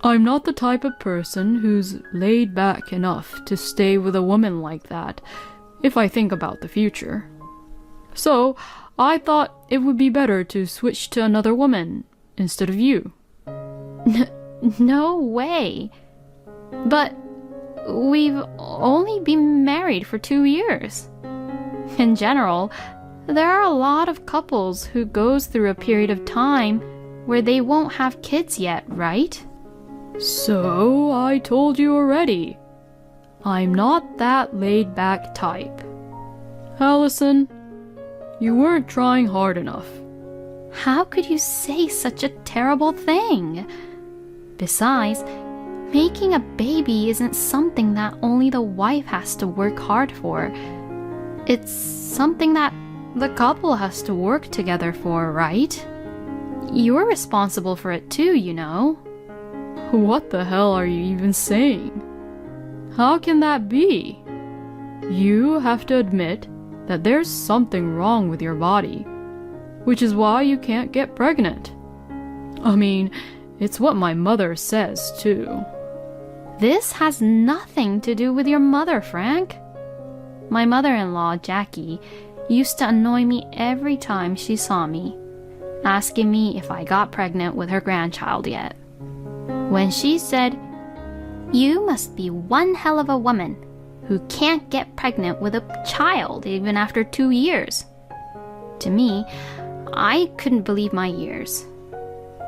I'm not the type of person who's laid back enough to stay with a woman like that, if I think about the future. So, I thought it would be better to switch to another woman instead of you. No way. But we've only been married for 2 years. In general, there are a lot of couples who goes through a period of time where they won't have kids yet, right? So, I told you already. I'm not that laid-back type. Allison, you weren't trying hard enough. How could you say such a terrible thing? Besides, making a baby isn't something that only the wife has to work hard for. It's something that the couple has to work together for, right? You're responsible for it too, you know. What the hell are you even saying? How can that be? You have to admit that there's something wrong with your body, which is why you can't get pregnant. I mean, it's what my mother says too. This has nothing to do with your mother, Frank. My mother-in-law, Jackie, used to annoy me every time she saw me, asking me if I got pregnant with her grandchild yet. When she said, "You must be one hell of a woman who can't get pregnant with a child even after 2 years." To me, I couldn't believe my ears.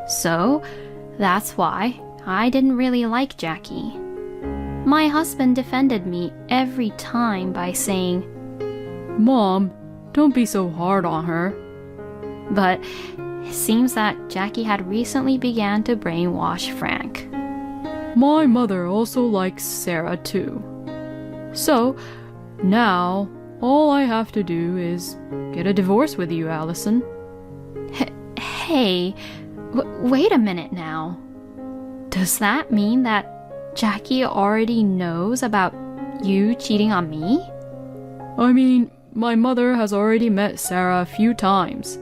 So, that's why I didn't really like Jackie. My husband defended me every time by saying, Mom, don't be so hard on her. But it seems that Jackie had recently began to brainwash Frank. My mother also likes Sarah too. So, now, all I have to do is get a divorce with you, Allison. Hey, wait a minute now. Does that mean that Jackie already knows about you cheating on me? I mean, my mother has already met Sarah a few times.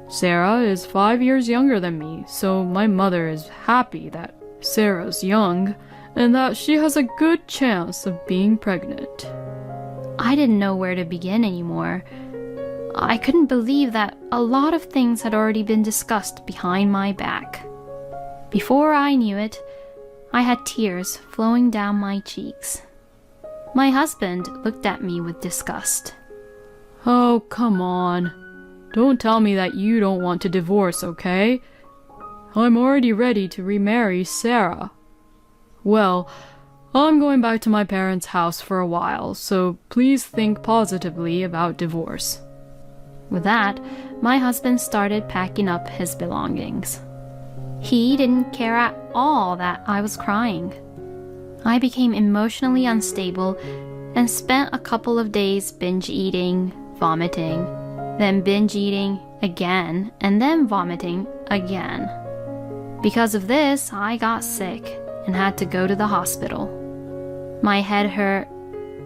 Sarah is 5 years younger than me, so my mother is happy that Sarah's young and that she has a good chance of being pregnant. I didn't know where to begin anymore. I couldn't believe that a lot of things had already been discussed behind my back. Before I knew it, I had tears flowing down my cheeks. My husband looked at me with disgust. Oh, come on. Don't tell me that you don't want to divorce, okay? I'm already ready to remarry Sarah. Well, I'm going back to my parents' house for a while, so please think positively about divorce. With that, my husband started packing up his belongings. He didn't care at all that I was crying. I became emotionally unstable and spent a couple of days binge eating, vomiting, then binge eating again, and then vomiting again. Because of this, I got sick and had to go to the hospital. My head hurt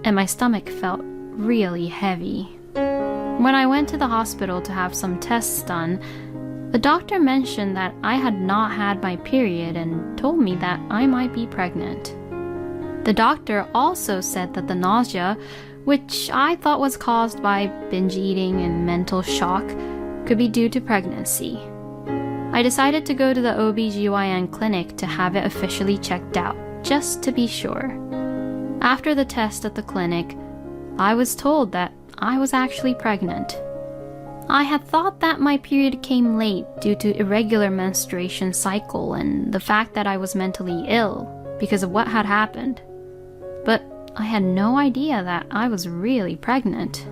and my stomach felt really heavy. When I went to the hospital to have some tests done, the doctor mentioned that I had not had my period and told me that I might be pregnant. The doctor also said that the nausea, which I thought was caused by binge eating and mental shock, could be due to pregnancy. I decided to go to the OBGYN clinic to have it officially checked out, just to be sure. After the test at the clinic, I was told that I was actually pregnant. I had thought that my period came late due to irregular menstruation cycle and the fact that I was mentally ill because of what had happened. But I had no idea that I was really pregnant.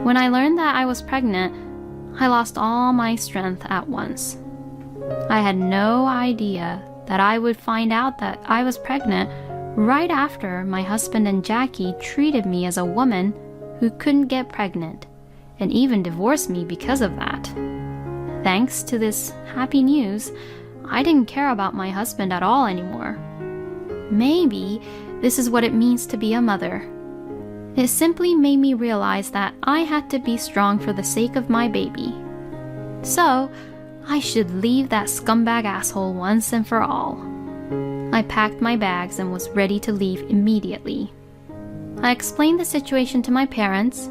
When I learned that I was pregnant, I lost all my strength at once. I had no idea that I would find out that I was pregnant right after my husband and Jackie treated me as a woman who couldn't get pregnant and even divorced me because of that. Thanks to this happy news, I didn't care about my husband at all anymore. Maybe this is what it means to be a mother. It simply made me realize that I had to be strong for the sake of my baby. So, I should leave that scumbag asshole once and for all. I packed my bags and was ready to leave immediately. I explained the situation to my parents,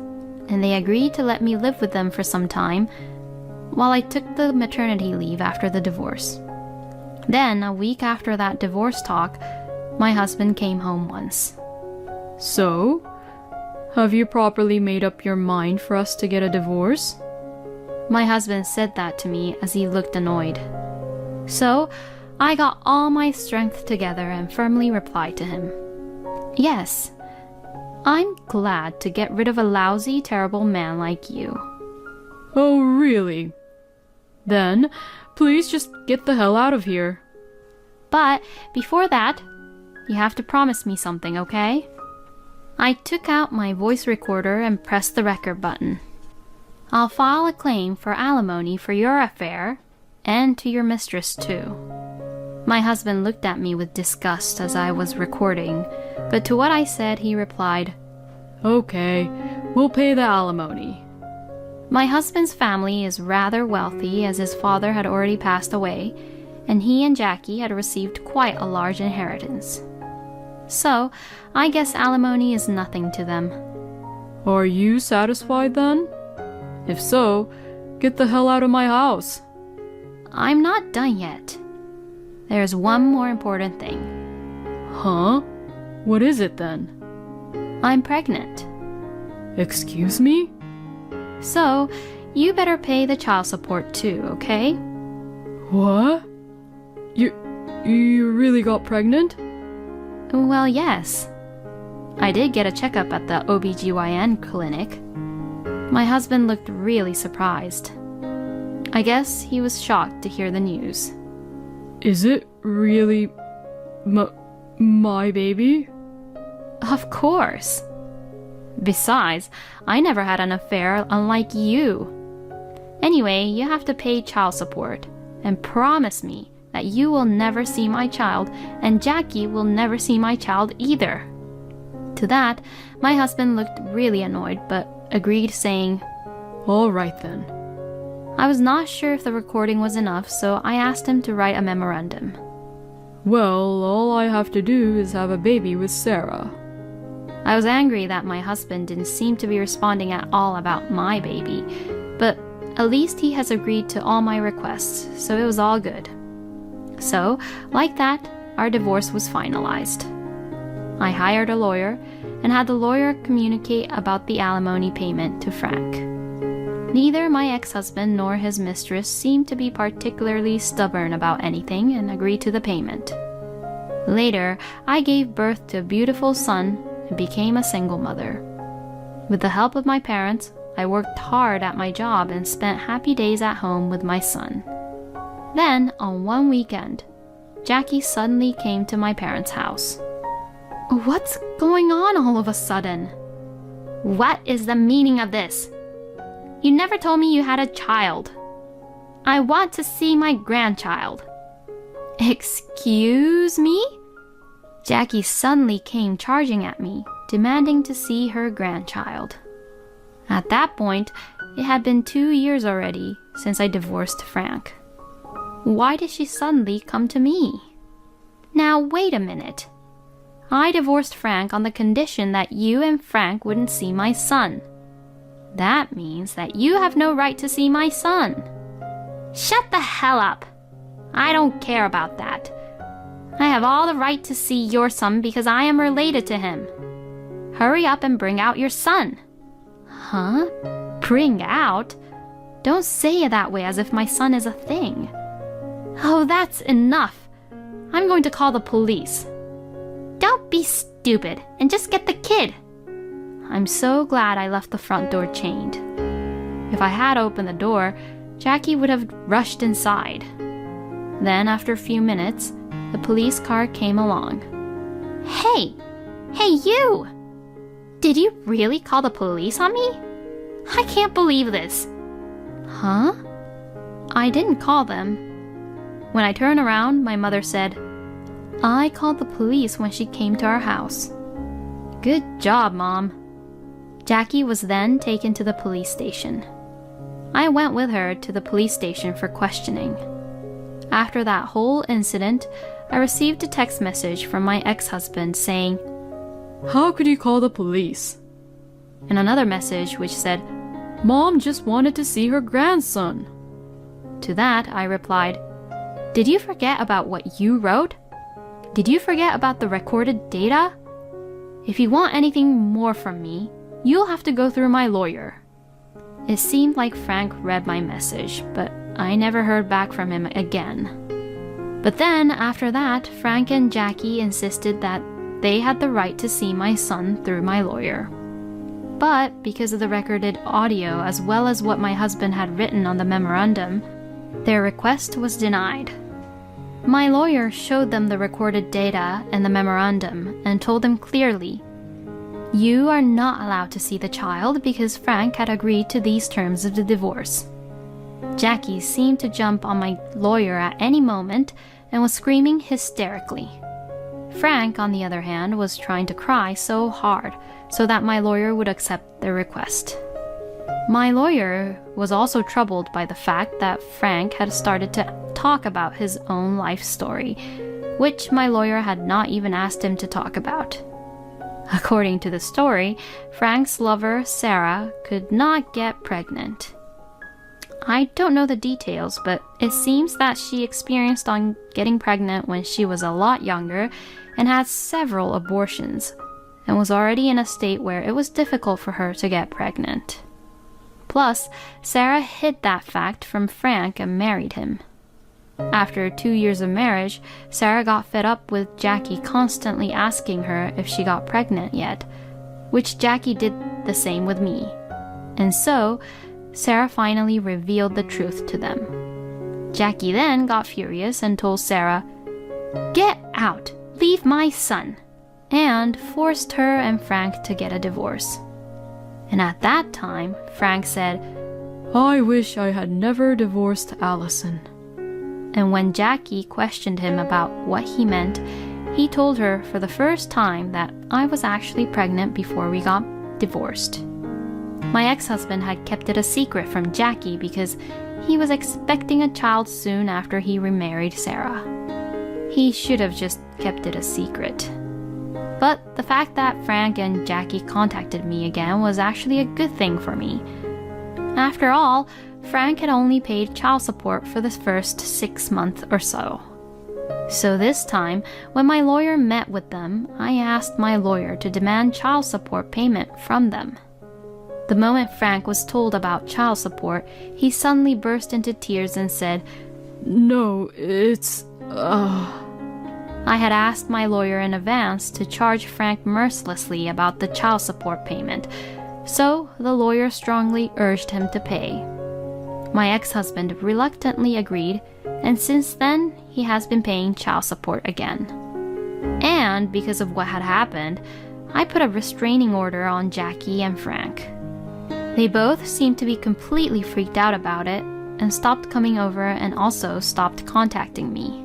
and they agreed to let me live with them for some time while I took the maternity leave after the divorce. Then, a week after that divorce talk, my husband came home once. So, have you properly made up your mind for us to get a divorce? My husband said that to me as he looked annoyed. So, I got all my strength together and firmly replied to him, "Yes, I'm glad to get rid of a lousy, terrible man like you." Oh, really? Then, please just get the hell out of here. But before that, you have to promise me something, okay? I took out my voice recorder and pressed the record button. "I'll file a claim for alimony for your affair, and to your mistress too." My husband looked at me with disgust as I was recording, but to what I said he replied, "Okay, we'll pay the alimony." My husband's family is rather wealthy as his father had already passed away, and he and Jackie had received quite a large inheritance. So, I guess alimony is nothing to them. Are you satisfied then? If so, get the hell out of my house. I'm not done yet. There's one more important thing. Huh? What is it then? I'm pregnant. Excuse me? So, you better pay the child support too, okay? What? You really got pregnant? Well, yes. I did get a checkup at the OBGYN clinic. My husband looked really surprised. I guess he was shocked to hear the news. Is it really my baby? Of course. Besides, I never had an affair unlike you. Anyway, you have to pay child support and promise me that you will never see my child and Jackie will never see my child either. To that, my husband looked really annoyed but agreed, saying, "All right then." I was not sure if the recording was enough, so I asked him to write a memorandum. Well, all I have to do is have a baby with Sarah. I was angry that my husband didn't seem to be responding at all about my baby, but at least he has agreed to all my requests, so it was all good. So, like that, our divorce was finalized. I hired a lawyer and had the lawyer communicate about the alimony payment to Frank. Neither my ex-husband nor his mistress seemed to be particularly stubborn about anything and agreed to the payment. Later, I gave birth to a beautiful son and became a single mother. With the help of my parents, I worked hard at my job and spent happy days at home with my son. Then, on one weekend, Jackie suddenly came to my parents' house. What's going on all of a sudden? What is the meaning of this? You never told me you had a child. I want to see my grandchild. Excuse me? Jackie suddenly came charging at me, demanding to see her grandchild. At that point, it had been 2 years already since I divorced Frank. Why did she suddenly come to me? Now, wait a minute. I divorced Frank on the condition that you and Frank wouldn't see my son. That means that you have no right to see my son. Shut the hell up. I don't care about that. I have all the right to see your son because I am related to him. Hurry up and bring out your son. Huh? Bring out? Don't say it that way as if my son is a thing. Oh, that's enough. I'm going to call the police. Don't be stupid and just get the kid. I'm so glad I left the front door chained. If I had opened the door, Jackie would have rushed inside. Then, after a few minutes, the police car came along. Hey! Hey, you! Did you really call the police on me? I can't believe this. Huh? I didn't call them. When I turned around, my mother said, I called the police when she came to our house. Good job, Mom. Jackie was then taken to the police station. I went with her to the police station for questioning. After that whole incident, I received a text message from my ex-husband saying, "How could you call the police?" and another message which said, "Mom just wanted to see her grandson." To that, I replied, "Did you forget about what you wrote? Did you forget about the recorded data? If you want anything more from me, you'll have to go through my lawyer." It seemed like Frank read my message, but I never heard back from him again. But then, after that, Frank and Jackie insisted that they had the right to see my son through my lawyer. But because of the recorded audio as well as what my husband had written on the memorandum, their request was denied. My lawyer showed them the recorded data and the memorandum and told them clearly, "You are not allowed to see the child because Frank had agreed to these terms of the divorce." Jackie seemed to jump on my lawyer at any moment and was screaming hysterically. Frank, on the other hand, was trying to cry so hard so that my lawyer would accept the request. My lawyer was also troubled by the fact that Frank had started to talk about his own life story, which my lawyer had not even asked him to talk about. According to the story, Frank's lover, Sarah, could not get pregnant. I don't know the details, but it seems that she experienced on getting pregnant when she was a lot younger and had several abortions, and was already in a state where it was difficult for her to get pregnant. Plus, Sarah hid that fact from Frank and married him. After 2 years of marriage, Sarah got fed up with Jackie constantly asking her if she got pregnant yet, which Jackie did the same with me. And so, Sarah finally revealed the truth to them. Jackie then got furious and told Sarah, "Get out! Leave my son!" and forced her and Frank to get a divorce. And at that time, Frank said, "I wish I had never divorced Allison." And when Jackie questioned him about what he meant, he told her for the first time that I was actually pregnant before we got divorced. My ex-husband had kept it a secret from Jackie because he was expecting a child soon after he remarried Sarah. He should have just kept it a secret. But the fact that Frank and Jackie contacted me again was actually a good thing for me. After all, Frank had only paid child support for the first 6 months or so. So this time, when my lawyer met with them, I asked my lawyer to demand child support payment from them. The moment Frank was told about child support, he suddenly burst into tears and said, "No, it's... I had asked my lawyer in advance to charge Frank mercilessly about the child support payment, so the lawyer strongly urged him to pay. My ex-husband reluctantly agreed, and since then, he has been paying child support again. And because of what had happened, I put a restraining order on Jackie and Frank. They both seemed to be completely freaked out about it and stopped coming over and also stopped contacting me.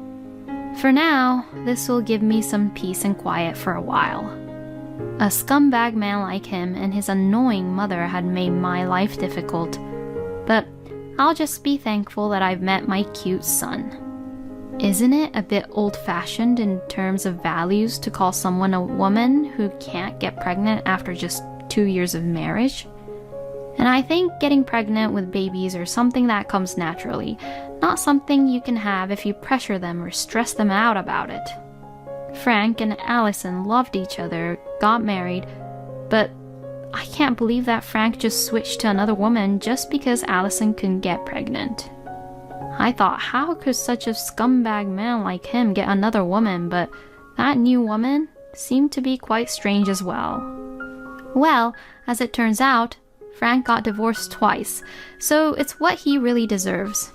For now, this will give me some peace and quiet for a while. A scumbag man like him and his annoying mother had made my life difficult, but I'll just be thankful that I've met my cute son. Isn't it a bit old-fashioned in terms of values to call someone a woman who can't get pregnant after just 2 years of marriage? And I think getting pregnant with babies are something that comes naturally, not something you can have if you pressure them or stress them out about it. Frank and Allison loved each other, got married, but I can't believe that Frank just switched to another woman just because Allison couldn't get pregnant. I thought, how could such a scumbag man like him get another woman, but that new woman seemed to be quite strange as well. Well, as it turns out, Frank got divorced twice, so it's what he really deserves.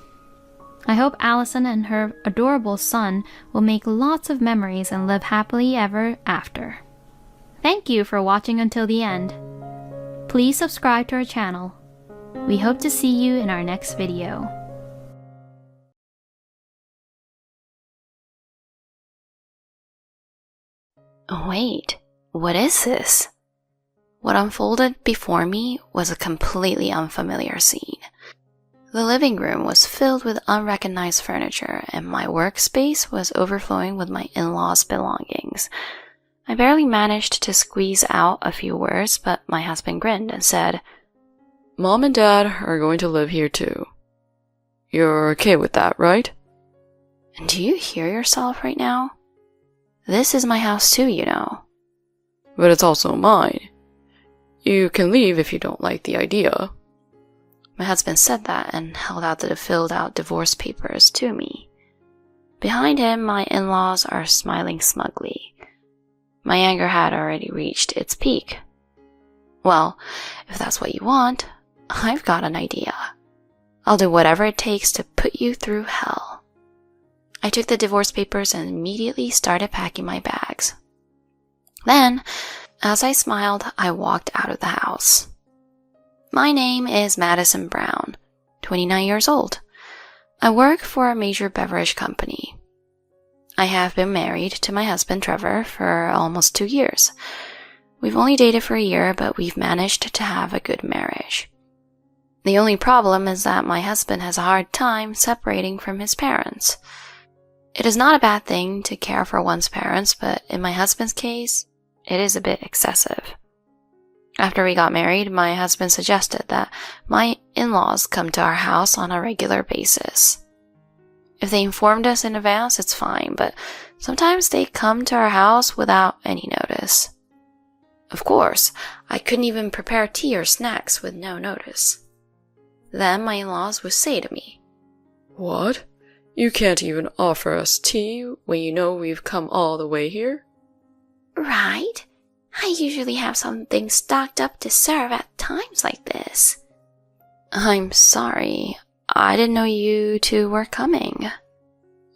I hope Allison and her adorable son will make lots of memories and live happily ever after. Thank you for watching until the end. Please subscribe to our channel. We hope to see you in our next video. Wait, what is this? What unfolded before me was a completely unfamiliar scene. The living room was filled with unrecognized furniture, and my workspace was overflowing with my in-laws' belongings. I barely managed to squeeze out a few words, but my husband grinned and said, Mom and Dad are going to live here too. You're okay with that, right? Do you hear yourself right now? This is my house too, you know. But it's also mine. You can leave if you don't like the idea. My husband said that and held out the filled-out divorce papers to me. Behind him, my in-laws are smiling smugly. My anger had already reached its peak. Well, if that's what you want, I've got an idea. I'll do whatever it takes to put you through hell. I took the divorce papers and immediately started packing my bags. Then, as I smiled, I walked out of the house. My name is Madison Brown, 29 years old. I work for a major beverage company. I have been married to my husband Trevor for almost 2 years. We've only dated for a year, but we've managed to have a good marriage. The only problem is that my husband has a hard time separating from his parents. It is not a bad thing to care for one's parents, but in my husband's case, it is a bit excessive. After we got married, my husband suggested that my in-laws come to our house on a regular basis. If they informed us in advance, it's fine, but sometimes they come to our house without any notice. Of course, I couldn't even prepare tea or snacks with no notice. Then my in-laws would say to me, What? You can't even offer us tea when you know we've come all the way here? Right? I usually have something stocked up to serve at times like this. I'm sorry. I didn't know you two were coming.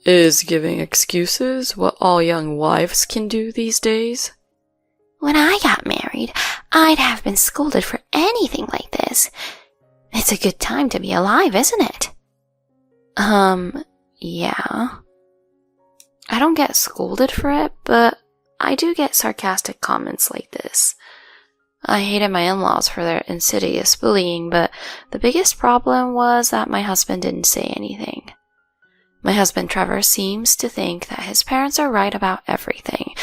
Is giving excuses what all young wives can do these days? When I got married, I'd have been scolded for anything like this. It's a good time to be alive, isn't it? Yeah. I don't get scolded for it, but I do get sarcastic comments like this. I hated my in-laws for their insidious bullying, but the biggest problem was that my husband didn't say anything. My husband Trevor seems to think that his parents are right about everything,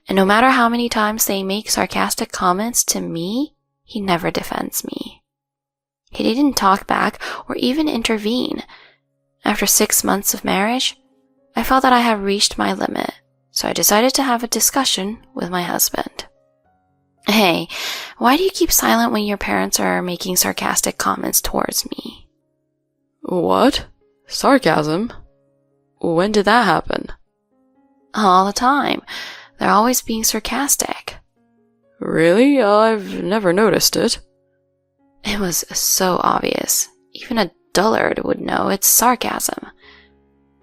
and no matter how many times they make sarcastic comments to me, he never defends me. He didn't talk back or even intervene. After 6 months of marriage, I felt that I had reached my limit, so I decided to have a discussion with my husband. Hey, why do you keep silent when your parents are making sarcastic comments towards me? What? Sarcasm? When did that happen? All the time. They're always being sarcastic. Really? I've never noticed it. It was so obvious. Even a dullard would know it's sarcasm.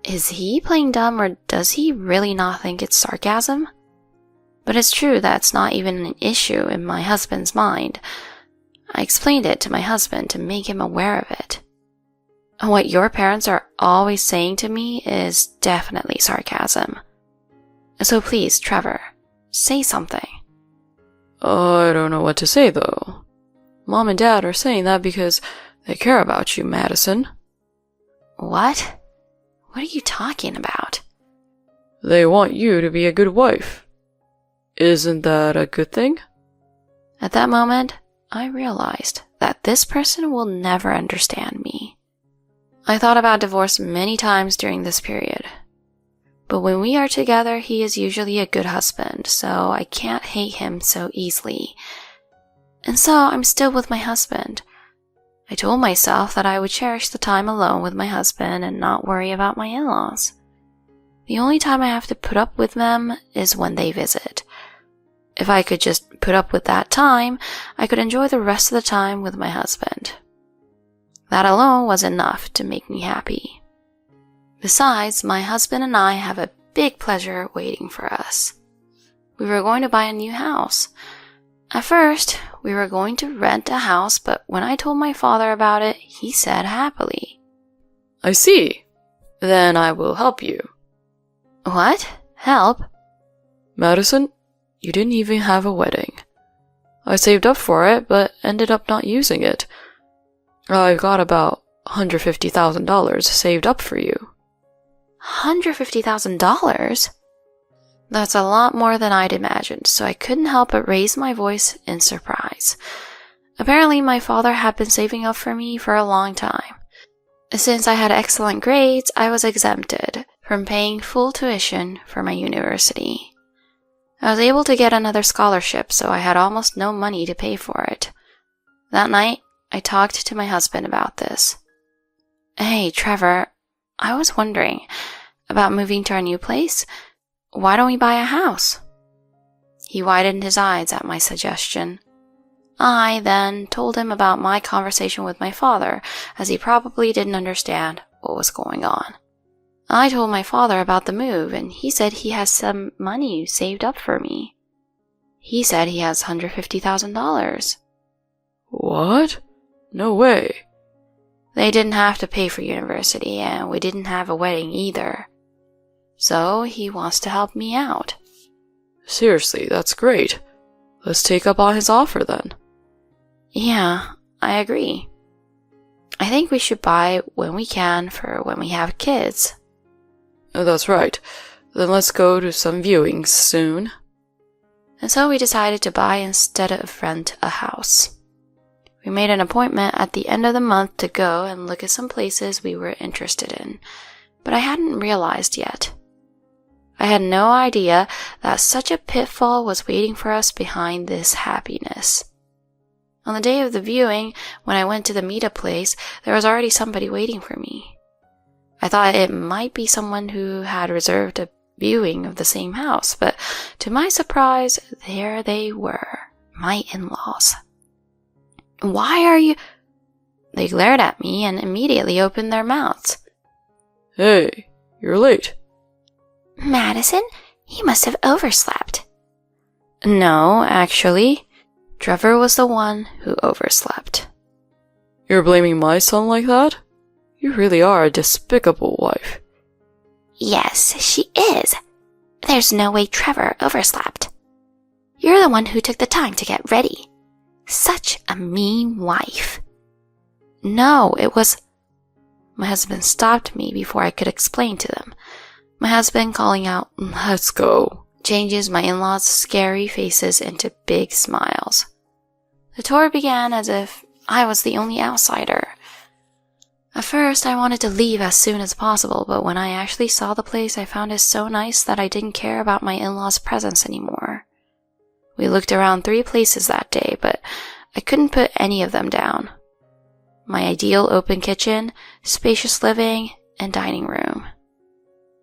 Is he playing dumb, or does he really not think it's sarcasm? But it's true that's not even an issue in my husband's mind. I explained it to my husband to make him aware of it. What your parents are always saying to me is definitely sarcasm. So please, Trevor, say something. I don't know what to say, though. Mom and Dad are saying that because they care about you, Madison. What? What are you talking about? They want you to be a good wife. Isn't that a good thing? At that moment, I realized that this person will never understand me. I thought about divorce many times during this period. But when we are together, he is usually a good husband, so I can't hate him so easily. And so I'm still with my husband. I told myself that I would cherish the time alone with my husband and not worry about my in-laws. The only time I have to put up with them is when they visit. If I could just put up with that time, I could enjoy the rest of the time with my husband. That alone was enough to make me happy. Besides, my husband and I have a big pleasure waiting for us. We were going to buy a new house. At first, we were going to rent a house, but when I told my father about it, he said happily, I see. Then I will help you. What? Help? Madison, you didn't even have a wedding. I saved up for it, but ended up not using it. I've got about $150,000 saved up for you. $150,000? That's a lot more than I'd imagined, so I couldn't help but raise my voice in surprise. Apparently, my father had been saving up for me for a long time. Since I had excellent grades, I was exempted from paying full tuition for my university. I was able to get another scholarship, so I had almost no money to pay for it. That night, I talked to my husband about this. Hey, Trevor, I was wondering about moving to our new place. Why don't we buy a house? He widened his eyes at my suggestion. I then told him about my conversation with my father, as he probably didn't understand what was going on. I told my father about the move, and he said he has some money saved up for me. He said he has $150,000. What? No way. They didn't have to pay for university, and we didn't have a wedding either. So he wants to help me out. Seriously, that's great. Let's take up on his offer then. Yeah, I agree. I think we should buy when we can for when we have kids. That's right. Then let's go to some viewings soon. And so we decided to buy instead of rent a house. We made an appointment at the end of the month to go and look at some places we were interested in, but I hadn't realized yet. I had no idea that such a pitfall was waiting for us behind this happiness. On the day of the viewing, when I went to the meetup place, there was already somebody waiting for me. I thought it might be someone who had reserved a viewing of the same house, but to my surprise, there they were, my in-laws. Why are you? They glared at me and immediately opened their mouths. Hey, you're late. Madison, he must have overslept. No, actually, Trevor was the one who overslept. You're blaming my son like that? You really are a despicable wife. Yes, she is. There's no way Trevor overslept. You're the one who took the time to get ready. Such a mean wife. No, it was... My husband stopped me before I could explain to them. My husband calling out, "Let's go," changes my in-laws' scary faces into big smiles. The tour began as if I was the only outsider. At first, I wanted to leave as soon as possible, but when I actually saw the place, I found it so nice that I didn't care about my in-laws' presence anymore. We looked around 3 places that day, but I couldn't put any of them down. My ideal open kitchen, spacious living, and dining room.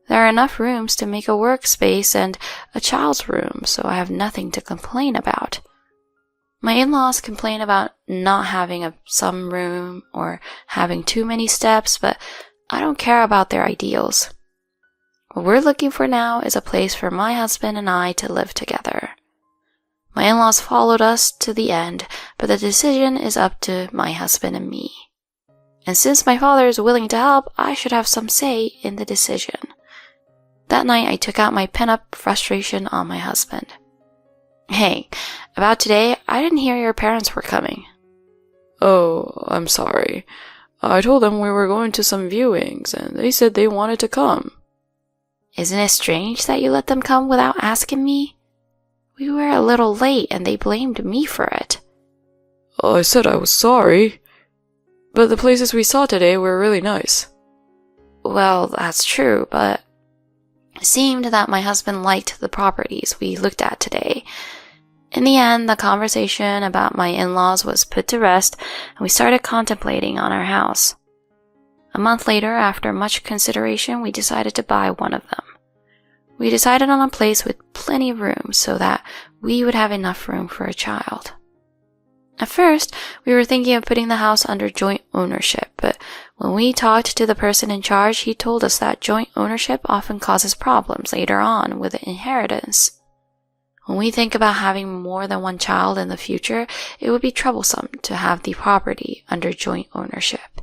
There are enough rooms to make a workspace and a child's room, so I have nothing to complain about. My in-laws complain about not having some room or having too many steps, but I don't care about their ideals. What we're looking for now is a place for my husband and I to live together. My in-laws followed us to the end, but the decision is up to my husband and me. And since my father is willing to help, I should have some say in the decision. That night, I took out my pent-up frustration on my husband. Hey, about today, I didn't hear your parents were coming. Oh, I'm sorry. I told them we were going to some viewings, and they said they wanted to come. Isn't it strange that you let them come without asking me? We were a little late, and they blamed me for it. I said I was sorry, but the places we saw today were really nice. Well, that's true, but it seemed that my husband liked the properties we looked at today. In the end, the conversation about my in-laws was put to rest, and we started contemplating on our house. A month later, after much consideration, we decided to buy one of them. We decided on a place with plenty of room so that we would have enough room for a child. At first, we were thinking of putting the house under joint ownership, but when we talked to the person in charge, he told us that joint ownership often causes problems later on with the inheritance. When we think about having more than one child in the future, it would be troublesome to have the property under joint ownership.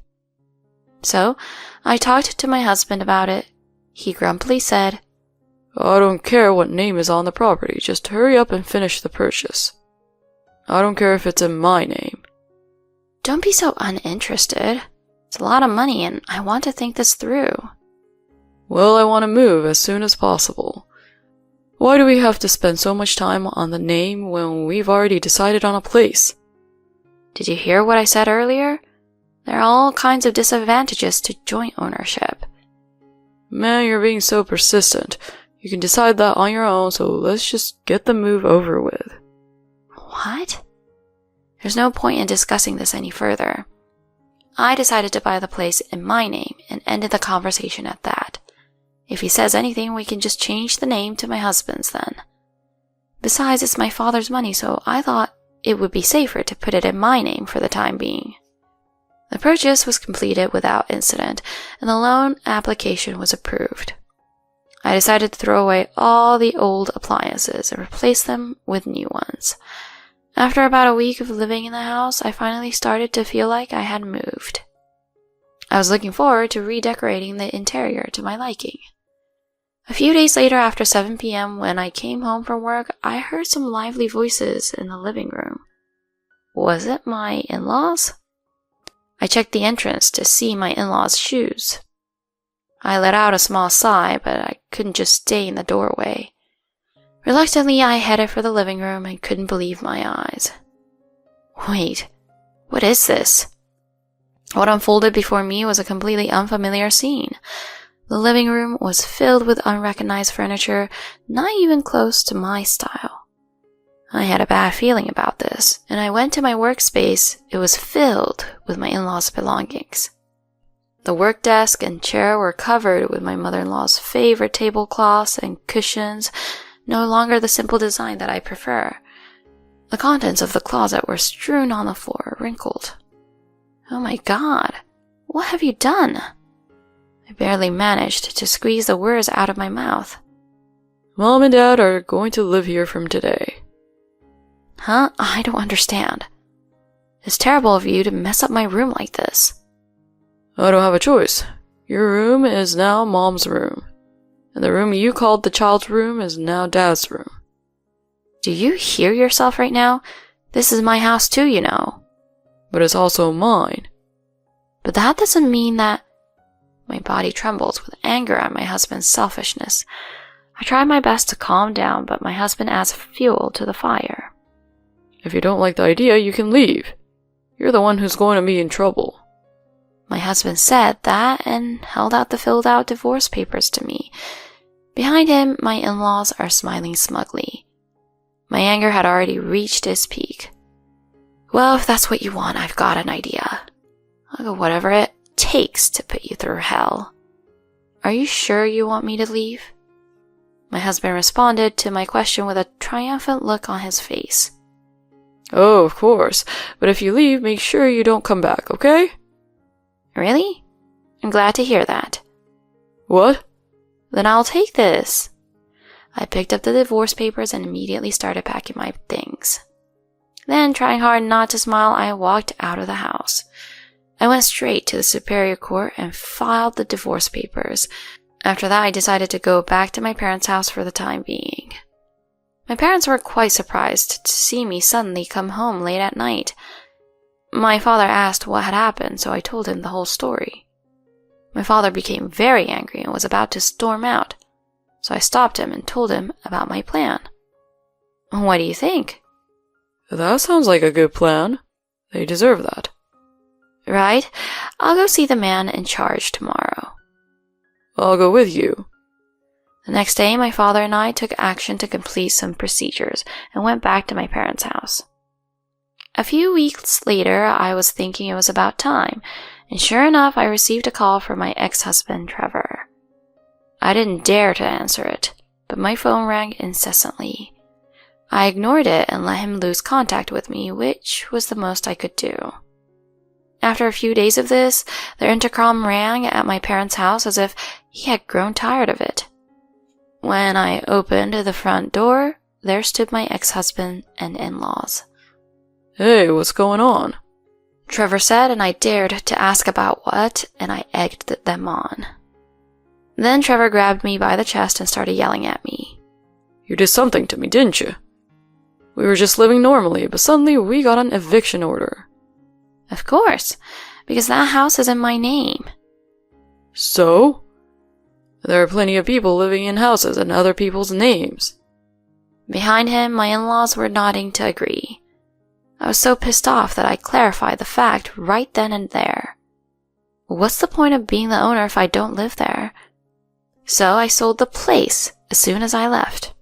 So, I talked to my husband about it. He grumpily said, I don't care what name is on the property, just hurry up and finish the purchase. I don't care if it's in my name. Don't be so uninterested. It's a lot of money and I want to think this through. Well, I want to move as soon as possible. Why do we have to spend so much time on the name when we've already decided on a place? Did you hear what I said earlier? There are all kinds of disadvantages to joint ownership. Man, you're being so persistent. You can decide that on your own, so let's just get the move over with. What? There's no point in discussing this any further. I decided to buy the place in my name and ended the conversation at that. If he says anything, we can just change the name to my husband's then. Besides, it's my father's money, so I thought it would be safer to put it in my name for the time being. The purchase was completed without incident, and the loan application was approved. I decided to throw away all the old appliances and replace them with new ones. After about a week of living in the house, I finally started to feel like I had moved. I was looking forward to redecorating the interior to my liking. A few days later, after 7 p.m., when I came home from work, I heard some lively voices in the living room. Was it my in-laws? I checked the entrance to see my in-laws' shoes. I let out a small sigh, but I couldn't just stay in the doorway. Reluctantly, I headed for the living room and couldn't believe my eyes. Wait, what is this? What unfolded before me was a completely unfamiliar scene. The living room was filled with unrecognized furniture, not even close to my style. I had a bad feeling about this, and I went to my workspace. It was filled with my in-laws' belongings. The work desk and chair were covered with my mother-in-law's favorite tablecloths and cushions, no longer the simple design that I prefer. The contents of the closet were strewn on the floor, wrinkled. Oh my God, what have you done? I barely managed to squeeze the words out of my mouth. Mom and Dad are going to live here from today. Huh? I don't understand. It's terrible of you to mess up my room like this. I don't have a choice. Your room is now Mom's room, and the room you called the child's room is now Dad's room. Do you hear yourself right now? This is my house too, you know. But it's also mine. But that doesn't mean that... My body trembles with anger at my husband's selfishness. I try my best to calm down, but my husband adds fuel to the fire. If you don't like the idea, you can leave. You're the one who's going to be in trouble. My husband said that and held out the filled-out divorce papers to me. Behind him, my in-laws are smiling smugly. My anger had already reached its peak. Well, if that's what you want, I've got an idea. I'll go whatever it takes to put you through hell. Are you sure you want me to leave? My husband responded to my question with a triumphant look on his face. Oh, of course. But if you leave, make sure you don't come back, okay? Really? I'm glad to hear that. What? Then I'll take this. I picked up the divorce papers and immediately started packing my things. Then, trying hard not to smile, I walked out of the house. I went straight to the Superior Court and filed the divorce papers. After that, I decided to go back to my parents' house for the time being. My parents were quite surprised to see me suddenly come home late at night. My father asked what had happened, so I told him the whole story. My father became very angry and was about to storm out, so I stopped him and told him about my plan. What do you think? That sounds like a good plan. They deserve that. Right? I'll go see the man in charge tomorrow. I'll go with you. The next day, my father and I took action to complete some procedures and went back to my parents' house. A few weeks later, I was thinking it was about time, and sure enough, I received a call from my ex-husband, Trevor. I didn't dare to answer it, but my phone rang incessantly. I ignored it and let him lose contact with me, which was the most I could do. After a few days of this, the intercom rang at my parents' house as if he had grown tired of it. When I opened the front door, there stood my ex-husband and in-laws. Hey, what's going on? Trevor said, and I dared to ask about what, and I egged them on. Then Trevor grabbed me by the chest and started yelling at me. You did something to me, didn't you? We were just living normally, but suddenly we got an eviction order. Of course. because that house is in my name. So? There are plenty of people living in houses in other people's names. Behind him, my in-laws were nodding to agree. I was so pissed off that I clarified the fact right then and there. What's the point of being the owner if I don't live there? So I sold the place as soon as I left.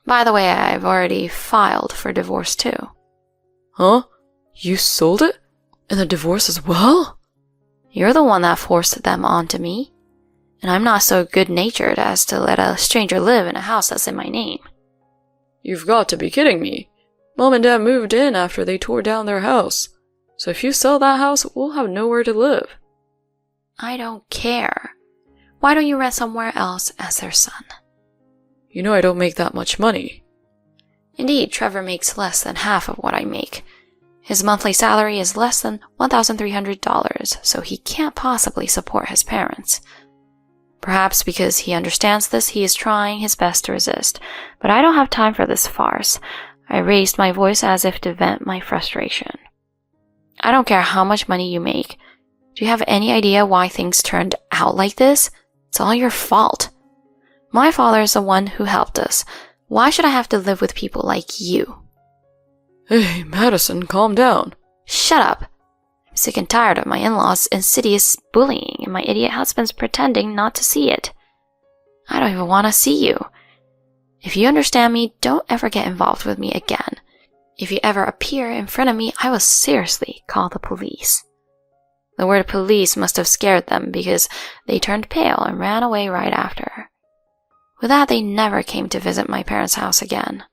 By the way, I've already filed for divorce too. Huh? You sold it? And the divorce as well? You're the one that forced them onto me. And I'm not so good-natured as to let a stranger live in a house that's in my name. You've got to be kidding me. Mom and Dad moved in after they tore down their house. So if you sell that house, we'll have nowhere to live. I don't care. Why don't you rent somewhere else as their son? You know I don't make that much money. Indeed, Trevor makes less than half of what I make. His monthly salary is less than $1,300, so he can't possibly support his parents. Perhaps because he understands this, he is trying his best to resist, but I don't have time for this farce. I raised my voice as if to vent my frustration. I don't care how much money you make. Do you have any idea why things turned out like this? It's all your fault. My father is the one who helped us. Why should I have to live with people like you? Hey, Madison, calm down. Shut up. I'm sick and tired of my in-laws' insidious bullying and my idiot husband's pretending not to see it. I don't even want to see you. If you understand me, don't ever get involved with me again. If you ever appear in front of me, I will seriously call the police. The word police must have scared them because they turned pale and ran away right after. With that, they never came to visit my parents' house again.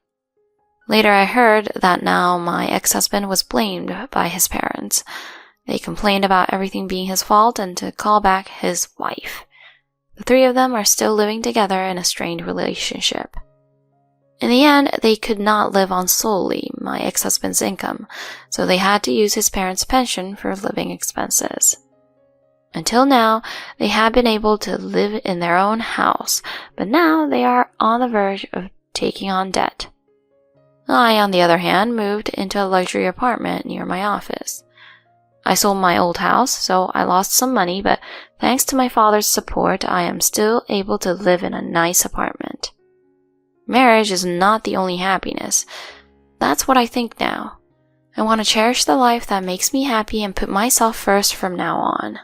Later, I heard that now my ex-husband was blamed by his parents. They complained about everything being his fault and to call back his wife. The three of them are still living together in a strained relationship. In the end, they could not live on solely my ex-husband's income, so they had to use his parents' pension for living expenses. Until now, they had been able to live in their own house, but now they are on the verge of taking on debt. I, on the other hand, moved into a luxury apartment near my office. I sold my old house, so I lost some money, but thanks to my father's support, I am still able to live in a nice apartment. Marriage is not the only happiness. That's what I think now. I want to cherish the life that makes me happy and put myself first from now on.